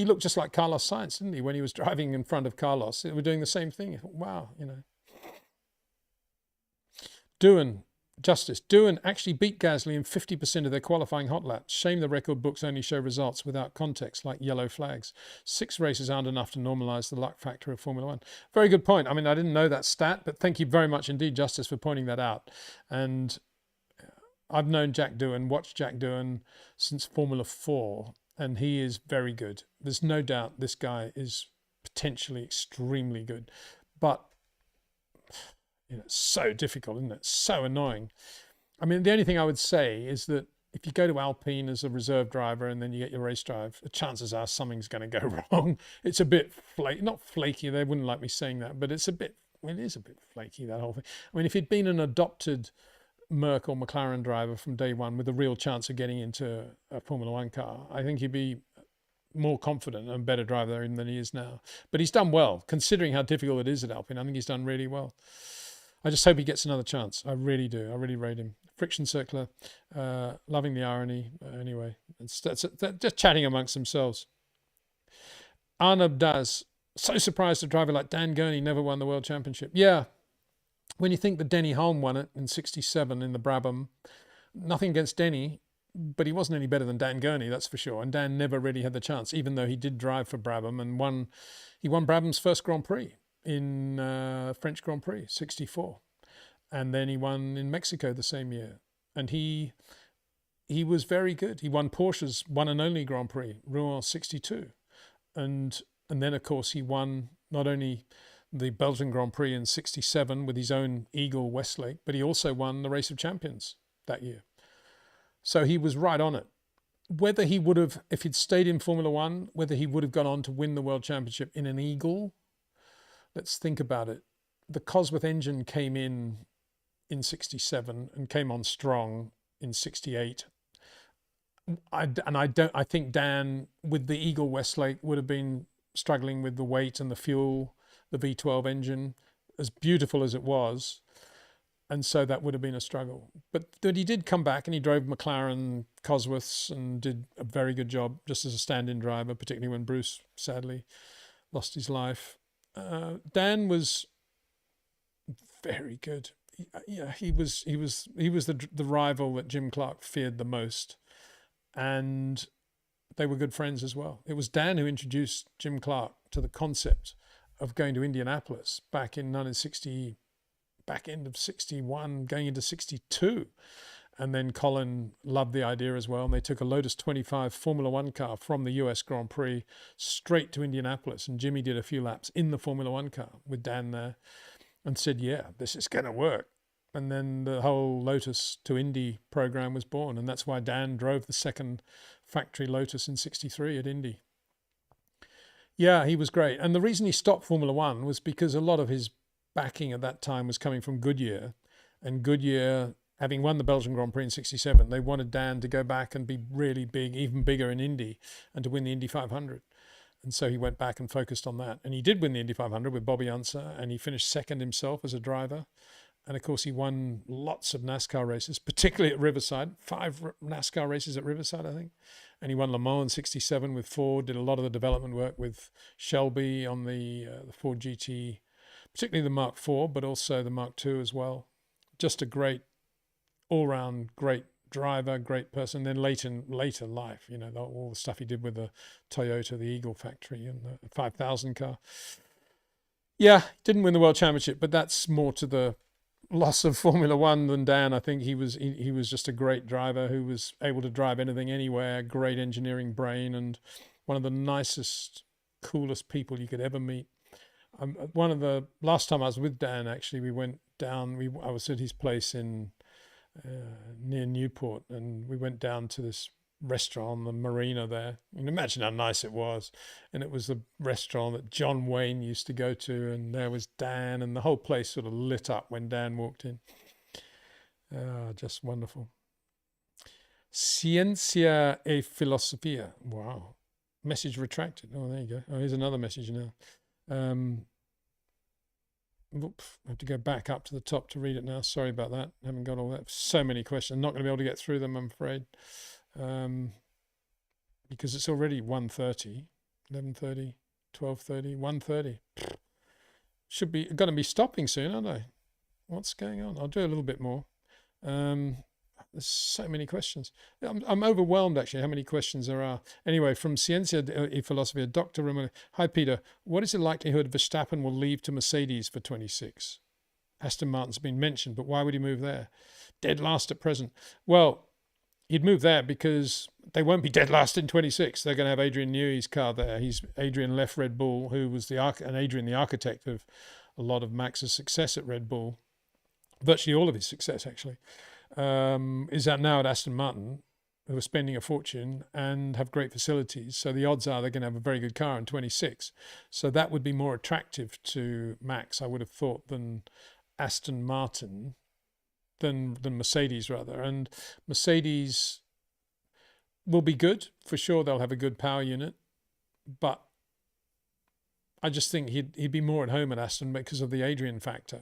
looked just like Carlos Sainz, didn't he? When he was driving in front of Carlos, they were doing the same thing. Wow, Doohan actually beat Gasly in 50% of their qualifying hot laps. Shame the record books only show results without context, like yellow flags. 6 races aren't enough to normalise the luck factor of Formula One. Very good point. I mean, I didn't know that stat, but thank you very much indeed, Justice, for pointing that out. And I've known Jack Doohan, watched Jack Doohan since Formula 4, and he is very good. There's no doubt this guy is potentially extremely good. But it's so difficult, isn't it? So annoying. I mean, the only thing I would say is that if you go to Alpine as a reserve driver and then you get your race drive, the chances are something's going to go wrong. It's a bit not flaky. They wouldn't like me saying that, but it is a bit flaky, that whole thing. I mean, if he'd been an adopted Merc or McLaren driver from day one with a real chance of getting into a Formula One car, I think he'd be more confident and better driver than he is now. But he's done well, considering how difficult it is at Alpine. I think he's done really well. I just hope he gets another chance. I really do. I really rate him. Friction Circular, loving the irony. Anyway, they're just chatting amongst themselves. Arnab Das, so surprised a driver like Dan Gurney never won the World Championship. Yeah, when you think that Denny Hulme won it in '67 in the Brabham, nothing against Denny, but he wasn't any better than Dan Gurney, that's for sure. And Dan never really had the chance, even though he did drive for Brabham and he won Brabham's first Grand Prix in French Grand Prix, '64. And then he won in Mexico the same year. And he was very good. He won Porsche's one and only Grand Prix, Rouen '62. And then, of course, he won not only the Belgian Grand Prix in '67 with his own Eagle Westlake, but he also won the Race of Champions that year. So he was right on it. Whether he would have, if he'd stayed in Formula One, whether he would have gone on to win the World Championship in an Eagle, let's think about it. The Cosworth engine came in '67 and came on strong in '68. I think Dan with the Eagle Westlake would have been struggling with the weight and the fuel, the V12 engine, as beautiful as it was. And so that would have been a struggle. But he did come back and he drove McLaren Cosworths and did a very good job just as a stand-in driver, particularly when Bruce sadly lost his life. Dan was very good. Yeah, he was the rival that Jim Clark feared the most, and they were good friends as well. It was Dan who introduced Jim Clark to the concept of going to Indianapolis back in 1960, back end of '61, going into '62, and then Colin loved the idea as well. And they took a Lotus 25 Formula One car from the US Grand Prix straight to Indianapolis, and Jimmy did a few laps in the Formula One car with Dan there. And said, yeah, this is going to work. And then the whole Lotus to Indy program was born. And that's why Dan drove the second factory Lotus in '63 at Indy. Yeah, he was great. And the reason he stopped Formula One was because a lot of his backing at that time was coming from Goodyear. And Goodyear, having won the Belgian Grand Prix in '67, they wanted Dan to go back and be really big, even bigger in Indy, and to win the Indy 500. And so he went back and focused on that. And he did win the Indy 500 with Bobby Unser, and he finished second himself as a driver. And of course, he won lots of NASCAR races, particularly at Riverside, 5 NASCAR races at Riverside, I think. And he won Le Mans in '67 with Ford, did a lot of the development work with Shelby on the Ford GT, particularly the Mark IV, but also the Mark II as well. Just a great, all-round great driver, great person. Then later life, you know, all the stuff he did with the Toyota, the Eagle factory and the 5000 car. Yeah, didn't win the World Championship, but that's more to the loss of Formula One than Dan. I think he was just a great driver who was able to drive anything, anywhere, great engineering brain, and one of the nicest, coolest people you could ever meet. One of the last time I was with Dan, actually, we went down, I was at his place in near Newport, and we went down to this restaurant, the marina there. You can imagine how nice it was. And it was the restaurant that John Wayne used to go to, and there was Dan, and the whole place sort of lit up when Dan walked in. Just wonderful. Ciencia e filosofia. Wow. Message retracted. Oh, there you go. Oh, here's another message now. I have to go back up to the top to read it now. Sorry about that. I haven't got all that. So many questions. I'm not going to be able to get through them, I'm afraid. Because it's already 1:30, 11:30, 12:30, 1:30. Should be going to be stopping soon, aren't I? What's going on? I'll do a little bit more. There's so many questions. I'm overwhelmed, actually, how many questions there are. Anyway, from Ciencia e Filosofia, Dr. Ramon. Hi, Peter. What is the likelihood Verstappen will leave to Mercedes for 26? Aston Martin's been mentioned, but why would he move there? Dead last at present. Well, he'd move there because they won't be dead last in 26. They're going to have Adrian Newey's car there. Adrian left Red Bull, who was Adrian, the architect of a lot of Max's success at Red Bull, virtually all of his success actually, is out now at Aston Martin, who are spending a fortune and have great facilities. So the odds are they're going to have a very good car in 26. So that would be more attractive to Max, I would have thought, than Aston Martin, than Mercedes rather. And Mercedes will be good for sure. They'll have a good power unit, but I just think he'd be more at home at Aston because of the Adrian factor.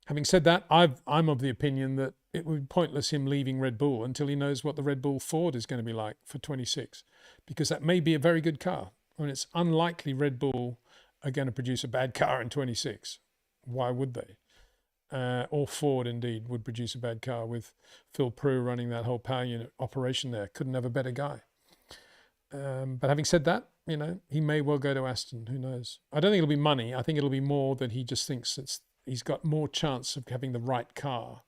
Having said that, I'm of the opinion that it would be pointless him leaving Red Bull until he knows what the Red Bull Ford is going to be like for 26, because that may be a very good car. I mean, it's unlikely Red Bull are going to produce a bad car in 26. Why would they? Or Ford, indeed, would produce a bad car with Phil Prue running that whole power unit operation there. Couldn't have a better guy. But having said that, you know, he may well go to Aston. Who knows? I don't think it'll be money. I think it'll be more that he just thinks he's got more chance of having the right car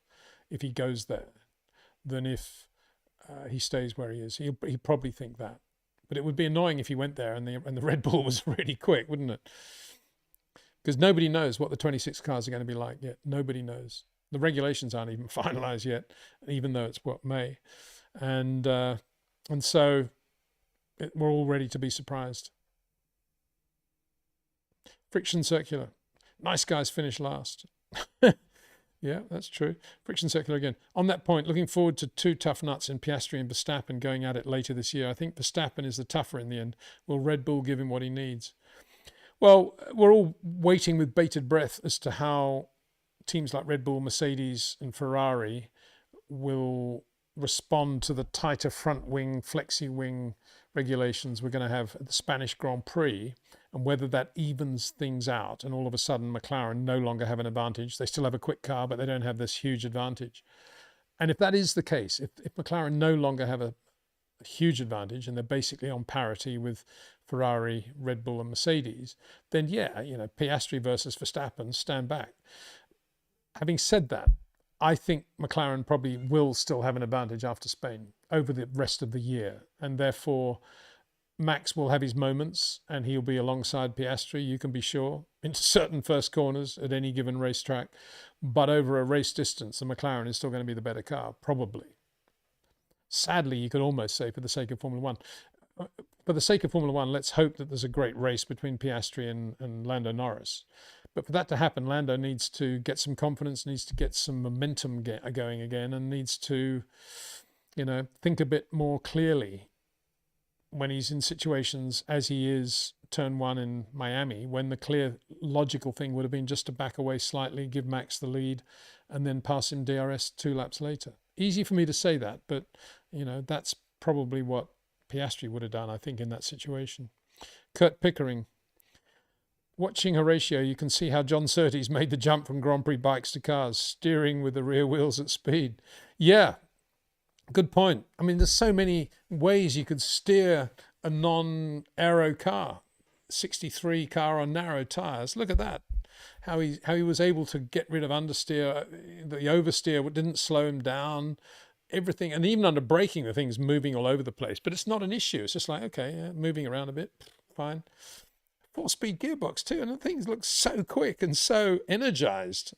if he goes there than if he stays where he is. He'd probably think that. But it would be annoying if he went there and the Red Bull was really quick, wouldn't it? Because nobody knows what the 26 cars are going to be like yet. Nobody knows. The regulations aren't even finalized yet, even though it's May. And so we're all ready to be surprised. Friction circular. Nice guys finish last. Yeah, that's true. Friction circular again. On that point, looking forward to two tough nuts in Piastri and Verstappen going at it later this year. I think Verstappen is the tougher in the end. Will Red Bull give him what he needs? Well, we're all waiting with bated breath as to how teams like Red Bull, Mercedes and Ferrari will respond to the tighter front wing, flexi wing regulations we're going to have at the Spanish Grand Prix, and whether that evens things out and all of a sudden McLaren no longer have an advantage. They still have a quick car, but they don't have this huge advantage. And if that is the case, if McLaren no longer have a huge advantage and they're basically on parity with Ferrari, Red Bull and Mercedes, then yeah, you know, Piastri versus Verstappen, stand back. Having said that, I think McLaren probably will still have an advantage after Spain over the rest of the year, and therefore Max will have his moments and he'll be alongside Piastri, you can be sure, into certain first corners at any given racetrack. But over a race distance, the McLaren is still going to be the better car, probably. Sadly, you could almost say, for the sake of Formula One. For the sake of Formula One, let's hope that there's a great race between Piastri and Lando Norris. But for that to happen, Lando needs to get some confidence, needs to get some momentum going again, and needs to, you know, think a bit more clearly when he's in situations as he is turn one in Miami, when the clear logical thing would have been just to back away slightly, give Max the lead, and then pass him DRS 2 laps later. Easy for me to say that, but, you know, that's probably what Piastri would have done, I think, in that situation. Kurt Pickering. Watching Horatio, you can see how John Surtees made the jump from Grand Prix bikes to cars, steering with the rear wheels at speed. Yeah, good point. I mean, there's so many ways you could steer a non-aero car. 63 car on narrow tyres. Look at that. How he was able to get rid of understeer. The oversteer didn't slow him down. Everything, and even under braking, the thing's moving all over the place. But it's not an issue. It's just like, okay, yeah, moving around a bit, fine. 4-speed gearbox too, and the things look so quick and so energized.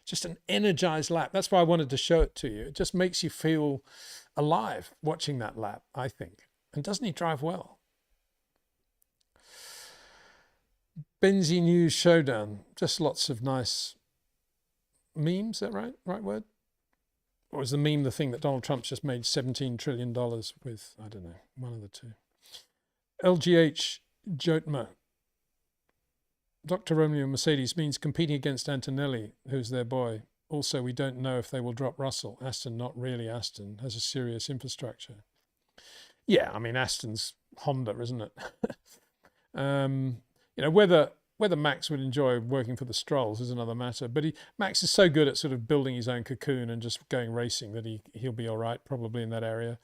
Just an energized lap. That's why I wanted to show it to you. It just makes you feel alive watching that lap, I think. And doesn't he drive well? Benzie News Showdown. Just lots of nice memes. Is that right? Right word? Or is the meme the thing that Donald Trump's just made $17 trillion with? I don't know. One of the two. LGH Jotma. Dr. Romeo Mercedes means competing against Antonelli, who's their boy. Also, we don't know if they will drop Russell. Aston, not really Aston, has a serious infrastructure. Yeah, I mean, Aston's Honda, isn't it? You know, whether Max would enjoy working for the Strolls is another matter. But Max is so good at sort of building his own cocoon and just going racing that he'll be all right, probably in that area.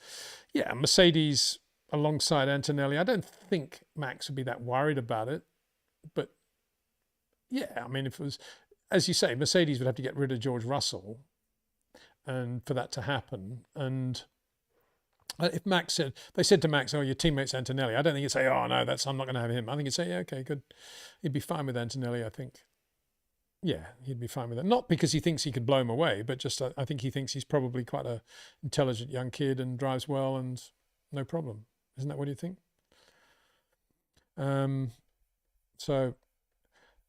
Yeah, Mercedes alongside Antonelli. I don't think Max would be that worried about it. But yeah, I mean, if it was, as you say, Mercedes would have to get rid of George Russell and for that to happen. And If Max said, they said to Max, "Oh, your teammate's Antonelli," I don't think he'd say, "Oh no, I'm not going to have him." I think he'd say, "Yeah, okay, good." He'd be fine with Antonelli, I think. Yeah, he'd be fine with it. Not because he thinks he could blow him away, but just I think he thinks he's probably quite a intelligent young kid and drives well and no problem. Isn't that what you think? So,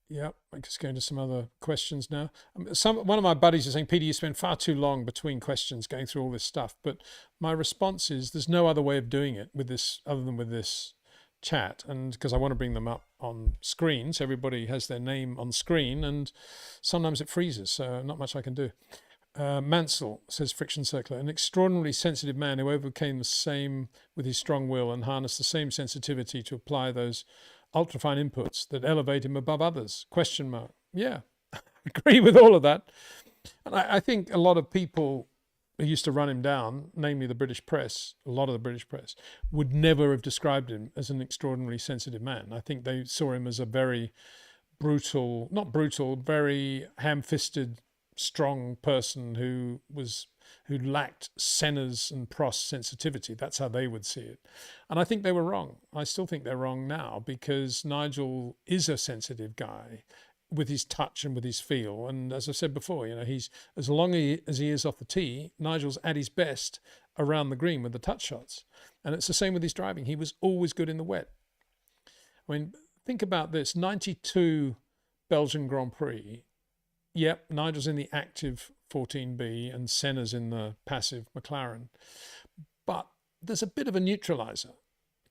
yeah, I'm just going to some other questions now. One of my buddies is saying, "Peter, you spend far too long between questions going through all this stuff." But my response is, there's no other way of doing it with this other than with this chat, and because I want to bring them up on screen so everybody has their name on screen, and sometimes it freezes, so not much I can do. Mansell says, Friction Circular, an extraordinarily sensitive man who overcame the same with his strong will and harnessed the same sensitivity to apply those ultrafine inputs that elevate him above others. Question mark. Yeah, agree with all of that. And I think a lot of people who used to run him down, namely the British press, a lot of the British press, would never have described him as an extraordinarily sensitive man. I think they saw him as a very brutal, not brutal, very ham-fisted, strong person who lacked Senna's and Prost's sensitivity. That's how they would see it. And I think they were wrong. I still think they're wrong now, because Nigel is a sensitive guy with his touch and with his feel. And as I said before, he's, as long as he is off the tee, Nigel's at his best around the green with the touch shots. And it's the same with his driving. He was always good in the wet. I mean, think about this, 92 Belgian Grand Prix. Yep, Nigel's in the active 14B and Senna's in the passive McLaren. But there's a bit of a neutralizer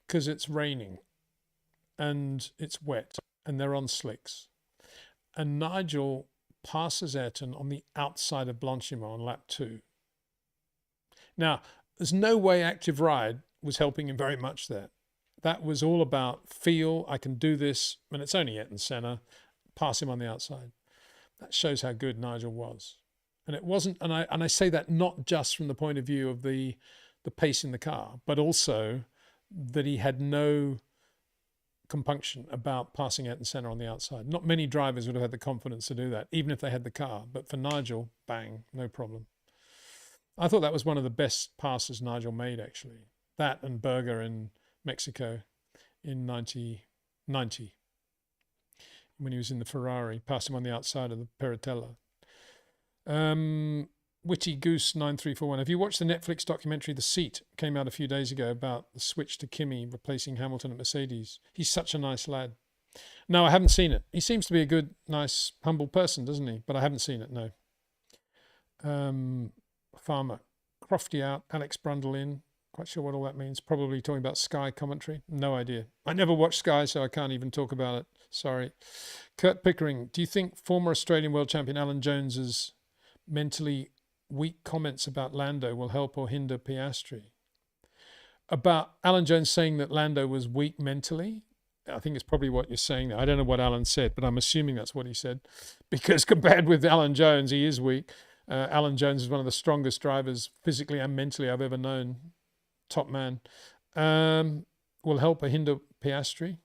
because it's raining and it's wet and they're on slicks. And Nigel passes Ayrton on the outside of Blanchimont on lap 2. Now, there's no way active ride was helping him very much there. That was all about feel, I can do this, and it's only Ayrton Senna, pass him on the outside. That shows how good Nigel was. And it wasn't, and I say that not just from the point of view of the pace in the car, but also that he had no compunction about passing Ayrton Senna on the outside. Not many drivers would have had the confidence to do that, even if they had the car. But for Nigel, bang, no problem. I thought that was one of the best passes Nigel made, actually. That and Berger in Mexico in 1990. When he was in the Ferrari, passed him on the outside of the Peritella. Witty Goose 9341. Have you watched the Netflix documentary The Seat? Came out a few days ago about the switch to Kimi replacing Hamilton at Mercedes. He's such a nice lad. No, I haven't seen it. He seems to be a good, nice, humble person, doesn't he? But I haven't seen it, no. Farmer. Crofty out, Alex Brundle in. Quite sure what all that means. Probably talking about Sky commentary. No idea. I never watched Sky, so I can't even talk about it. Sorry. Kurt Pickering. Do you think former Australian world champion Alan Jones's mentally weak comments about Lando will help or hinder Piastri? About Alan Jones saying that Lando was weak mentally? I think it's probably what you're saying there. I don't know what Alan said, but I'm assuming that's what he said. Because compared with Alan Jones, he is weak. Alan Jones is one of the strongest drivers physically and mentally I've ever known. Top man. Will help or hinder Piastri?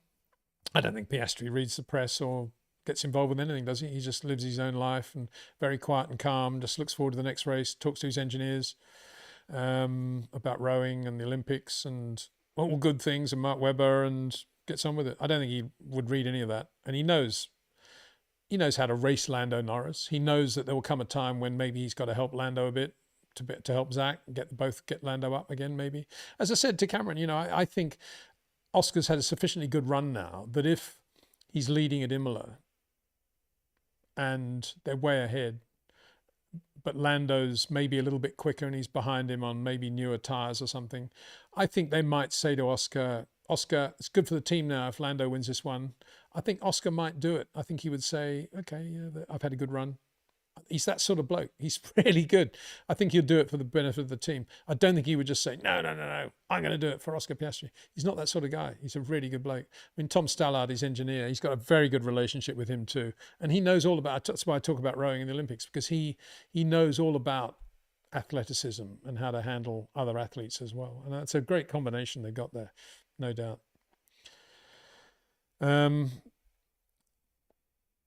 I don't think Piastri reads the press or gets involved with anything, does he? He just lives his own life and very quiet and calm, just looks forward to the next race, talks to his engineers about rowing and the Olympics and all good things and Mark Webber, and gets on with it. I don't think he would read any of that. And he knows how to race Lando Norris. He knows that there will come a time when maybe he's got to help Lando a bit, to help Zach get Lando up again, maybe. As I said to Cameron, I think Oscar's had a sufficiently good run now that if he's leading at Imola and they're way ahead, but Lando's maybe a little bit quicker and he's behind him on maybe newer tyres or something, I think they might say to Oscar, it's good for the team now if Lando wins this one. I think Oscar might do it. I think he would say, okay, yeah, I've had a good run. He's that sort of bloke. He's really good. I think he'll do it for the benefit of the team. I don't think he would just say, no, I'm going to do it for Oscar Piastri. He's not that sort of guy. He's a really good bloke. I mean, Tom Stallard, his engineer, he's got a very good relationship with him too. And he knows all about, that's why I talk about rowing in the Olympics, because he knows all about athleticism and how to handle other athletes as well. And that's a great combination they've got there, no doubt.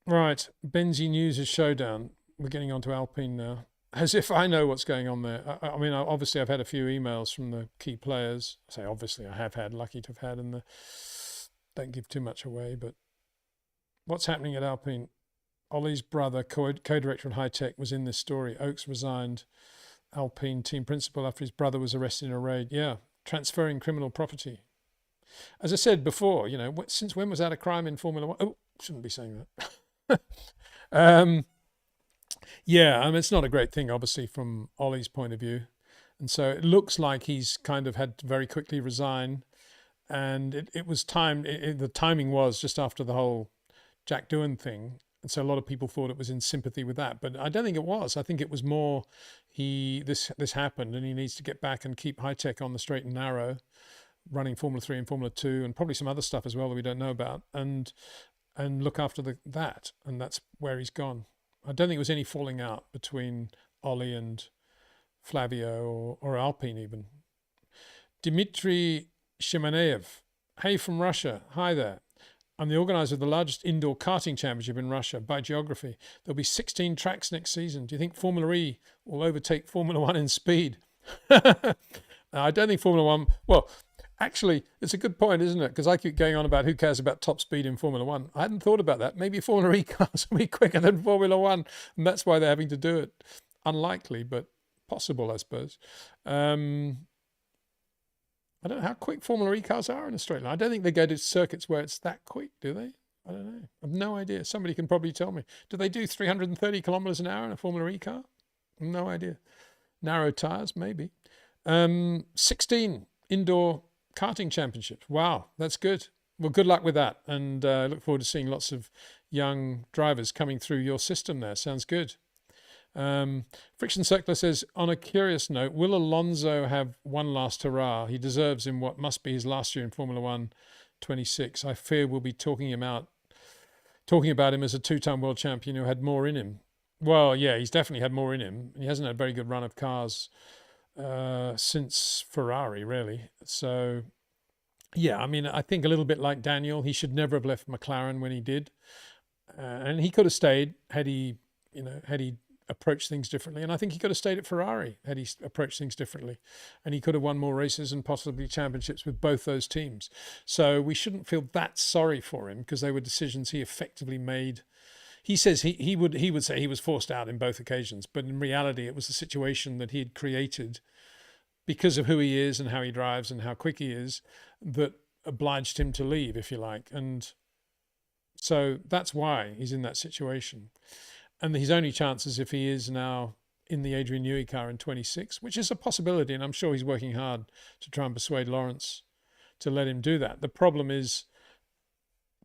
Right, Benzie News is showdown. We're getting on to Alpine now. as if I know what's going on there. I mean, obviously I've had a few emails from the key players. I say obviously I have had, lucky to have had, and don't give too much away, but what's happening at Alpine? Ollie's brother, co-director in high tech, was in this story. Oakes resigned Alpine team principal after his brother was arrested in a raid. Yeah, transferring criminal property. As I said before, you know, since when was that a crime in Formula One? Oh, shouldn't be saying that. Yeah, I mean, it's not a great thing, obviously, from Ollie's point of view. And so it looks like he's kind of had to very quickly resign. And it was time, the timing was just after the whole Jack Doohan thing. And so a lot of people thought it was in sympathy with that, but I don't think it was. I think it was more this happened, and he needs to get back and keep high tech on the straight and narrow, running Formula 3 and Formula 2, and probably some other stuff as well that we don't know about, and look after that. And that's where he's gone. I don't think there was any falling out between Ollie and Flavio or Alpine even. Dmitry Shimanev. Hey from Russia. Hi there. I'm the organizer of the largest indoor karting championship in Russia by geography. There'll be 16 tracks next season. Do you think Formula E will overtake Formula One in speed? I don't think Formula One... Well, actually, it's a good point, isn't it? Because I keep going on about who cares about top speed in Formula One. I hadn't thought about that. Maybe Formula E cars will be quicker than Formula One, and that's why they're having to do it. Unlikely, but possible, I suppose. I don't know how quick Formula E cars are in a straight line. I don't think they go to circuits where it's that quick, do they? I don't know. I've no idea. Somebody can probably tell me. Do they do 330 kilometers an hour in a Formula E car? No idea. Narrow tires, maybe. 16 indoor karting championships. Wow, that's good. Well, good luck with that. And look forward to seeing lots of young drivers coming through your system there. Sounds good. Friction Circular says, on a curious note, will Alonso have one last hurrah? He deserves in what must be his last year in Formula One 26. I fear we'll be talking about him as a two-time world champion who had more in him. Well, yeah, he's definitely had more in him. He hasn't had a very good run of cars since Ferrari, really. So, yeah, I mean, I think a little bit like Daniel, he should never have left McLaren when he did. And he could have stayed had he approached things differently. And I think he could have stayed at Ferrari had he approached things differently. And he could have won more races and possibly championships with both those teams. So we shouldn't feel that sorry for him because they were decisions he effectively made. He says he would say he was forced out in both occasions, but in reality it was a situation that he had created because of who he is and how he drives and how quick he is that obliged him to leave, if you like. And so that's why he's in that situation. And his only chance is if he is now in the Adrian Newey car in 26, which is a possibility, and I'm sure he's working hard to try and persuade Lawrence to let him do that. The problem is,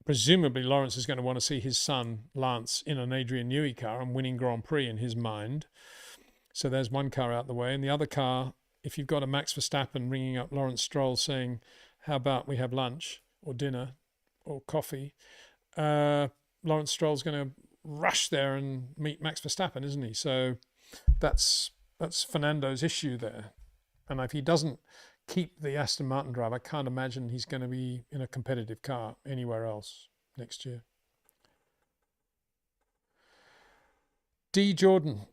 presumably Lawrence is going to want to see his son, Lance, in an Adrian Newey car and winning Grand Prix in his mind. So there's one car out the way. And the other car, if you've got a Max Verstappen ringing up Lawrence Stroll saying, how about we have lunch or dinner or coffee, Lawrence Stroll's going to rush there and meet Max Verstappen, isn't he? So that's Fernando's issue there. And if he doesn't keep the Aston Martin drive, I can't imagine he's going to be in a competitive car anywhere else next year. D. Jordan.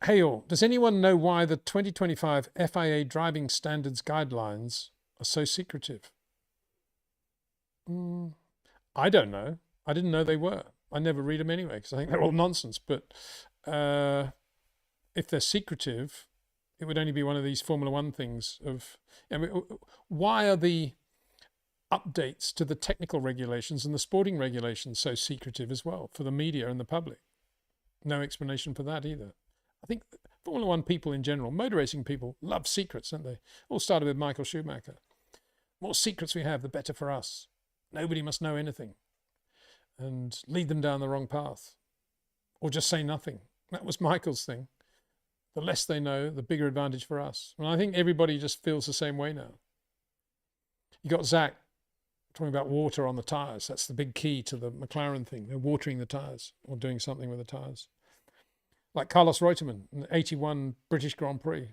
Hey all, does anyone know why the 2025 FIA driving standards guidelines are so secretive? I don't know. I didn't know they were. I never read them anyway because I think they're all nonsense. But if they're secretive, it would only be one of these Formula One things of, I mean, why are the updates to the technical regulations and the sporting regulations so secretive as well for the media and the public? No explanation for that either. I think Formula One people in general, motor racing people, love secrets, don't they? All started with Michael Schumacher. The more secrets we have, the better for us. Nobody must know anything. And lead them down the wrong path. Or just say nothing. That was Michael's thing. The less they know, the bigger advantage for us. And I think everybody just feels the same way now. You got Zach talking about water on the tyres. That's the big key to the McLaren thing. They're watering the tyres or doing something with the tyres. Like Carlos Reutemann in the 81 British Grand Prix.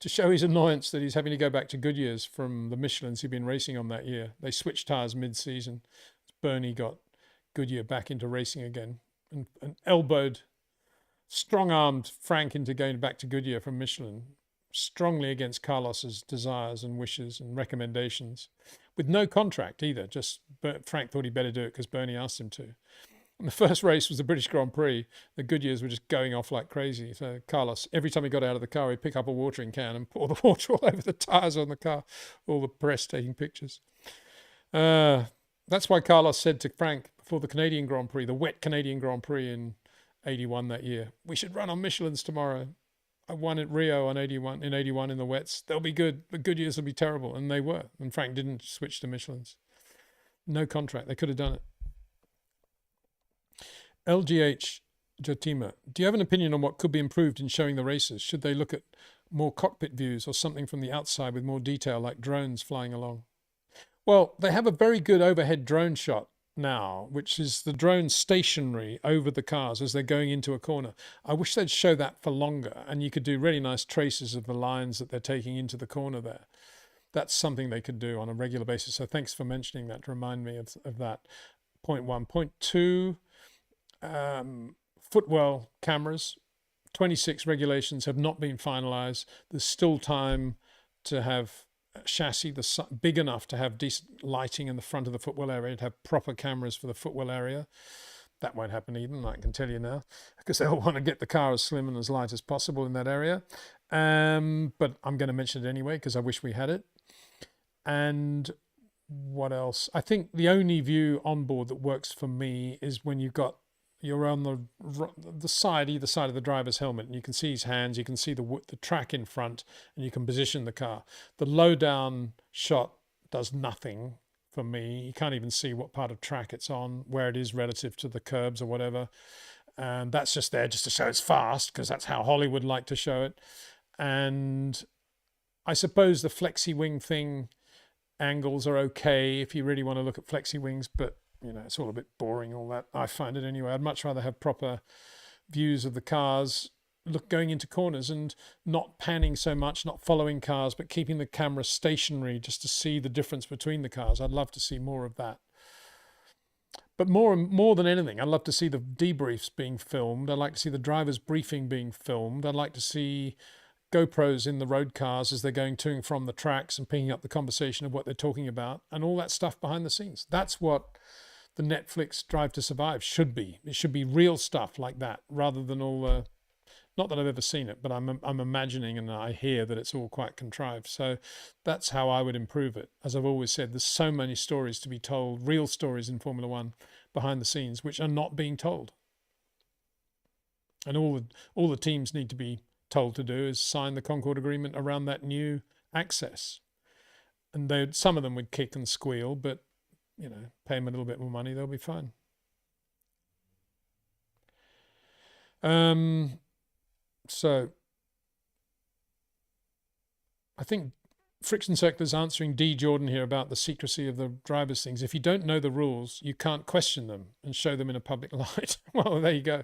To show his annoyance that he's having to go back to Goodyear's from the Michelins he'd been racing on that year. They switched tyres mid-season. Bernie got Goodyear back into racing again and elbowed strong-armed Frank into going back to Goodyear from Michelin, strongly against Carlos's desires and wishes and recommendations, with no contract either. Just Frank thought he'd better do it because Bernie asked him to. And the first race was the British Grand Prix. The Goodyears were just going off like crazy. So Carlos, every time he got out of the car, he'd pick up a watering can and pour the water all over the tyres on the car. All the press taking pictures. That's why Carlos said to Frank before the Canadian Grand Prix, the wet Canadian Grand Prix in 81 that year, we should run on Michelins tomorrow. I won at Rio on 81 in the wets. They'll be good. The Goodyears will be terrible. And they were. And Frank didn't switch to Michelins. No contract. They could have done it. LGH Jotima, do you have an opinion on what could be improved in showing the races? Should they look at more cockpit views or something from the outside with more detail, like drones flying along? Well, they have a very good overhead drone shot now, which is the drone stationary over the cars as they're going into a corner. I wish they'd show that for longer, and you could do really nice traces of the lines that they're taking into the corner there. That's something they could do on a regular basis. So thanks for mentioning that to remind me of that. Point one. Point two, footwell cameras. 26 regulations have not been finalized. There's still time to have chassis big enough to have decent lighting in the front of the footwell area, to have proper cameras for the footwell area. That won't happen even, I can tell you now, because they'll want to get the car as slim and as light as possible in that area. But I'm going to mention it anyway because I wish we had it. And what else? I think the only view on board that works for me is when you're on the side, either side of the driver's helmet, and you can see his hands, you can see the track in front, and you can position the car. The low down shot does nothing for me. You can't even see what part of track it's on, where it is relative to the curbs or whatever. And that's just there just to show it's fast, because that's how Hollywood like to show it. And I suppose the flexi wing thing angles are okay if you really want to look at flexi wings, but you know, it's all a bit boring, all that. I find it anyway. I'd much rather have proper views of the cars going into corners and not panning so much, not following cars, but keeping the camera stationary just to see the difference between the cars. I'd love to see more of that. But more than anything, I'd love to see the debriefs being filmed. I'd like to see the driver's briefing being filmed. I'd like to see GoPros in the road cars as they're going to and from the tracks and picking up the conversation of what they're talking about and all that stuff behind the scenes. That's what the Netflix Drive to Survive should be. It should be real stuff like that, rather than all the, not that I've ever seen it, but I'm imagining and I hear that it's all quite contrived. So that's how I would improve it. As I've always said, there's so many stories to be told, real stories in Formula One behind the scenes, which are not being told. And all the teams need to be told to do is sign the Concord Agreement around that new access. And some of them would kick and squeal, but you know, pay them a little bit more money, they'll be fine. So I think Friction Circular's answering D. Jordan here about the secrecy of the drivers' things. If you don't know the rules, you can't question them and show them in a public light. Well, there you go.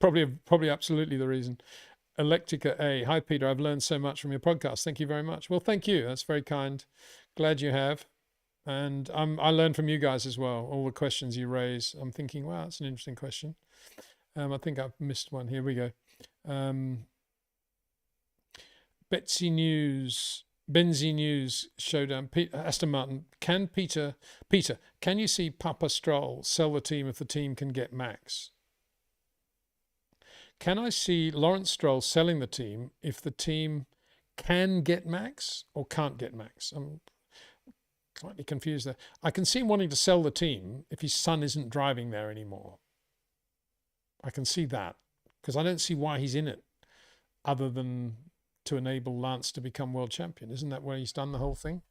Probably absolutely the reason. Electrica A. Hi, Peter. I've learned so much from your podcast. Thank you very much. Well, thank you. That's very kind. Glad you have. And I learned from you guys as well, all the questions you raise. I'm thinking, wow, that's an interesting question. I think I've missed one. Here we go. Benzie News Showdown. Aston Martin. Peter, can you see Papa Stroll sell the team if the team can get Max? Can I see Lawrence Stroll selling the team if the team can get Max or can't get Max? I'm slightly confused there. I can see him wanting to sell the team if his son isn't driving there anymore. I can see that, because I don't see why he's in it other than to enable Lance to become world champion. Isn't that where he's done the whole thing?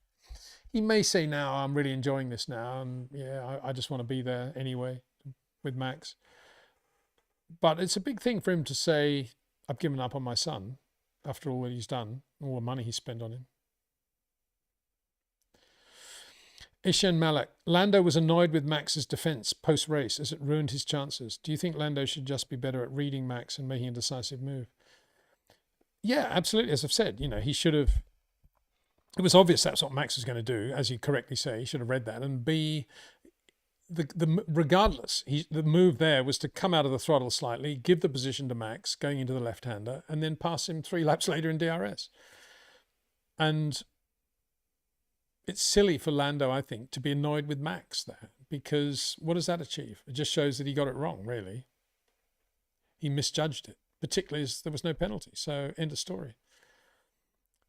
He may say now, I'm really enjoying this now, and yeah, I just want to be there anyway with Max. But it's a big thing for him to say, I've given up on my son after all that he's done, all the money he spent on him. Ishan Malak. Lando was annoyed with Max's defense post-race as it ruined his chances. Do you think Lando should just be better at reading Max and making a decisive move? Yeah, absolutely. As I've said, you know, he should have... It was obvious that's what Max was going to do, as you correctly say. He should have read that. And B, regardless, the move there was to come out of the throttle slightly, give the position to Max going into the left-hander, and then pass him 3 laps later in DRS. And it's silly for Lando, I think, to be annoyed with Max there, because what does that achieve? It just shows that he got it wrong, really. He misjudged it, particularly as there was no penalty. So end of story.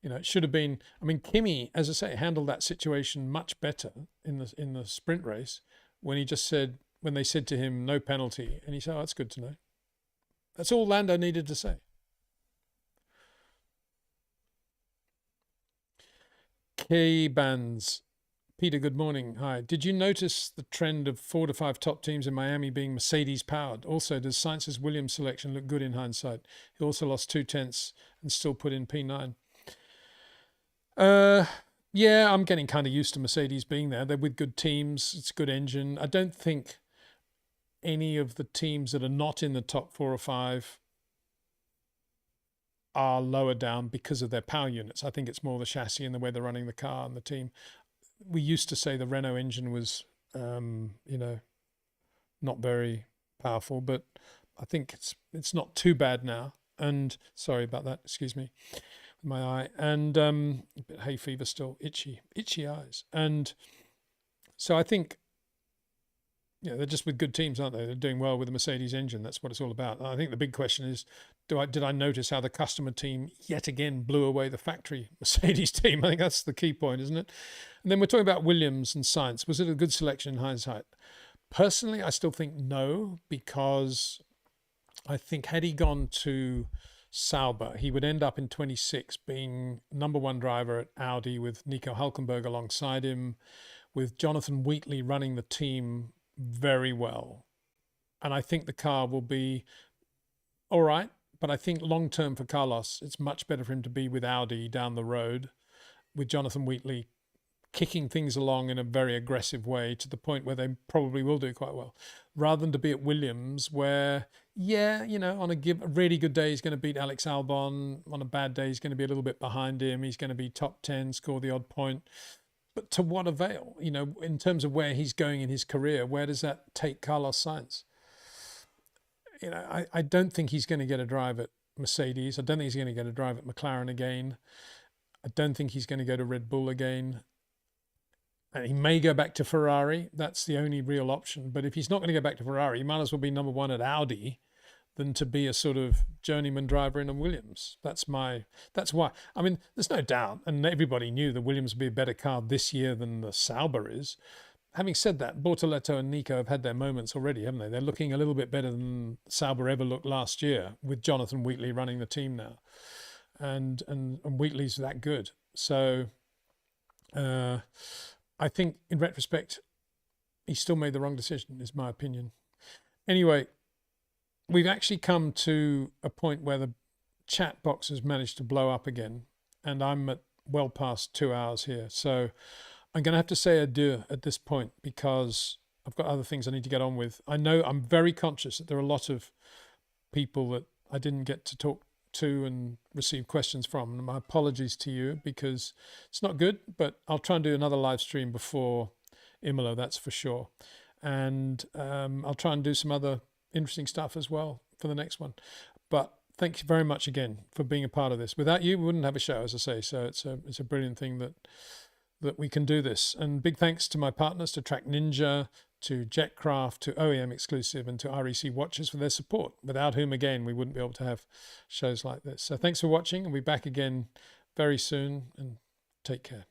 You know, it should have been. I mean, Kimi, as I say, handled that situation much better in the sprint race when he just said, when they said to him no penalty, and he said, "Oh, that's good to know." That's all Lando needed to say. K-Bands. Peter, good morning. Hi. Did you notice the trend of 4 to 5 top teams in Miami being Mercedes powered? Also, does Sainz's Williams selection look good in hindsight? He also lost 2/10 and still put in P9. Yeah, I'm getting kind of used to Mercedes being there. They're with good teams. It's a good engine. I don't think any of the teams that are not in the top 4 or 5 are lower down because of their power units. I think it's more the chassis and the way they're running the car and the team. We used to say the Renault engine was, not very powerful, but I think it's not too bad now. And sorry about that, excuse me, my eye. And a bit hay fever still, itchy eyes. And so I think, they're just with good teams, aren't they? They're doing well with the Mercedes engine. That's what it's all about. I think the big question is, did I notice how the customer team yet again blew away the factory Mercedes team? I think that's the key point, isn't it? And then we're talking about Williams and Sainz. Was it a good selection in hindsight? Personally, I still think no, because I think had he gone to Sauber, he would end up in 26 being number 1 driver at Audi with Nico Hülkenberg alongside him, with Jonathan Wheatley running the team very well. And I think the car will be all right, but I think long term for Carlos, it's much better for him to be with Audi down the road, with Jonathan Wheatley kicking things along in a very aggressive way to the point where they probably will do quite well, rather than to be at Williams where, on a really good day, he's going to beat Alex Albon. On a bad day, he's going to be a little bit behind him. He's going to be top 10, score the odd point. But to what avail? In terms of where he's going in his career, where does that take Carlos Sainz? I don't think he's going to get a drive at Mercedes. I don't think he's going to get a drive at McLaren again. I don't think he's going to go to Red Bull again. And he may go back to Ferrari. That's the only real option. But if he's not going to go back to Ferrari, he might as well be number 1 at Audi than to be a sort of journeyman driver in a Williams. That's why. I mean, there's no doubt, and everybody knew the Williams would be a better car this year than the Sauber is. Having said that, Bortoleto and Nico have had their moments already, haven't they? They're looking a little bit better than Sauber ever looked last year, with Jonathan Wheatley running the team now. And Wheatley's that good. So I think in retrospect, he still made the wrong decision, is my opinion. Anyway, we've actually come to a point where the chat box has managed to blow up again, and I'm at well past 2 hours here. So I'm going to have to say adieu at this point because I've got other things I need to get on with. I know I'm very conscious that there are a lot of people that I didn't get to talk to and receive questions from. And my apologies to you because it's not good, but I'll try and do another live stream before Imola, that's for sure. And I'll try and do some other interesting stuff as well for the next one. But thank you very much again for being a part of this. Without you, we wouldn't have a show, as I say. So it's a brilliant thing that we can do this. And big thanks to my partners, to TrackNinja, to Jetcraft, to OEM Exclusive, and to REC Watches for their support, without whom, again, we wouldn't be able to have shows like this. So thanks for watching, and we'll be back again very soon, and take care.